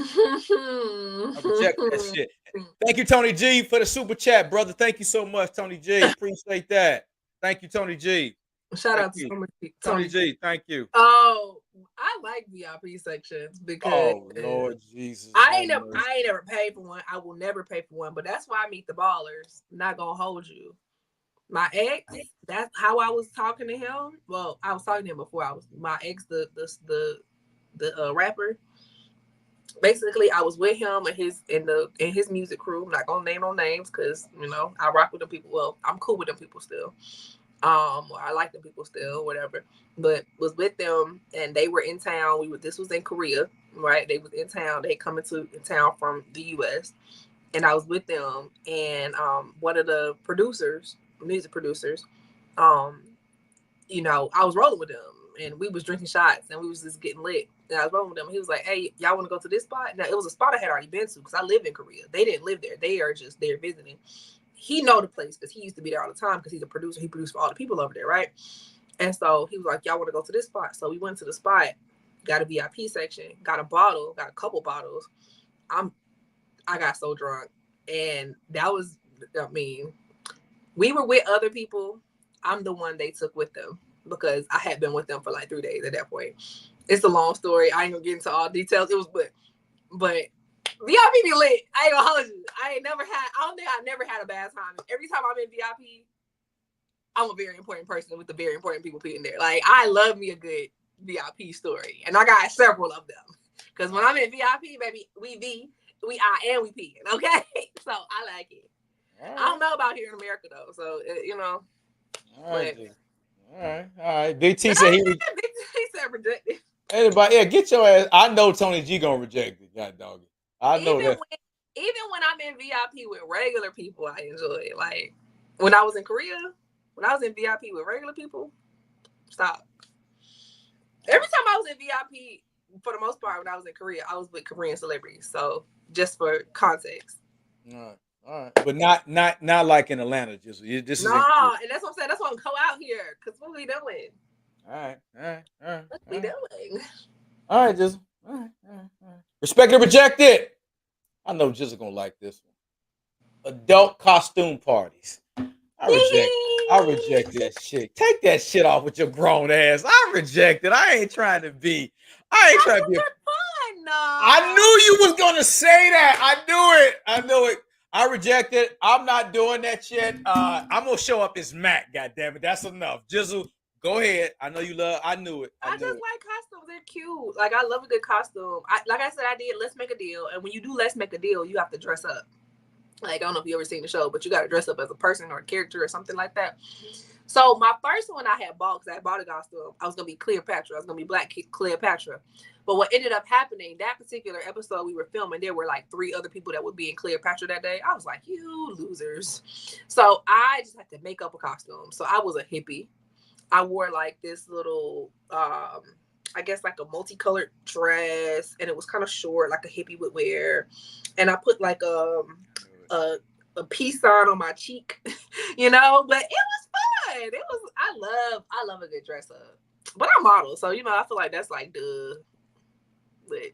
reject that shit. Thank you, Tony G, for the super chat, brother. Thank you so much, Tony G. Appreciate that. Thank you, Tony G. Shout out to Tony G. Thank you. Oh, I like VIP sections because Lord Jesus. I ain't never paid for one. I will never pay for one, but that's why I meet the ballers. Not gonna hold you. My ex, that's how I was talking to him. Well, I was talking to him before I was my ex, the rapper. Basically, I was with him and his music crew. I'm not gonna name no names because I rock with them people. Well, I'm cool with them people still. Or I like them people still, whatever. But was with them and they were in town. This was in Korea, right? They was in town. They come in town from the US, and I was with them. And one of the music producers, I was rolling with them, and we was drinking shots, and we was just getting lit. And I was rolling with them. He was like, "Hey, y'all want to go to this spot?" Now it was a spot I had already been to because I live in Korea. They didn't live there. They are just there visiting. He know the place because he used to be there all the time because he's a producer. He produced for all the people over there, right? And so he was like, "Y'all want to go to this spot?" So we went to the spot, got a VIP section, got a couple bottles. I got so drunk, and that was, we were with other people. I'm the one they took with them because I had been with them for like 3 days at that point. It's a long story. I ain't gonna get into all details. It was, but VIP be lit. I ain't gonna hold you. I don't think I never had a bad time. Every time I'm in VIP, I'm a very important person with the very important people in there. Like, I love me a good VIP story. And I got several of them. Because when I'm in VIP, baby, we I and we P. Okay? So I like it. Right. I don't know about here in America though. So All right. Big T said he said rejected. Anybody, get your ass. I know Tony G gonna reject it. God dog it. I know that. Even when I'm in VIP with regular people, I enjoy it. Like when I was in Korea, when I was in VIP with regular people, stop. Every time I was in VIP, for the most part, when I was in Korea, I was with Korean celebrities. So just for context. All right. But not like in Atlanta. And that's what I'm saying. That's why I'm go out here. Because what we doing? All right. What we doing? All right, Gizzle. All right. Respect or reject it. I know Gizzle gonna like this one. Adult costume parties. I reject that shit. Take that shit off with your grown ass. I reject it. I ain't trying to be. Fun, no. I knew you was gonna say that. I knew it. I reject it. I'm not doing that shit. I'm gonna show up as Mac. God damn it. That's enough. Gizzle, go ahead. I know you love. I knew it. I just like costumes. They're cute. Like, I love a good costume. Like I said, I did Let's Make a Deal. And when you do Let's Make a Deal, you have to dress up. Like, I don't know if you ever seen the show, but you got to dress up as a person or a character or something like that. So my first one I had bought, because I bought a costume. I was going to be Cleopatra. I was going to be Black Cleopatra. But what ended up happening, that particular episode we were filming, there were like 3 other people that would be in Cleopatra that day. I was like, you losers. So I just had to make up a costume. So I was a hippie. I wore like this little, I guess like a multicolored dress, and it was kind of short, like a hippie would wear. And I put like a peace sign on my cheek, but it was fun. I love a good dress up. But I model, so I feel like that's like duh. But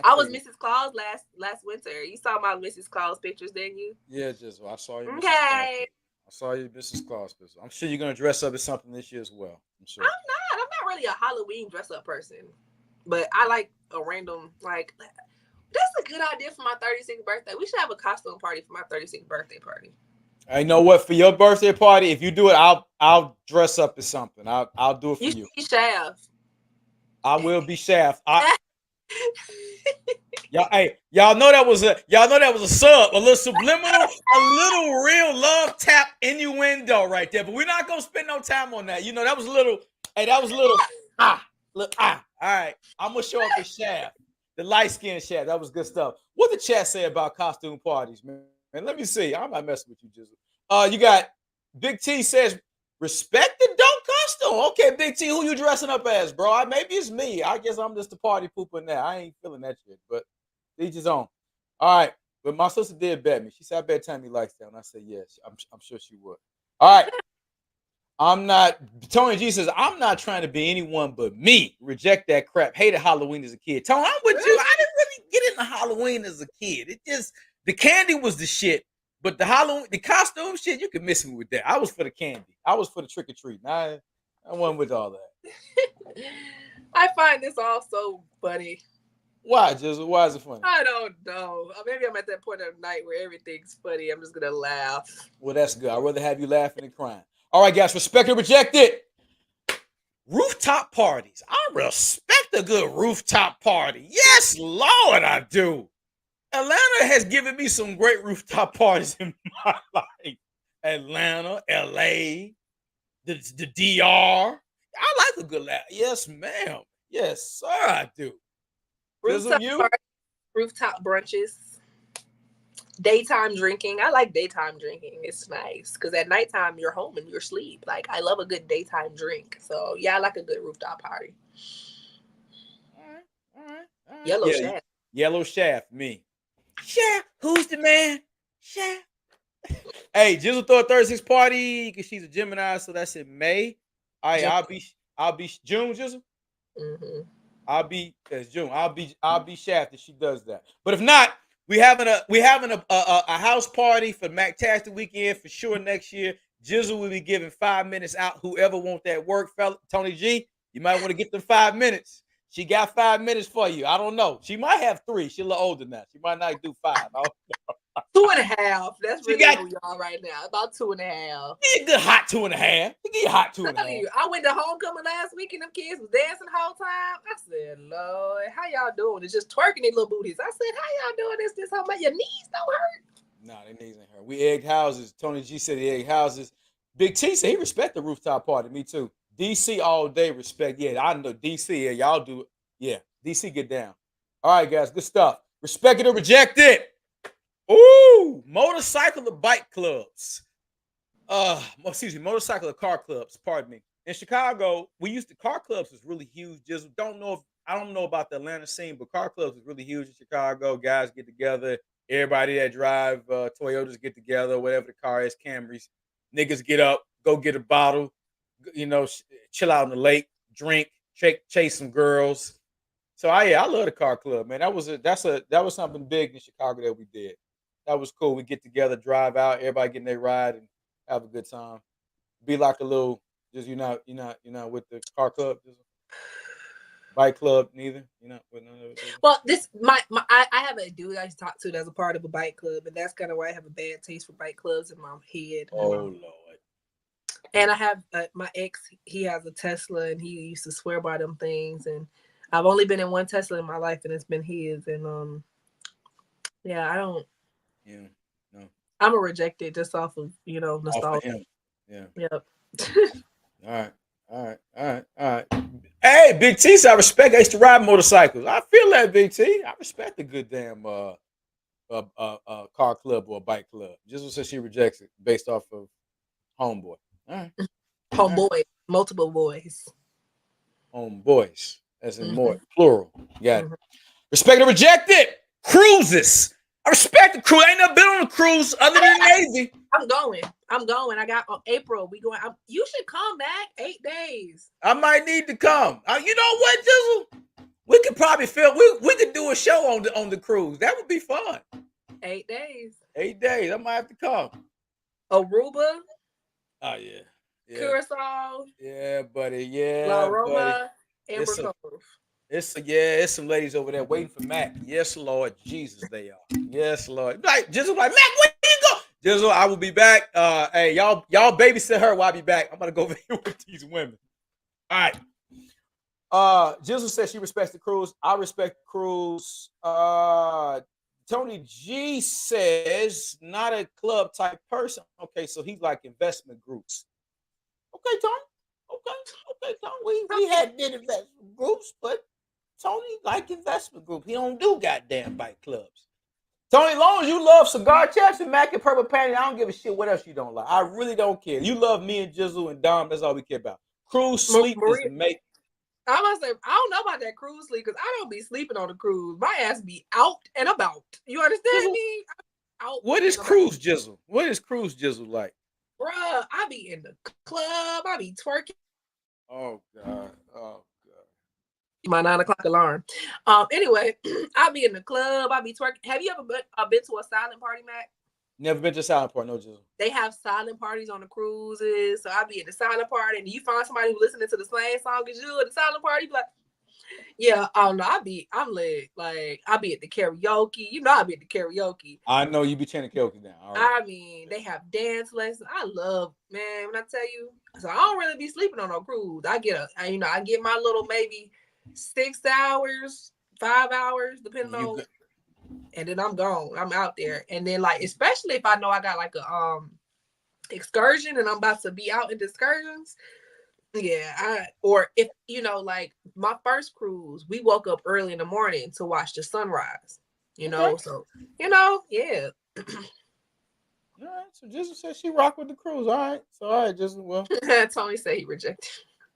I was Mrs. Claus last winter. You saw my Mrs. Claus pictures, didn't you? Yeah, I saw you. Okay. I saw you, Mrs. Claus picture. I'm sure you're gonna dress up as something this year as well. I'm sure. I'm not really a Halloween dress up person, but I like a random that's a good idea for my 36th birthday. We should have a costume party for my 36th birthday party. I know what, for your birthday party, if you do it, I'll dress up as something. I'll do it for you. You Shaft. I will be Shaft. Y'all know that was a sub, a little subliminal, a little real love tap innuendo right there. But we're not gonna spend no time on that. You know, that was a little. Hey, that was a little. All right, I'm gonna show up the Shaft, the light skin Shaft. That was good stuff. What the chat say about costume parties, man? And let me see. I'm not messing with you, Gizzle. You got Big T says respect the dope costume. Okay, Big T, who you dressing up as, bro? Maybe it's me. I guess I'm just the party pooper now. I ain't feeling that shit, but each his own. All right, but my sister did bet me. She said, "I bet Tami likes that," and I said, "Yes, I'm sure she would." All right. I'm not. Tony G says, "I'm not trying to be anyone but me." Reject that crap. Hated Halloween as a kid. Tony, I'm with you. I didn't really get into Halloween as a kid. It just, the candy was the shit, but the costume shit, you can miss me with that. I was for the candy. I was for the trick or treat. I wasn't with all that. I find this all so funny. Why, Gizzle? Why is it funny? I don't know. Maybe I'm at that point of the night where everything's funny. I'm just gonna laugh. Well, that's good. I'd rather have you laughing than crying. All right, guys, respect or reject it. Rooftop parties. I respect a good rooftop party. Yes, Lord, I do. Atlanta has given me some great rooftop parties in my life. Atlanta, LA, the DR. I like a good laugh. Yes, ma'am. Yes, sir, I do. Rooftop brunches. Daytime drinking. I like daytime drinking. It's nice because at nighttime you're home and you're asleep. Like, I love a good daytime drink. So yeah, I like a good rooftop party. All right. Yellow Shaft. Yellow Shaft, me. Shaft, who's the man? Shaft. Hey, Gizzle throw a 36 party because she's a Gemini, so that's in May. All right, I'll be June, Gizzle. Mm-hmm. That's June. I'll be Shaft if she does that. But if not, we having a house party for McTastic weekend for sure next year. Gizzle will be giving 5 minutes out. Whoever want that work, fella. Tony G, you might want to get them 5 minutes. She got 5 minutes for you. I don't know. She might have 3. She's a little older now. She might not do 5. 2.5. That's really who y'all right now. About 2.5. Get a good hot 2.5. Get a hot 2.5. I went to homecoming last week and them kids was dancing the whole time. I said, Lord, how y'all doing? It's just twerking their little booties. I said, how y'all doing this whole night? Your knees don't hurt? Nah, their knees ain't hurt. We egged houses. Tony G said he egged houses. Big T said he respect the rooftop party. Me too. DC all day respect. Yeah, I know DC. Yeah, y'all do it. Yeah, DC get down. All right, guys, good stuff. Respect it or reject it. Ooh, motorcycle or bike clubs. Motorcycle or car clubs. Pardon me. In Chicago, car clubs was really huge. I don't know about the Atlanta scene, but car clubs was really huge in Chicago. Guys get together. Everybody that drive Toyotas get together, whatever the car is, Camrys. Niggas get up, go get a bottle, chill out in the lake, drink, chase some girls. So I love the car club, man. That was something big in Chicago that we did. That was cool. We get together, drive out, everybody getting their ride and have a good time. Be like a little, just you're not with the car club, bike club, neither. You're not with none of it. Well, I have a dude I talk to that's a part of a bike club, and that's kind of why I have a bad taste for bike clubs in my head. Oh Lord. And I have my ex. He has a Tesla, and he used to swear by them things. And I've only been in one Tesla in my life, and it's been his. And I don't. Yeah, no. I'm a rejected just off of nostalgia. Off of him. Yeah. Yep. All right. Hey, Big T, so I respect. I used to ride motorcycles. I feel that, Big T. I respect a good damn car club or a bike club. Just says she rejects it based off of homeboy. All right. Homeboy, multiple boys. Homeboys, as in more plural. Got it. Respect or reject it. Cruises. I respect the cruise. I ain't never been on a cruise other than Navy. I'm going. I got April. We going. You should come back. 8 days. I might need to come. You know what, Gizzle? We could probably film. We could do a show on the cruise. That would be fun. 8 days. 8 days. I might have to come. Aruba. Oh yeah. Curacao. Yeah, buddy. Yeah. La Roma. Amber Cove. It's some ladies over there waiting for Mac. Yes, Lord Jesus, they are. Yes, Lord. Like Mac, where you go? Gizzle, I will be back. Hey, y'all babysit her while I be back. I'm gonna go over here with these women. All right. Gizzle says she respects the cruise. I respect the cruise. Tony G says not a club type person. Okay, so he's like investment groups. Okay, Tony. Okay, Tony. We had did investment groups, but Tony like investment group. He don't do goddamn bike clubs. Tony, as long as you love cigar chaps and Mac and Purple Panties, I don't give a shit what else you don't like. I really don't care. You love me and Gizzle and Dom. That's all we care about. Cruise sleep is make. I must say, I don't know about that cruise sleep because I don't be sleeping on the cruise. My ass be out and about. You understand me? Out. What is cruise Gizzle? What is cruise Gizzle like? Bruh, I be in the club. I be twerking. Oh God. My 9 o'clock alarm. Anyway, I be in the club. I be twerking. Have you ever been to a silent party, Mac? Never been to a silent party, no, Gizzle. They have silent parties on the cruises. So I be at the silent party, and you find somebody who's listening to the same song as you at the silent party, be like, yeah, I don't know. I'm lit. Like, I be at the karaoke. You know, I be at the karaoke. I know you be chanting karaoke down. All right. I mean, they have dance lessons. I love, man, when I tell you. So I don't really be sleeping on no cruise. I get my little maybe 6 hours, 5 hours, depending on. And then I'm gone. I'm out there. And then, like, especially if I know I got like a excursion and I'm about to be out in excursions. Yeah, or if like my first cruise, we woke up early in the morning to watch the sunrise. So yeah. All right, so Gizzle said she rock with the cruise. All right, so all right, Gizzle. Well, Tony said he rejected.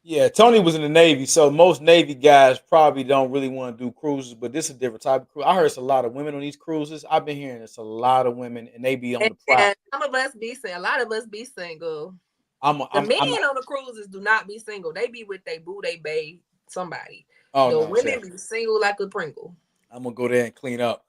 Yeah, Tony was in the Navy, so most Navy guys probably don't really want to do cruises, but this is a different type of cruise. I heard it's a lot of women on these cruises. I've been hearing it's a lot of women, and they be on the prowl. Some of us be single. A lot of us be single. The men on the cruises do not be single. They be with they boo, they bae, somebody. The women be single like a Pringle. I'm gonna go there and clean up.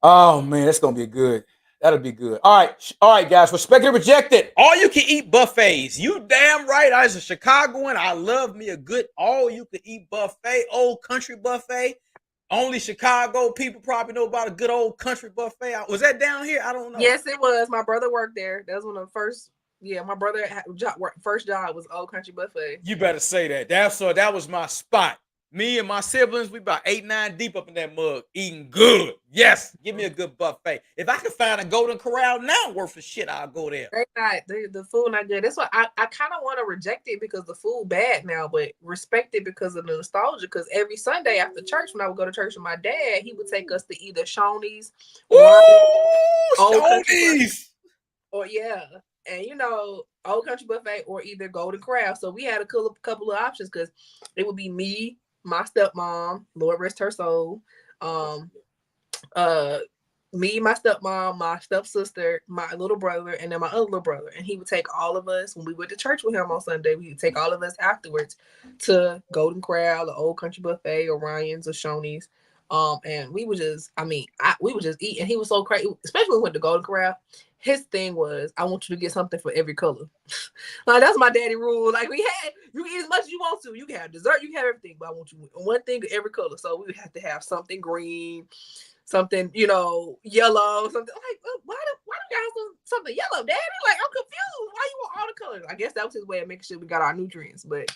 Oh man, that's gonna be good. That'll be good. All right, guys. Respected and rejected. All you can eat buffets. You damn right. I was a Chicagoan. I love me a good all you can eat buffet, old country buffet. Only Chicago people probably know about a good old country buffet. Was that down here? I don't know. Yes, it was. My brother worked there. That was one of the first. Yeah, my brother first job was old country buffet. You better say that. That was my spot. Me and my siblings, we about 8, 9 deep up in that mug, eating good. Yes, give me a good buffet. If I can find a Golden Corral now worth of shit, I'll go there. The food not good. That's why I kind of want to reject it because the food bad now, but respect it because of the nostalgia. Because every Sunday after church, when I would go to church with my dad, he would take us to either Shoney's or Shoney's. Or and Old Country Buffet or either Golden Corral. So we had a couple of options because it would be me, my stepmom, Lord rest her soul, me, my stepmom, my stepsister, my little brother, and then my other little brother. And he would take all of us when we went to church with him on Sunday. We would take all of us afterwards to Golden Corral, the Old Country Buffet, or Ryan's or Shoney's. And we would just, we would just eat. And he was so crazy, especially when we went to Golden Corral. His thing was, I want you to get something for every color. Like, that's my daddy rule. Like, you can eat as much as you want to. You can have dessert, you can have everything, but I want you one thing of every color. So we would have to have something green, something, yellow, something. Like, why do you have something yellow, Daddy? Like, I'm confused. Why you want all the colors? I guess that was his way of making sure we got our nutrients. But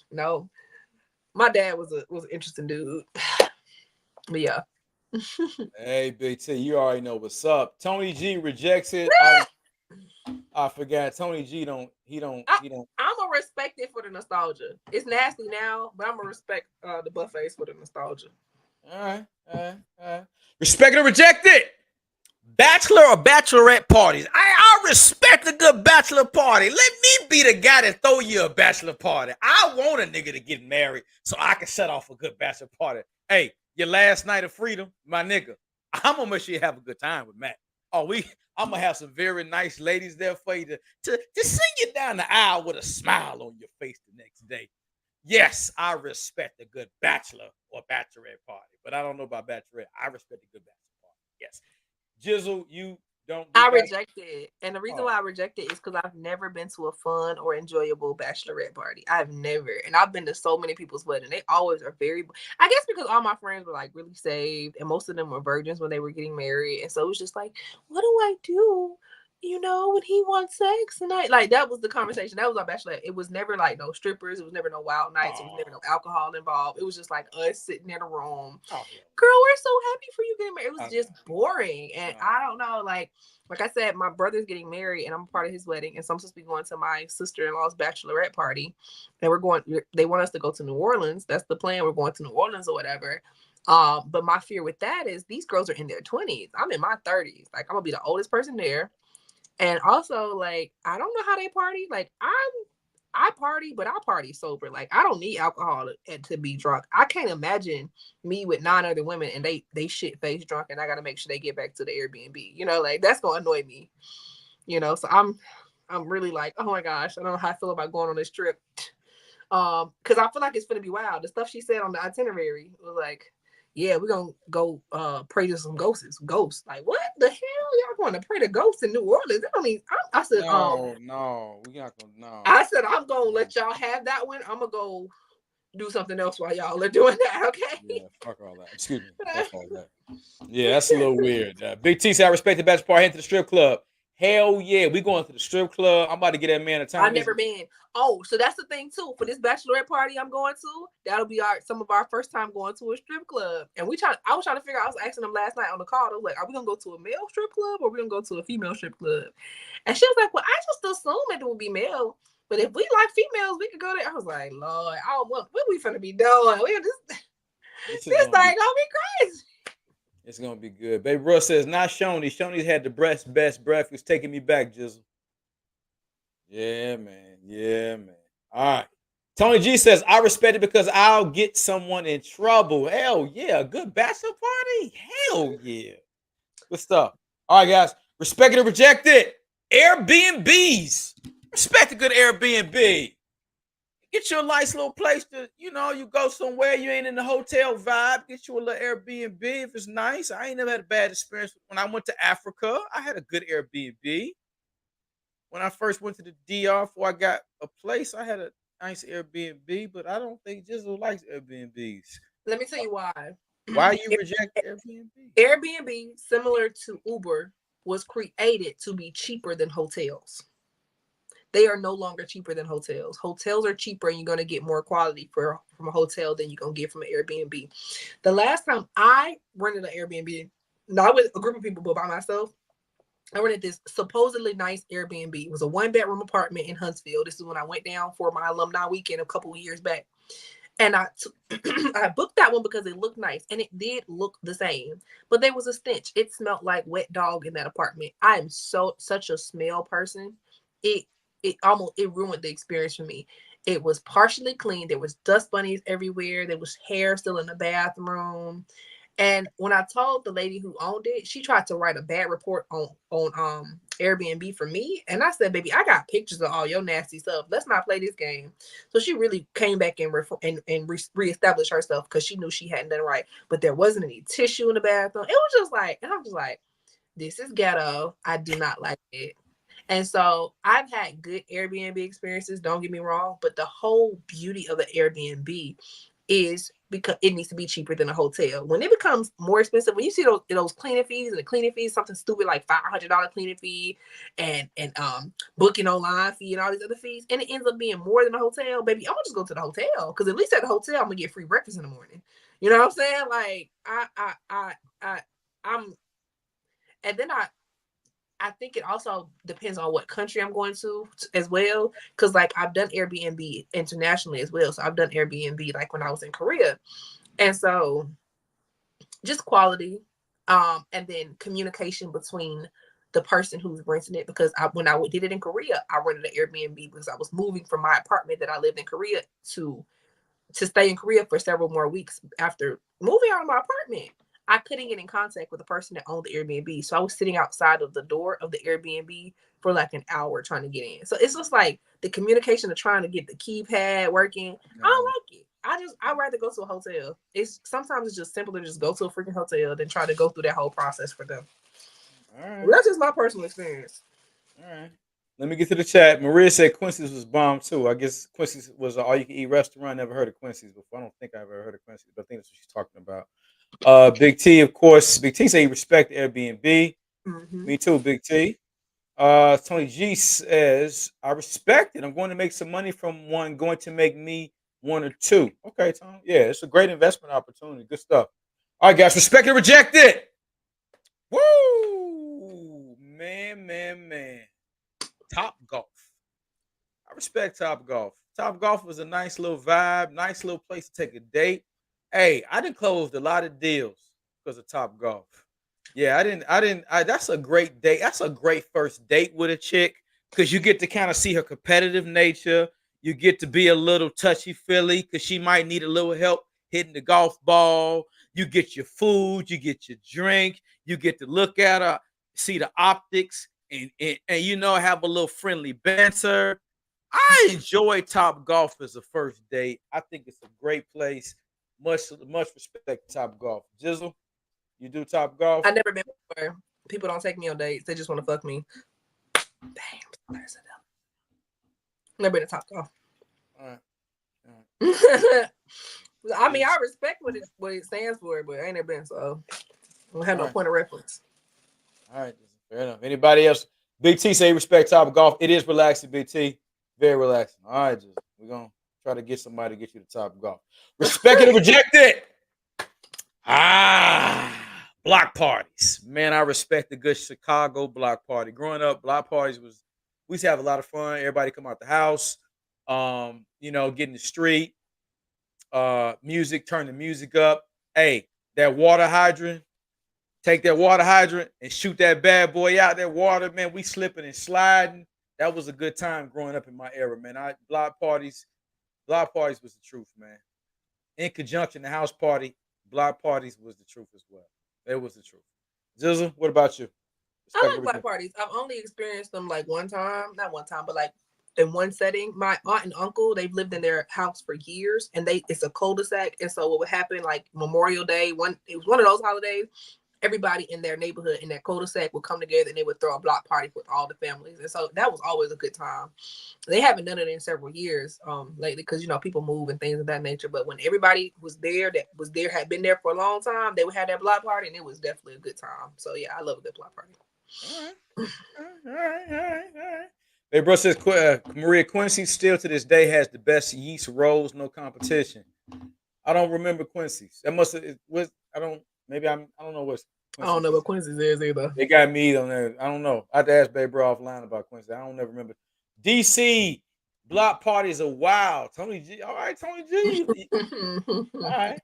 no, my dad was an interesting dude. But yeah. Hey, Big T, you already know what's up. Tony G rejects it. I forgot. Tony G don't. I'm gonna respect it for the nostalgia. It's nasty now, but I'm gonna respect the buffets for the nostalgia. All right. Respect or reject it. Bachelor or bachelorette parties. I respect a good bachelor party. Let me be the guy that throw you a bachelor party. I want a nigga to get married so I can set off a good bachelor party. Hey. Your last night of freedom, my nigga. I'm gonna make sure you have a good time with Matt. I'm gonna have some very nice ladies there for you to sing you down the aisle with a smile on your face the next day. Yes, I respect a good bachelor or bachelorette party, but I don't know about bachelorette. I respect a good bachelor party. Yes, Gizzle, don't. I reject it, and the reason why I reject it is because I've never been to a fun or enjoyable bachelorette party. I've never been to a fun or enjoyable bachelorette party. I've never, and I've been to so many people's wedding. They always are very. I guess because all my friends were like really saved, and most of them were virgins when they were getting married, and so it was just like, what do I do? When he wants sex tonight. Like, that was the conversation. That was our bachelorette. It was never like no strippers. It was never no wild nights. It was never no alcohol involved. It was just like us sitting in a room. Girl, we're so happy for you getting married. It was just boring. And I don't know, like I said, my brother's getting married and I'm a part of his wedding. And so I'm supposed to be going to my sister-in-law's bachelorette party. And they want us to go to New Orleans. That's the plan. We're going to New Orleans or whatever. But my fear with that is these girls are in their 20s. I'm in my 30s. Like, I'm gonna be the oldest person there. And also, like, I don't know how they party. Like, I party, but I party sober. Like, I don't need alcohol to be drunk. I can't imagine me with 9 other women and they shit face drunk, and I got to make sure they get back to the Airbnb. Like, that's gonna annoy me. So I'm really like, oh my gosh, I don't know how I feel about going on this trip. Because I feel like it's gonna be wild. The stuff she said on the itinerary was like, yeah, we're gonna go pray to some ghosts. Like, what the hell? Y'all going to pray to ghosts in New Orleans? I said, no, we not gonna. No. I said, I'm gonna let y'all have that one. I'm gonna go do something else while y'all are doing that. Okay. Yeah, fuck all that. Excuse me. Fuck all that. Yeah, that's a little weird. Big T said, I respect the bachelor party. Head to the strip club. Hell yeah, we going to the strip club. I'm about to get that man a time. I've never been. Oh, so that's the thing too. For this bachelorette party I'm going to, that'll be some of our first time going to a strip club. And I was trying to figure out, I was asking them last night on the call, I was like, are we gonna go to a male strip club or are we gonna go to a female strip club? And she was like, well, I just assumed it would be male. But if we like females, we could go there. I was like, Lord, what we finna be doing? This thing gonna be crazy. It's gonna be good. Baby Russ says, not Shoney. Shoney's had the best breath. It's taking me back, Gizzle. Yeah, man. All right. Tony G says, I respect it because I'll get someone in trouble. Hell yeah. A good bachelor party? Hell yeah. Good stuff. All right, guys. Respect it or reject it. Airbnbs. Respect a good Airbnb. Get you a nice little place to, you go somewhere, you ain't in the hotel vibe. Get you a little Airbnb if it's nice. I ain't never had a bad experience. When I went to Africa, I had a good Airbnb. When I first went to the DR before I got a place, I had a nice Airbnb, but I don't think Gizzle likes Airbnbs. Let me tell you why. Why you reject Airbnb? Airbnb, similar to Uber, was created to be cheaper than hotels. They are no longer cheaper than hotels. Hotels are cheaper and you're going to get more quality from a hotel than you're going to get from an Airbnb. The last time I rented an Airbnb, not with a group of people, but by myself, I rented this supposedly nice Airbnb. It was a 1-bedroom apartment in Huntsville. This is when I went down for my alumni weekend a couple of years back. And I booked that one because it looked nice. And it did look the same. But there was a stench. It smelled like wet dog in that apartment. I am such a smell person. It ruined the experience for me. It was partially clean. There was dust bunnies everywhere. There was hair still in the bathroom. And when I told the lady who owned it, she tried to write a bad report on Airbnb for me. And I said, baby, I got pictures of all your nasty stuff. Let's not play this game. So she really came back and reestablished herself because she knew she hadn't done it right. But there wasn't any tissue in the bathroom. It was just like, and I'm just like, this is ghetto. I do not like it. And so I've had good Airbnb experiences, don't get me wrong, but the whole beauty of the Airbnb is because it needs to be cheaper than a hotel. When it becomes more expensive, when you see those cleaning fees, and the cleaning fees, something stupid like $500 cleaning fee and booking online fee and all these other fees, and it ends up being more than a hotel, baby, I'm gonna just go to the hotel because at least at the hotel I'm gonna get free breakfast in the morning. You know what I'm saying? Like and then I think it also depends on what country I'm going to as well. Cause like I've done Airbnb internationally as well. So I've done Airbnb like when I was in Korea. And so just quality, and then communication between the person who's renting it. Because when I did it in Korea, I rented an Airbnb because I was moving from my apartment that I lived in Korea to stay in Korea for several more weeks after moving out of my apartment. I couldn't get in contact with the person that owned the Airbnb. So I was sitting outside of the door of the Airbnb for like an hour trying to get in. So it's just like the communication of trying to get the keypad working. I don't like it. I'd rather go to a hotel. Sometimes it's just simpler to just go to a freaking hotel than try to go through that whole process for them. All right. Well, that's just my personal experience. All right. Let me get to the chat. Maria said Quincy's was bomb too. I guess Quincy's was an all-you-can-eat restaurant. Never heard of Quincy's before. I don't think I've ever heard of Quincy's, but I think that's what she's talking about. Big T, of course. Big T say he respect Airbnb. Mm-hmm. Me too, Big T. Tony G says, I respect it. I'm going to make some money from one, going to make me one or two. Okay, Tom. Yeah, it's a great investment opportunity. Good stuff. All right, guys. Respect and reject it. Woo! Man. Top Golf. I respect Top Golf. Top Golf was a nice little vibe, nice little place to take a date. Hey, I done closed a lot of deals because of Top Golf. Yeah, that's a great date. That's a great first date with a chick because you get to kind of see her competitive nature. You get to be a little touchy-feely because she might need a little help hitting the golf ball. You get your food, you get your drink, you get to look at her, see the optics, and have a little friendly banter. I enjoy Top Golf as a first date. I think it's a great place. Much respect to Top Golf. Gizzle, you do Top Golf? I've never been before. People don't take me on dates. They just want to fuck me. Damn. Never been to Top Golf. All right. I mean, I respect what it stands for, but I ain't never been, so I don't have no point of reference. All right, fair enough. Anybody else? Big T say respect Top Golf. It is relaxing, Big T. Very relaxing. All right, we're gonna try to get somebody to get you to Top Golf. Respect it and reject it. Block parties. Man, I respect the good Chicago block party. Growing up, block parties we used to have a lot of fun. Everybody come out the house, get in the street, music, turn the music up. Hey, that water hydrant. Take that water hydrant and shoot that bad boy out. That water, man, we slipping and sliding. That was a good time growing up in my era, man. Block parties was the truth, man. In conjunction, the house party, block parties was the truth as well. It was the truth. Gizzle, what about you? I like block parties. I've only experienced them like not one time, but like in one setting. My aunt and uncle, they've lived in their house for years, and it's a cul-de-sac. And so what would happen, like Memorial Day, it was one of those holidays. Everybody in their neighborhood in that cul-de-sac would come together and they would throw a block party with all the families. And so that was always a good time. They haven't done it in several years lately because, people move and things of that nature. But when everybody had been there for a long time, they would have that block party and it was definitely a good time. So, yeah, I love a good block party. All right. Hey, bro says Maria Quincy still to this day has the best yeast rolls, no competition. I don't remember Quincy's. That must have I don't know what's Quincy's. I don't know what Quincy's is either. They got me on there. I don't know. I had to ask Babe Bro offline about Quincy. I don't never remember. DC block parties are wild. Tony G. All right, Tony G. All right.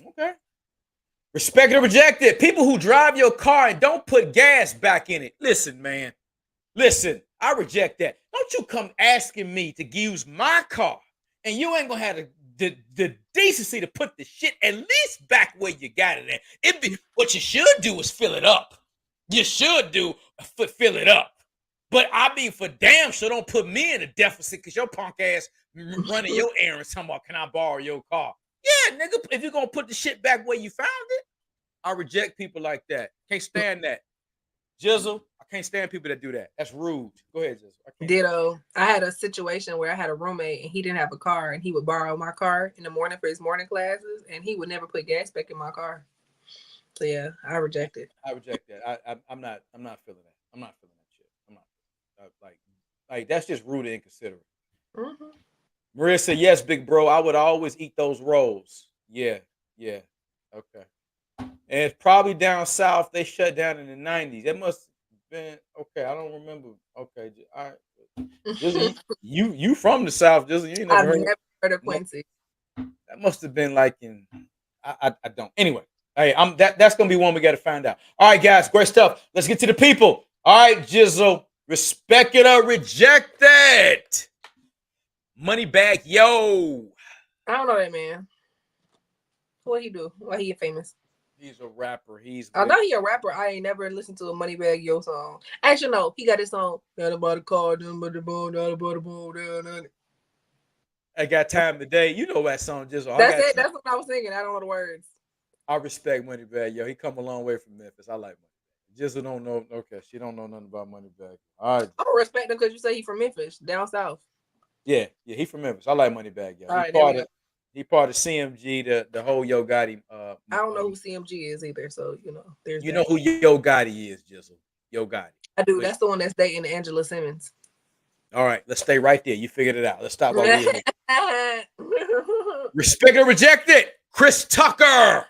Okay. Respect or reject it. People who drive your car and don't put gas back in it. Listen, man. Listen, I reject that. Don't you come asking me to use my car and you ain't gonna have the decency to put the shit at least back where you got it at. What you should do is fill it up. You should fill it up. But I mean, for damn sure, don't put me in a deficit because your punk ass running your errands talking about, can I borrow your car? Yeah, nigga, if you're going to put the shit back where you found it, I reject people like that. Can't stand that. Gizzle, I can't stand people that do that. That's rude. Go ahead, Gizzle. Ditto. I had a situation where I had a roommate and he didn't have a car and he would borrow my car in the morning for his morning classes and he would never put gas back in my car. So yeah, I reject it. I reject that. I'm not feeling that. I'm not feeling that shit. I'm not like that's just rude and inconsiderate. Mm-hmm. Maria said, yes, big bro. I would always eat those rolls. Yeah. Okay. And it's probably down south. They shut down in the 90s. It must have been okay. I don't remember. Okay, all right. Jizzle, you from the south, Jizzle? You I've never heard of Quincy. That must have been like in. I don't. Anyway, hey, that's gonna be one we got to find out. All right, guys, great stuff. Let's get to the people. All right, Gizzle, respect it or reject it. Moneybag Yo. I don't know that man. What he do? Why he famous? He's a rapper. I know he a rapper. I ain't never listened to a Moneybag Yo song. Actually, no. He got this song. Got about the car, down by the bone, down by the bone, down. I got time today. You know that song, Jizzle. That's it. That's what I was singing. I don't know the words. I respect Moneybagg, yo. He come a long way from Memphis. I like Moneybagg. Jizzle don't know. Okay, she don't know nothing about Moneybagg. All right. I don't respect him because you say he from Memphis, down south. Yeah, he from Memphis. I like Moneybagg, yo. All right, He part of CMG, the whole Yo Gotti. I don't know who CMG is either, so there's. You know who Yo Gotti is, Jizzle. Yo Gotti. I do. That's the one that's dating Angela Simmons. All right, let's stay right there. You figured it out. Let's stop over here. Respect or reject it, Chris Tucker.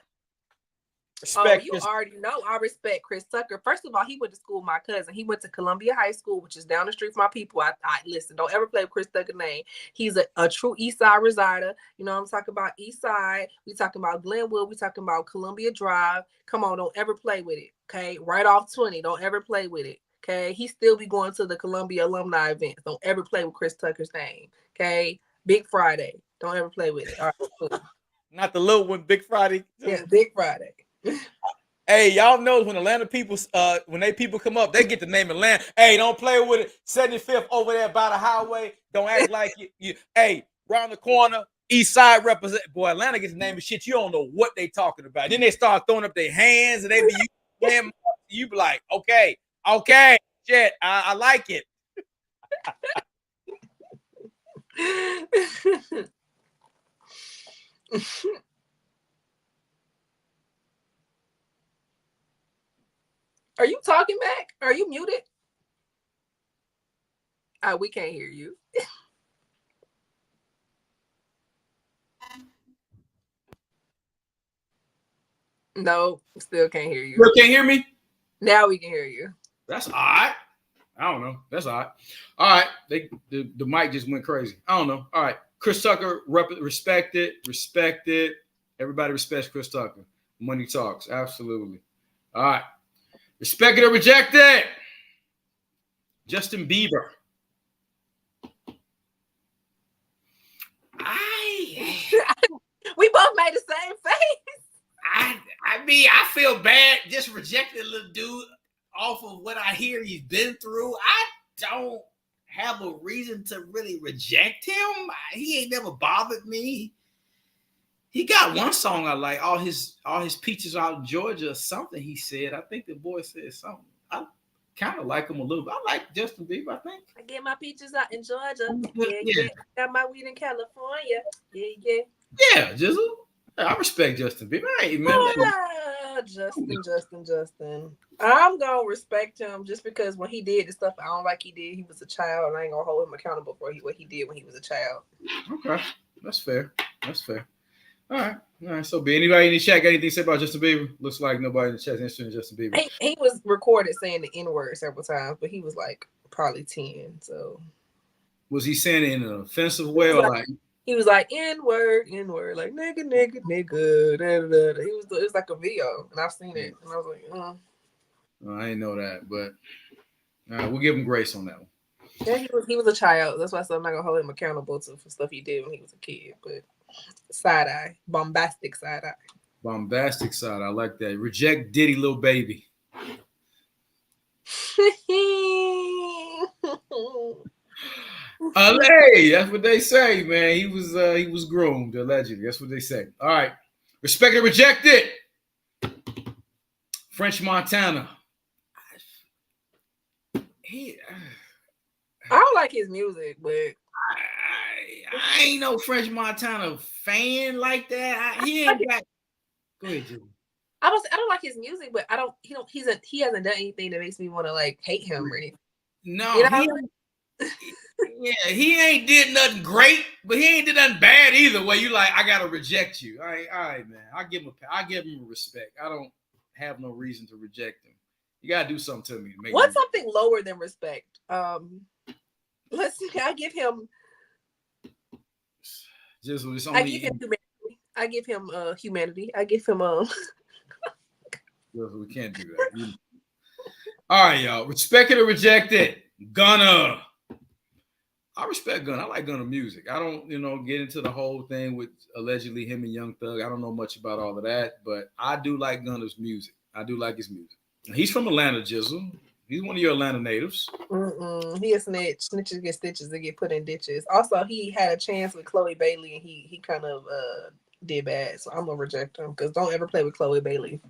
Respect. You already know I respect Chris Tucker. First of all, he went to school with my cousin. He went to Columbia High School, which is down the street from my people. I listen, don't ever play with Chris Tucker's name. He's a true East Side resider. You know, I'm talking about East Side. We talking about Glenwood. We talking about Columbia Drive. Come on, don't ever play with it. Okay, right off 20. Don't ever play with it. Okay, he still be going to the Columbia alumni events. Don't ever play with Chris Tucker's name. Okay, Big Friday. Don't ever play with it. All right, cool. Not the little one, Big Friday. Yeah, Big Friday. Hey, y'all know when Atlanta people, when they people come up, they get the name Atlanta. Hey, don't play with it. 75th over there by the highway. Don't act like you. Hey, round the corner, East Side represent. Boy, Atlanta gets the name of shit. You don't know what they talking about. Then they start throwing up their hands and they be them. You be like, okay, shit, I like it. Are you talking back? Are you muted? We can't hear you. No, still can't hear you. You can't hear me? Now we can hear you. That's all right. I don't know. That's all right. All right. The mic just went crazy. I don't know. All right. Chris Tucker, respect it. Everybody respects Chris Tucker. Money talks. Absolutely. All right. Respect it or reject it. Justin Bieber. We both made the same face. I mean, I feel bad just rejecting a little dude off of what I hear he's been through. I don't have a reason to really reject him. He ain't never bothered me. He got one song I like, all his peaches out in Georgia or something he said. I think the boy said something. I kind of like him a little bit. I like Justin Bieber, I think. I get my peaches out in Georgia. Yeah. Got my weed in California. Yeah. Yeah, Gizzle. I respect Justin Bieber. Justin. I'm gonna respect him just because when he did the stuff I don't like he did, he was a child. I ain't gonna hold him accountable for what he did when he was a child. Okay. That's fair. All right. So, anybody in the chat got anything to say about Justin Bieber? Looks like nobody in the chat is interested in Justin Bieber. He was recorded saying the N-word several times, but he was like probably 10. So, was he saying it in an offensive way or like? He was like N-word, like nigga. Da, da, da. It was like a video, and I've seen it, and I was like, I didn't know that, but all right, we'll give him grace on that one. Yeah, he was a child. That's why I said I'm not gonna hold him accountable for stuff he did when he was a kid. But bombastic side eye. Bombastic side, I like that. Reject Diddy, Lil Baby. Hey, that's what they say, man. He was groomed, allegedly. That's what they say. All right. Respect it, reject it. French Montana. I don't like his music, but I ain't no French Montana fan like that. He ain't got. Go ahead, Jimmy. I don't like his music, but he hasn't done anything that makes me want to like hate him or anything. No, he ain't did nothing great, but he ain't did nothing bad either. Where you like, I gotta reject you. All right, man. I give him respect. I don't have no reason to reject him. You gotta do something to me. What's something lower than respect? Let's see. I give him. I give him humanity. I give him humanity. I give him We can't do that. All right, y'all. Respect it or reject it. Gunna. I respect Gunna. I like Gunna music. I don't, get into the whole thing with allegedly him and Young Thug. I don't know much about all of that, but I do like Gunna's music. I do like his music. He's from Atlanta, Gizzle. He's one of your Atlanta natives. He a snitch. Snitches get stitches. They get put in ditches. Also, he had a chance with Chloe Bailey, and he kind of did bad. So I'm gonna reject him because don't ever play with Chloe Bailey.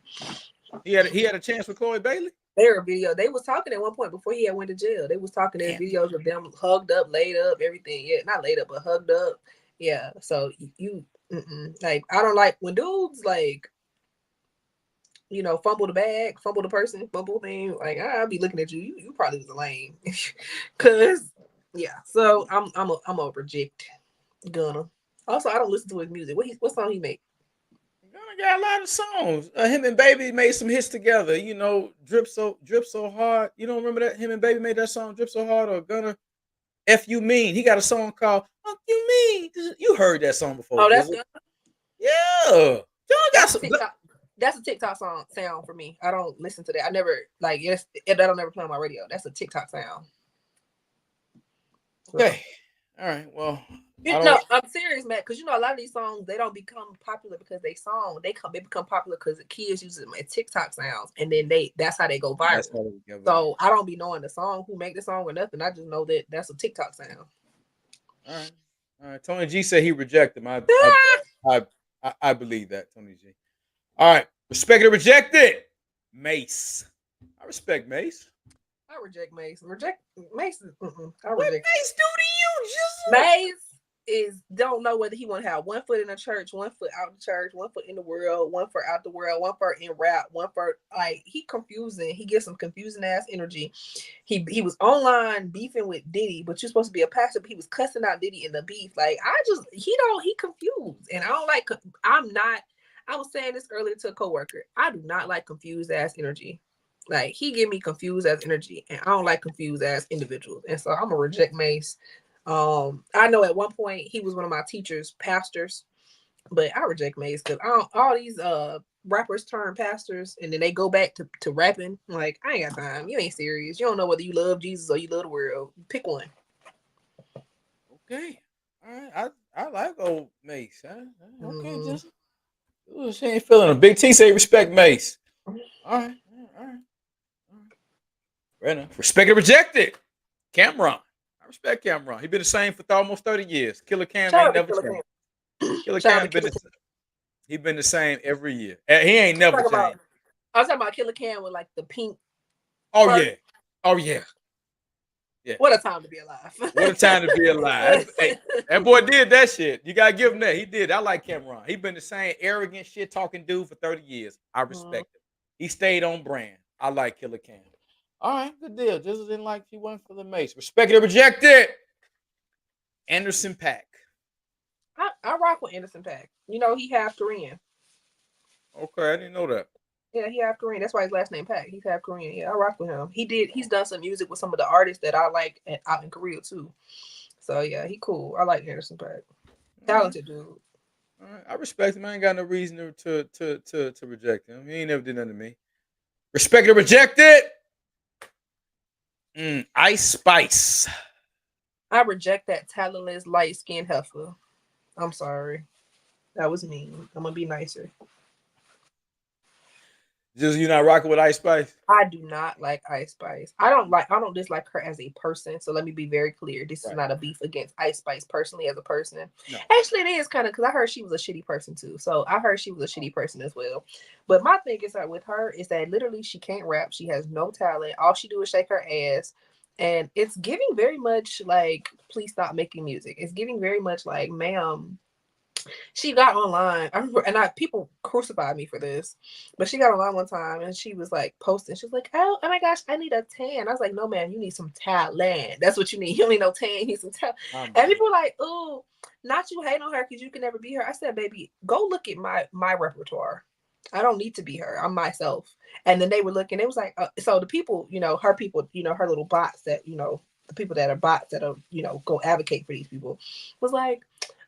He had a chance with Chloe Bailey. Their video, they was talking at one point before he had went to jail. They was talking in videos of them hugged up, laid up, everything. Yeah, not laid up, but hugged up. Yeah. So you like, I don't like when dudes like, you know, fumble the bag, fumble the person, fumble thing. Like I'll be looking at you. You probably was a lame. Cause yeah. So I'm a reject Gunna. Also, I don't listen to his music. What song he make? Gunna got a lot of songs. Him and Baby made some hits together. You know, drip so hard. You don't remember that? Him and Baby made that song, Drip So Hard, or Gunna? F You Mean. He got a song called F You Mean. You heard that song before? Oh, that's Gunna? Yeah. That's a TikTok sound for me. I don't listen to that. I never I don't never play on my radio. That's a TikTok sound. Okay. All right. Well, I'm serious, Matt, because you know a lot of these songs they don't become popular because they become popular because the kids use them as TikTok sounds, and then that's how they go viral. So I don't be knowing the song, who make the song or nothing. I just know that that's a TikTok sound. All right. Tony G said he rejected him. I believe that, Tony G. All right. Respect or reject it. Mace. I respect Mace. I reject Mace. Reject Mace. I reject. What Mace do to you, Gizzle? Mace don't know whether he want to have one foot in the church, one foot out the church, one foot in the world, one foot out the world, one foot in rap, one foot like he confusing. He gives some confusing ass energy. He was online beefing with Diddy, but you're supposed to be a pastor, but he was cussing out Diddy in the beef. Like he confused, and I don't like. I was saying this earlier to a coworker. I do not like confused ass energy. Like he give me confused ass energy, and I don't like confused ass individuals. And so I'm gonna reject Mace. I know at one point he was one of my teachers, pastors, but I reject Mace because all these rappers turn pastors and then they go back to rapping. Like I ain't got time. You ain't serious. You don't know whether you love Jesus or you love the world. Pick one. Okay. All right. I like old Mace. Okay, just. Ooh, she ain't feeling him. Big T say respect Mace. All right. Right enough. Respect or reject it. Cameron. I respect Cameron. He been the same for almost 30 years. Killer Cam ain't never changed. Killer Cam been the same every year. He ain't never changed. I was talking about Killer Cam with like the pink. Oh yeah. Yeah. What a time to be alive. What a time to be alive. Hey, that boy did that shit. You gotta give him that. He did. I like Cameron. He been the same arrogant shit talking dude for 30 years. I respect him. He stayed on brand. I like Killer Cam. All right, good deal. Just didn't like he went for the Mace. Respect it or reject it. Anderson .Paak. I rock with Anderson .Paak. You know, he half Korean. Okay, I didn't know that. Yeah, he half Korean. That's why his last name Paak. He's half Korean. Yeah, I rock with him. He's done some music with some of the artists that I like out in Korea too. So yeah, he cool. I like Anderson .Paak. Talented dude. All right. I respect him. I ain't got no reason to reject him. He ain't never did nothing to me. Respect it or reject it. Ice Spice. I reject that talentless light-skinned heifer. I'm sorry. That was mean. I'm gonna be nicer. Just you not rocking with Ice Spice? I do not like Ice Spice. I don't dislike her as a person. So let me be very clear. This is not a beef against Ice Spice personally as a person. No. Actually, it is kind of because I heard she was a shitty person too. So I heard she was a shitty person as well. But my thing is that with her is that literally she can't rap. She has no talent. All she do is shake her ass. And it's giving very much like, please stop making music. It's giving very much like, ma'am. She got online. I remember, people crucified me for this, but she got online one time and she was like posting. She was like, "Oh my gosh, I need a tan." I was like, "No, man, you need some talent. That's what you need. You don't need no tan. You need some talent." And people were like, "Oh, not you hate on her because you can never be her." I said, "Baby, go look at my repertoire. I don't need to be her. I'm myself." And then they were looking. It was like, so the people, her people, her little bots that, the people that are bots that are, go advocate for these people, was like,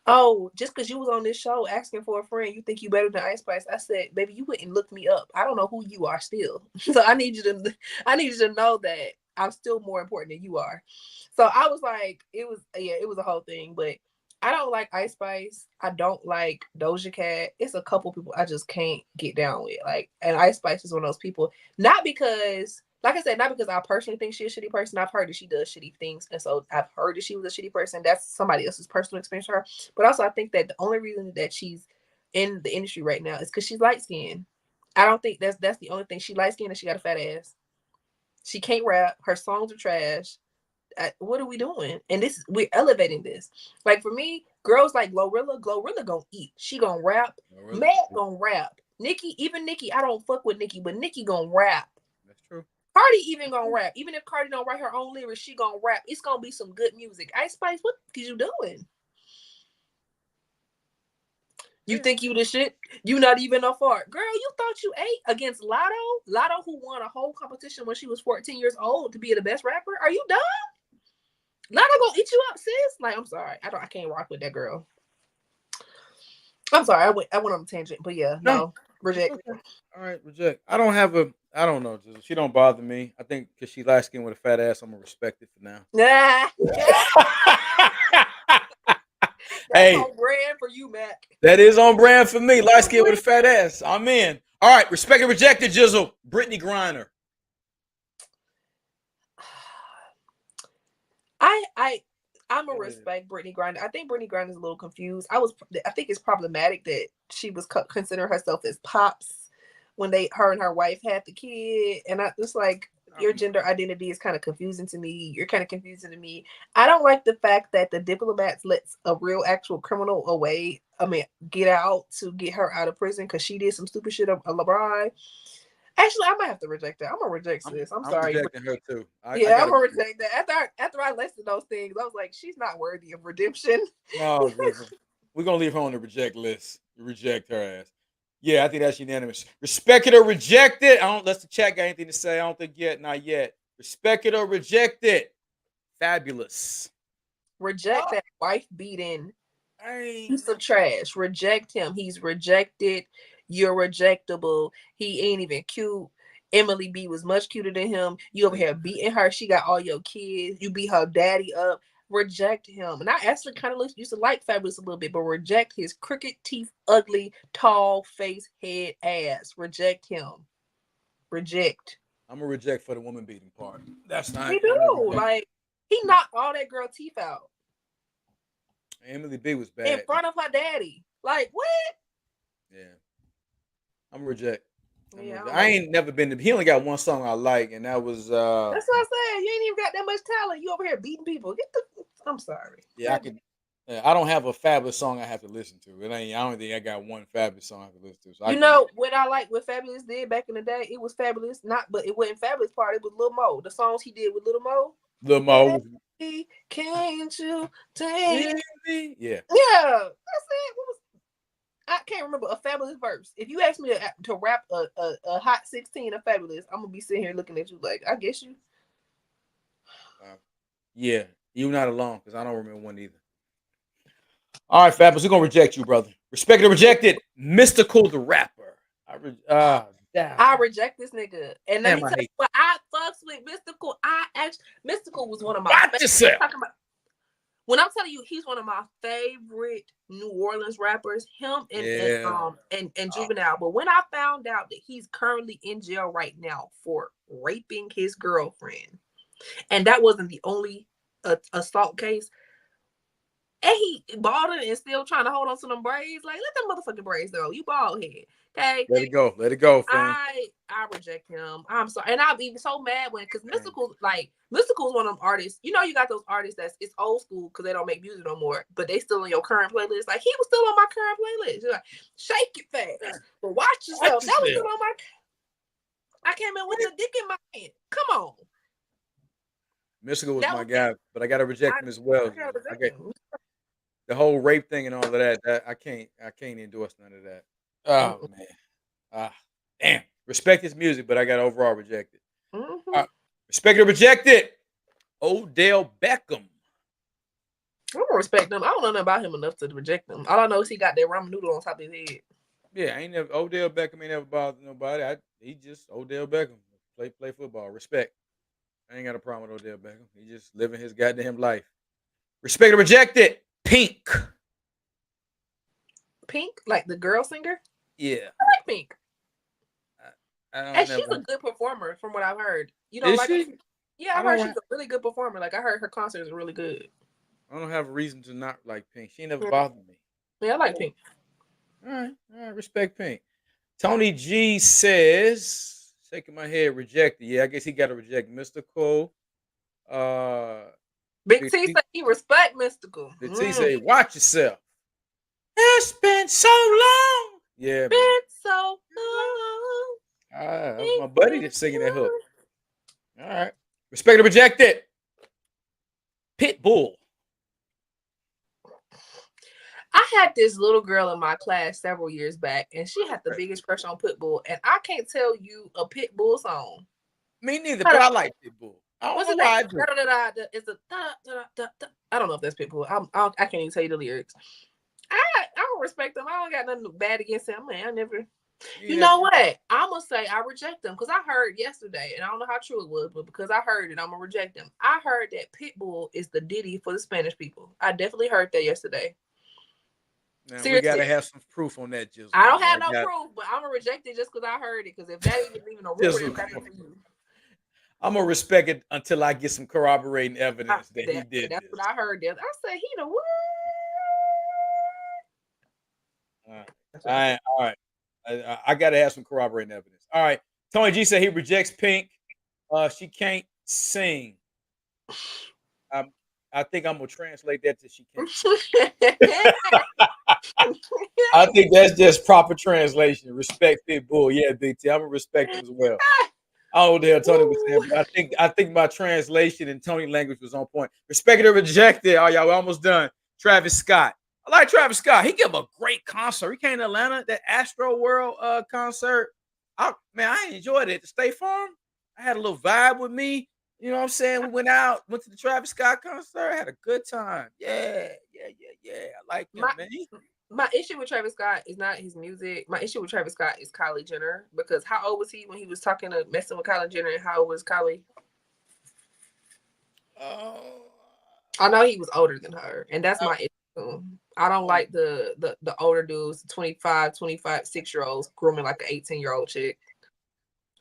"Oh, just because you was on this show asking for a friend, you think you better than Ice Spice?" I said, "Baby, you wouldn't look me up. I don't know who you are still. So I need you to know that I'm still more important than you are." So I was like, it was a whole thing. But I don't like Ice Spice. I don't like Doja Cat. It's a couple people I just can't get down with. Like, and Ice Spice is one of those people. Not because, like I said, not because I personally think she's a shitty person. I've heard that she does shitty things. And so I've heard that she was a shitty person. That's somebody else's personal experience for her. But also I think that the only reason that she's in the industry right now is because she's light skinned. I don't think that's the only thing. She light skinned and she got a fat ass. She can't rap. Her songs are trash. What are we doing? And we're elevating this. Like for me, girls like Glorilla gonna eat. She gonna rap. Matt gonna rap. Even Nikki, I don't fuck with Nikki, but Nikki gonna rap. That's true. Cardi even gonna rap. Even if Cardi don't write her own lyrics, she gonna rap. It's gonna be some good music. Ice Spice, what is you doing? You think you the shit? You not even a fart. Girl, you thought you ate against Lotto? Lotto who won a whole competition when she was 14 years old to be the best rapper? Are you dumb? Lotto gonna eat you up, sis? Like, I'm sorry. I can't rock with that girl. I'm sorry. I went on a tangent, but yeah, no. Reject. Okay. All right, reject. I don't know. She don't bother me. I think because she light skin with a fat ass, I'm gonna respect it for now. Nah. That's on brand for you, Mac. That is on brand for me. Light skin with a fat ass. I'm in. All right, respect and reject it, Gizzle. Brittany Griner. I'm a respect Brittany Griner. I think Brittany Griner is a little confused. I think it's problematic that she was considering herself as pops when her and her wife had the kid, and I just like your gender identity is kind of confusing to me. You're kind of confusing to me. I don't like the fact that the Diplomats lets a real actual criminal get out to get her out of prison because she did some stupid shit on LeBron. Actually, I might have to reject that. I'm gonna reject this. I'm sorry. I'm rejecting her too. I'm gonna reject that. After I listed those things, I was like, she's not worthy of redemption. No, we're gonna leave her on the reject list. Reject her ass. Yeah, I think that's unanimous. Respect it or reject it. Unless the chat got anything to say. I don't think yet. Not yet. Respect it or reject it. Fabulous. Reject that wife beating piece of trash. Reject him. He's rejected. You're rejectable. He ain't even cute. Emily B was much cuter than him. You over here beating her. She got all your kids. You beat her daddy up. Reject him. And I actually kind of used to like Fabulous a little bit, but reject his crooked teeth, ugly, tall face, head, ass. Reject him. Reject. I'm gonna reject for the woman beating part. That's not. He do. Like, he knocked all that girl teeth out. Emily B was bad. In front of her daddy. Like, what? Yeah. I'm gonna reject. Yeah, I ain't never been to. He only got one song I like, and that was. That's what I said. You ain't even got that much talent. You over here beating people. I'm sorry. Yeah, I could. I don't have a Fabulous song I have to listen to. I don't think I got one Fabulous song I have to listen to. So what I like what Fabulous did back in the day? It was Fabulous, but it wasn't Fabulous part. It was Lil Mo. The songs he did with Lil Mo. Lil Mo. Can't you take me? Yeah. Yeah, that's it. I can't remember a Fabulous verse. If you ask me to rap a hot 16 of Fabulous, I'm gonna be sitting here looking at you like, I guess you. Yeah, you're not alone because I don't remember one either. All right, Fabulous, we're gonna reject you, brother. Respect it or reject it. Mystical the rapper. I reject this nigga. And let me tell you what I fucks with Mystical. Mystical was one of my favorite. When I'm telling you, he's one of my favorite New Orleans rappers. Him and Juvenile. But when I found out that he's currently in jail right now for raping his girlfriend, and that wasn't the only assault case, and he balding and still trying to hold on to them braids, like let them motherfucking braids go. You bald head. Okay. Let it go, fam. I reject him. I'm sorry. And I'm even so mad because Mystical's one of them artists. You know, you got those artists it's old school because they don't make music no more, but they still on your current playlist. Like he was still on my current playlist. You're like, shake it fast. But watch yourself. That was still on my. I came in with the dick in my hand. Come on. Mystical was my guy, but I gotta reject him as well. The whole rape thing and all of that I can't endorse none of that. Oh man. Damn. Respect his music, but I got overall reject it. Mm-hmm. Respect it or reject it. Odell Beckham. I'm gonna respect him. I don't know nothing about him enough to reject him. All I know is he got that ramen noodle on top of his head. Yeah, Odell Beckham ain't never bothered nobody. He just Odell Beckham. Play football. Respect. I ain't got a problem with Odell Beckham. He just living his goddamn life. Respect or reject it. Pink. Pink? Like the girl singer? Yeah. I like Pink. And she's a good performer from what I've heard. You know, yeah, I've heard she's a really good performer. Like I heard her concerts are really good. I don't have a reason to not like Pink. She ain't never bothered me. Yeah, I like Pink. All right. Respect Pink. Tony G says, shaking my head, rejected. Yeah, I guess he got to reject Mystical. Big T said he respect Mystical. Big T say, watch yourself. It's been so long. Yeah, been so long. That was my buddy that's singing that hook. All right. Respect or reject it. Pitbull. I had this little girl in my class several years back, and she had the biggest crush on Pitbull, and I can't tell you a Pitbull song. Me neither, but I like Pitbull. What's it like? It's a I don't know if that's Pitbull. I can't even tell you the lyrics. I don't respect them. I don't got nothing bad against him. Man, I never. Yeah. You know what? I'm gonna say I reject them because I heard yesterday, and I don't know how true it was, but because I heard it, I'm gonna reject them. I heard that Pitbull is the Diddy for the Spanish people. I definitely heard that yesterday. Now, seriously, we gotta have some proof on that, Gizzle. I don't have no proof, but I'm gonna reject it just because I heard it. Because if that isn't even a rumor, that's for you. I'm gonna respect it until I get some corroborating evidence that he did. That's what I heard. I said he the what? All right. I gotta have some corroborating evidence. All right. Tony G said he rejects Pink. She can't sing. I think I'm gonna translate that to she can't sing. I think that's just proper translation. Respect Pitbull. Yeah, Big T. I'm gonna respect him as well. I don't know what the hell Tony was saying, but I think my translation and Tony language was on point. Respect it or reject it. Oh, y'all, we're almost done. Travis Scott. I like Travis Scott. He gave a great concert. He came to Atlanta, that Astro World concert. I enjoyed it. The State Farm, I had a little vibe with me. You know what I'm saying? We went to the Travis Scott concert, had a good time. Yeah. I like him, man. My issue with Travis Scott is not his music. My issue with Travis Scott is Kylie Jenner, because how old was he when he was messing with Kylie Jenner, and how old was Kylie? I know he was older than her, and that's my issue. I don't like the older dudes, 25, 6-year-olds grooming like an 18-year-old chick.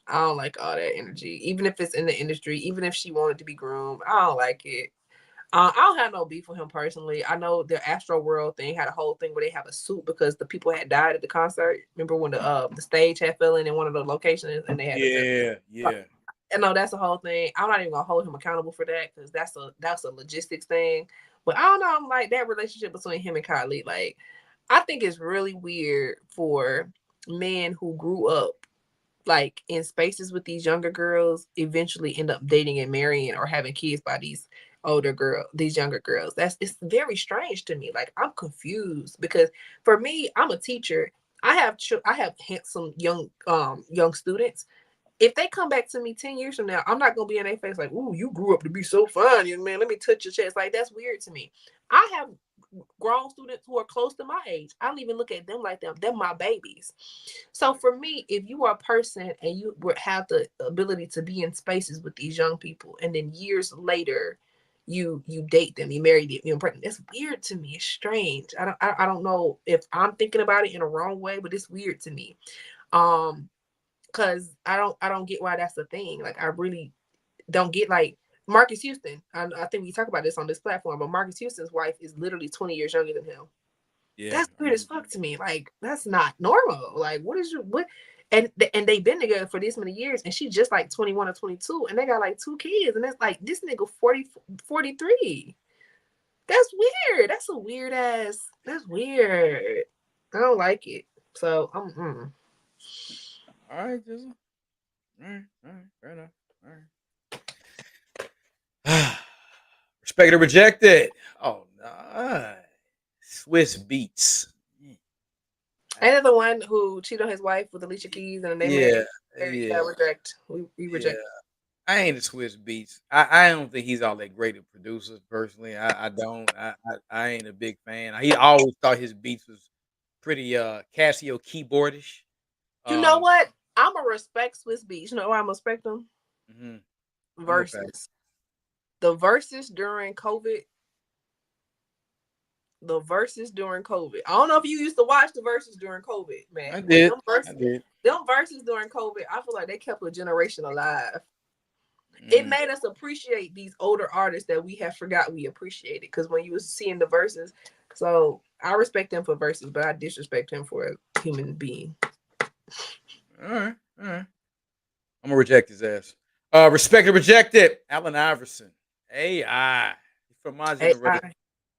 I don't like all that energy, even if it's in the industry, even if she wanted to be groomed. I don't like it. I don't have no beef with him personally. I know the Astro World thing had a whole thing where they have a suit because the people had died at the concert. Remember when the stage had fell in one of the locations and they had yeah. I know that's the whole thing. I'm not even gonna hold him accountable for that because that's a logistics thing. But I don't know. I'm like that relationship between him and Kylie. Like, I think it's really weird for men who grew up like in spaces with these younger girls eventually end up dating and marrying or having kids by these younger girls. It's very strange to me. Like, I'm confused because for me, I'm a teacher. I have handsome young students. If they come back to me 10 years from now, I'm not gonna be in their face like, "Ooh, you grew up to be so fine, young man. Let me touch your chest." Like, that's weird to me. I have grown students who are close to my age. I don't even look at them like them. They're my babies. So for me, if you are a person and you have the ability to be in spaces with these young people, and then years later you date them, you marry them, you're pregnant, it's weird to me. It's strange. I don't know if I'm thinking about it in a wrong way, but it's weird to me. Because I don't get why that's a thing. Like, I really don't get, like, Marcus Houston. I think we talk about this on this platform, but Marcus Houston's wife is literally 20 years younger than him. Yeah, that's weird as fuck to me. Like, that's not normal. Like, what? And they've been together for this many years, and she's just like 21 or 22, and they got like 2 kids, and that's like this nigga 43. That's weird. That's a weird ass. That's weird. I don't like it. So I'm. All right, Gizzle. All right, fair enough. All right. Respect or reject it. Oh, nice. Swiss Beats. Ain't that the one who cheated on his wife with Alicia Keys and they reject. We reject. Yeah. I ain't a Swiss Beats. I don't think he's all that great a producer personally. I don't. I ain't a big fan. He always thought his beats was pretty Casio keyboardish. You know what? I'm gonna respect Swiss Beats. You know why I'm gonna respect them? Mm-hmm. Versus. The verses during COVID. I don't know if you used to watch the verses during COVID, man. I did. Them verses during COVID, I feel like they kept a generation alive. it made us appreciate these older artists that we have forgot we appreciated. Because when you was seeing the verses, so I respect him for verses, but I disrespect him for a human being. All right. I'm gonna reject his ass. Respect or reject it. Allen Iverson. AI. From my generation.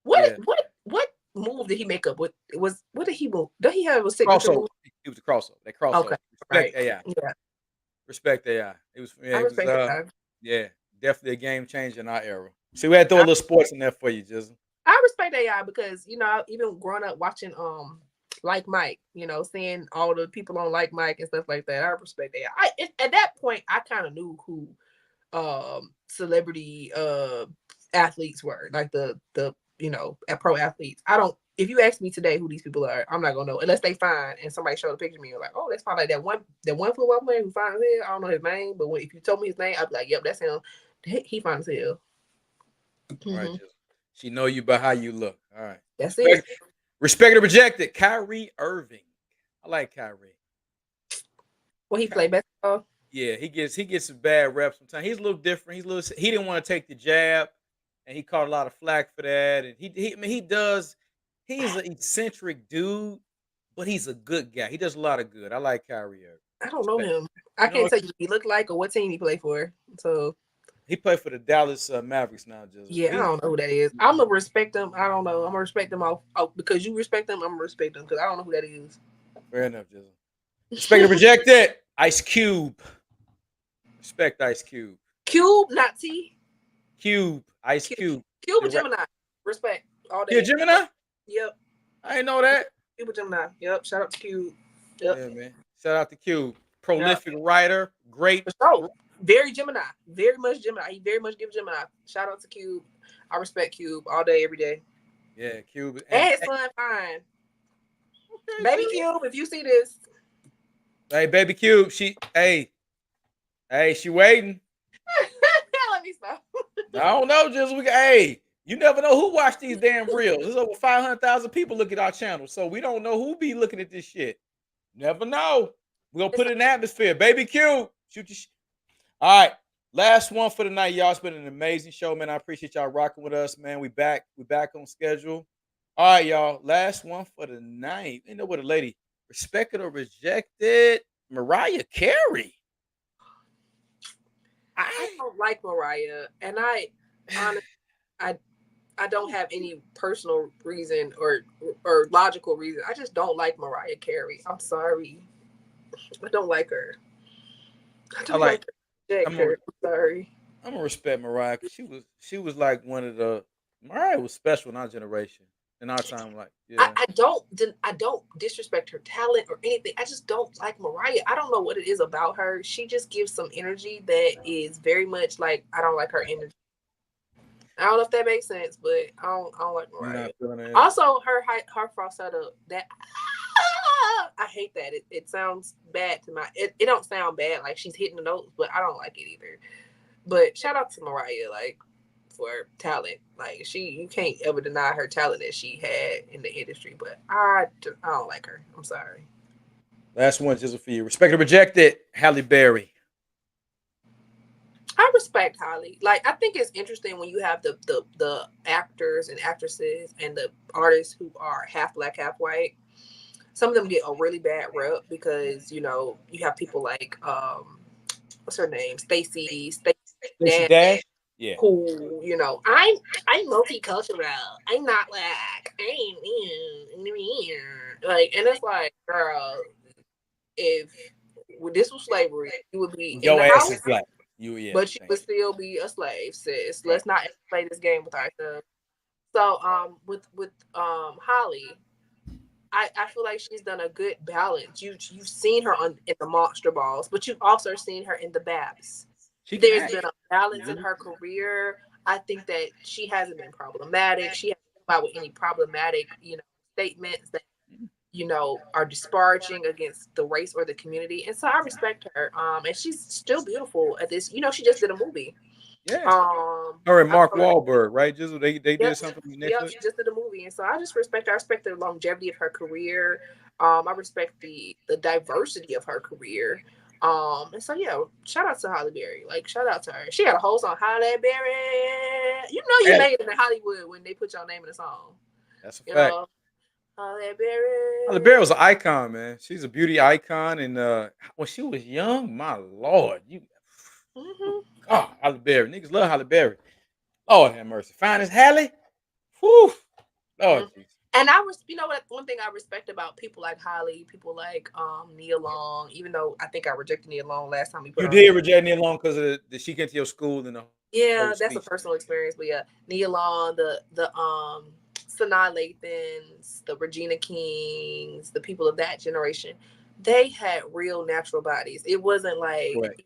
What move did he make up? What did he move? Did he have a signature move? It was a crossover. That crossover. Okay. Respect AI. Yeah. Respect AI. I respect AI. Yeah, definitely a game changer in our era. See, we had to throw a little sports in there for you, Gizzle. I respect AI because, even growing up watching Like Mike, seeing all the people on Like Mike and stuff like that, I respect AI. At that point, I kind of knew who celebrity athletes were, like the pro athletes. If you ask me today who these people are, I'm not gonna know unless they find and somebody showed a picture of me and like, oh, that's probably that one football player who found his head. I don't know his name, but if you told me his name, I'd be like, yep, that's him. He found his head. All right, she know you by how you look. All right, that's it. Respect or reject it. Kyrie Irving. I like Kyrie. Well, he played basketball. Yeah, he gets a bad rep sometimes. He's a little different. He didn't want to take the jab, and he caught a lot of flack for that. And he's an eccentric dude, but he's a good guy. He does a lot of good. I like Kyrie Irving. I don't know him. I can't tell you what he looked like or what team he played for. So he played for the Dallas Mavericks now. I don't know who that is. I'm gonna respect him. I don't know. I'm gonna respect him because you respect him. I'm gonna respect him because I don't know who that is. Fair enough, Gizzle. Respect or reject it. Ice Cube. Respect Ice Cube. Cube, not T. Cube. Ice Cube. Cube and Gemini. Respect all day. Yeah, Gemini? Yep. I didn't know that. Cube and Gemini. Yep. Shout out to Cube. Yep. Yeah, man. Shout out to Cube. Prolific writer. Great. Very Gemini. Very much Gemini. He very much gives Gemini. Shout out to Cube. I respect Cube all day, every day. Yeah, Cube. And his son fine. Okay, Baby Cube, if you see this. Hey, Baby Cube. She waiting. Let me stop. I don't know, just you never know who watch these damn reels. There's over 500,000 people look at our channel, so we don't know who be looking at this shit. Never know. We're gonna put it in the atmosphere. Baby Cube, shoot your shit. All right, last one for the night, y'all. It's been an amazing show, man. I appreciate y'all rocking with us, man. We back on schedule. All right, y'all. Last one for the night. You know what, a lady. Respect it or reject it. Mariah Carey. I don't like Mariah, and I honestly, I don't have any personal reason or logical reason. I just don't like Mariah Carey. I'm sorry. I don't like her. I don't like her. I'm sorry. I'm gonna respect Mariah because she was like one of the Mariah was special in our generation. In our time, like I don't disrespect her talent or anything. I just don't like Mariah. I don't know what it is about her. She just gives some energy that is very much like I don't like her energy. I don't know if that makes sense, but I don't like Mariah. Also, her falsetto that I hate that. It sounds bad to it don't sound bad like she's hitting the notes, but I don't like it either. But shout out to Mariah, like for talent. Like you can't ever deny her talent that she had in the industry, but I don't like her. I'm sorry. Last one, Gizzle, for you. Respect or reject it, Halle Berry. I respect Halle. Like I think it's interesting when you have the actors and actresses and the artists who are half black, half white. Some of them get a really bad rep because you have people like what's her name, Stacey Dash. Yeah. Who, I'm multicultural. I'm not black. Like, and it's like, girl, if this was slavery, you would be your ass is black. But you would still be a slave, sis. Let's not play this game with ourselves. So, with Halle, I feel like she's done a good balance. You've seen her in the Monster Balls, but you've also seen her in the Babs. There's been a balance in her career. I think that she hasn't been problematic. She hasn't come out with any problematic, statements that, are disparaging against the race or the community. And so I respect her. And she's still beautiful at this. She just did a movie. Yeah. Her and Mark Wahlberg, right? Just they did something. Yeah, she just did a movie. And so I just respect her. I respect the longevity of her career. I respect the diversity of her career. And so yeah, shout out to Halle Berry. Like, shout out to her. She had a whole song, Halle Berry. You know you made it in Hollywood when they put your name in the song. That's a fact. Halle Berry. Halle Berry was an icon, man. She's a beauty icon, and when she was young, my Lord, God, Halle Berry. Niggas love Halle Berry. Lord have mercy. Fine as Halle. Whew. Lord Jesus. And you know what? One thing I respect about people like Halle, people like Nia Long, even though I think I rejected Nia Long last time we put. You did reject Nia Long because she came to your school and that's a personal experience. But yeah, Nia Long, the Sanaa Lathans, the Regina Kings, the people of that generation, they had real natural bodies. It wasn't like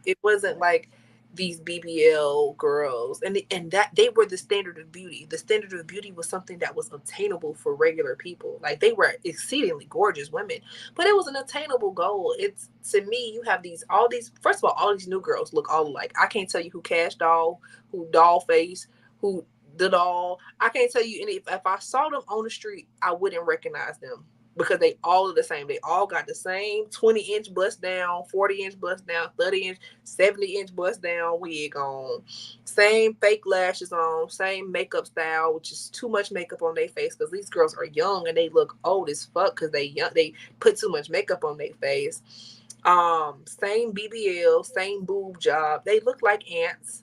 it wasn't like these BBL girls, and that they were the standard of beauty. The standard of beauty was something that was obtainable for regular people. Like, they were exceedingly gorgeous women, but it was an attainable goal. It's, to me, you have all these. First of all these new girls look all alike. I can't tell you who Cash Doll, who Dollface, who the doll. I can't tell you. And if I saw them on the street, I wouldn't recognize them, because they all are the same. They all got the same 20-inch bust down, 40-inch bust down, 30-inch, 70-inch bust down wig on, same fake lashes on, same makeup style, which is too much makeup on their face, because these girls are young and they look old as fuck because they put too much makeup on their face. Same BBL, same boob job. They look like ants.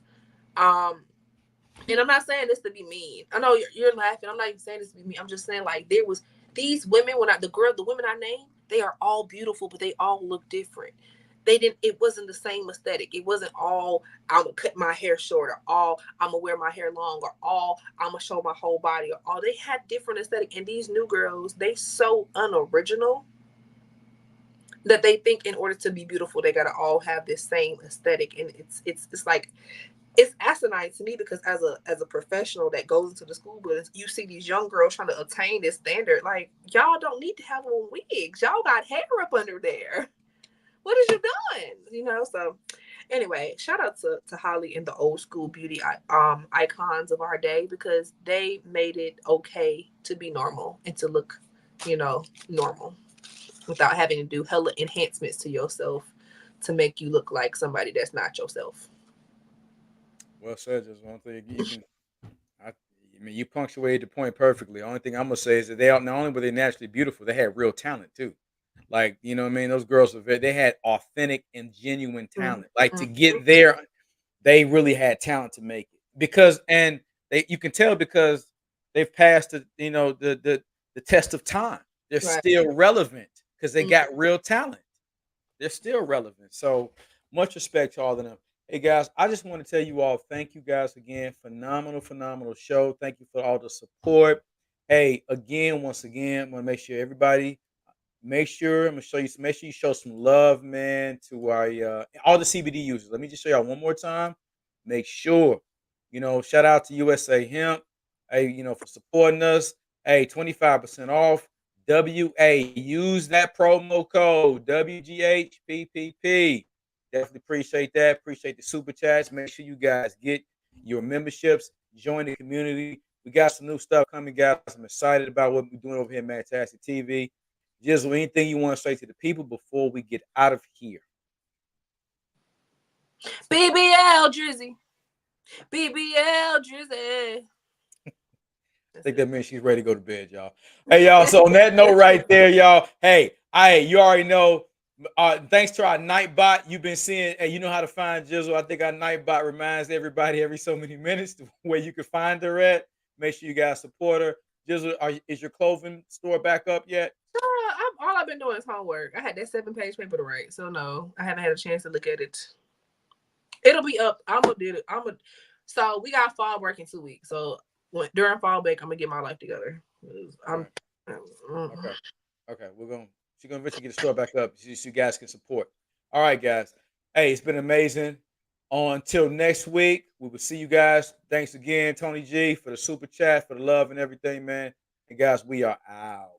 And I'm not saying this to be mean. I know you're laughing. I'm not even saying this to be mean. I'm just saying, like, there was these women, the women I named, they are all beautiful, but they all look different. It wasn't the same aesthetic. It wasn't all, I'm gonna cut my hair short, or all, I'm gonna wear my hair long, or all, I'm gonna show my whole body, or all. They had different aesthetic. And these new girls, they so unoriginal that they think in order to be beautiful, they gotta all have this same aesthetic. And it's like, it's asinine to me, because as a professional that goes into the school buildings, you see these young girls trying to attain this standard. Like, y'all don't need to have on wigs. Y'all got hair up under there. What is you doing? You know. So anyway, shout out to Halle and the old school beauty icons of our day, because they made it okay to be normal and to look, normal, without having to do hella enhancements to yourself to make you look like somebody that's not yourself. Well said. Just one thing you punctuated the point perfectly. The only thing I'm gonna say is that they not only were they naturally beautiful, they had real talent too. Like, you know what I mean? Those girls they had authentic and genuine talent. Like, to get there, they really had talent to make it. You can tell because they've passed the test of time. They're still relevant because they got real talent. They're still relevant. So much respect to all of them. Hey guys, I just want to tell you all, thank you guys again. Phenomenal show. Thank you for all the support. Hey, once again, I want to make sure everybody, make sure you show some love, man, to our all the CBD users. Let me just show y'all one more time. Make sure, shout out to USA Hemp, hey, for supporting us. Hey, 25% off. WA, use that promo code WGHPPP. Definitely appreciate that. Appreciate the super chats. Make sure you guys get your memberships. Join the community. We got some new stuff coming, guys. I'm excited about what we're doing over here at Fantastic TV. Gizzle, anything you want to say to the people before we get out of here? BBL Drizzy. BBL Drizzy. I think that means she's ready to go to bed, y'all. Hey, y'all. So on that note right there, y'all. Hey, you already know. Thanks to our Nightbot, you've been seeing, you know how to find Gizzle. I think our Nightbot reminds everybody every so many minutes where you can find her at. Make sure you guys support her. Gizzle, is your clothing store back up yet? All I've been doing is homework. I had that 7-page paper to write, so no, I haven't had a chance to look at it. It'll be up. So we got fall break in 2 weeks. So during fall break, I'm gonna get my life together. Okay, she's gonna eventually get the store back up so you guys can support. All right, guys. Hey, it's been amazing. Until next week, we will see you guys. Thanks again, Tony G, for the super chat, for the love and everything, man. And guys, we are out.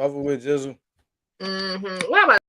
Over with Gizzle. What about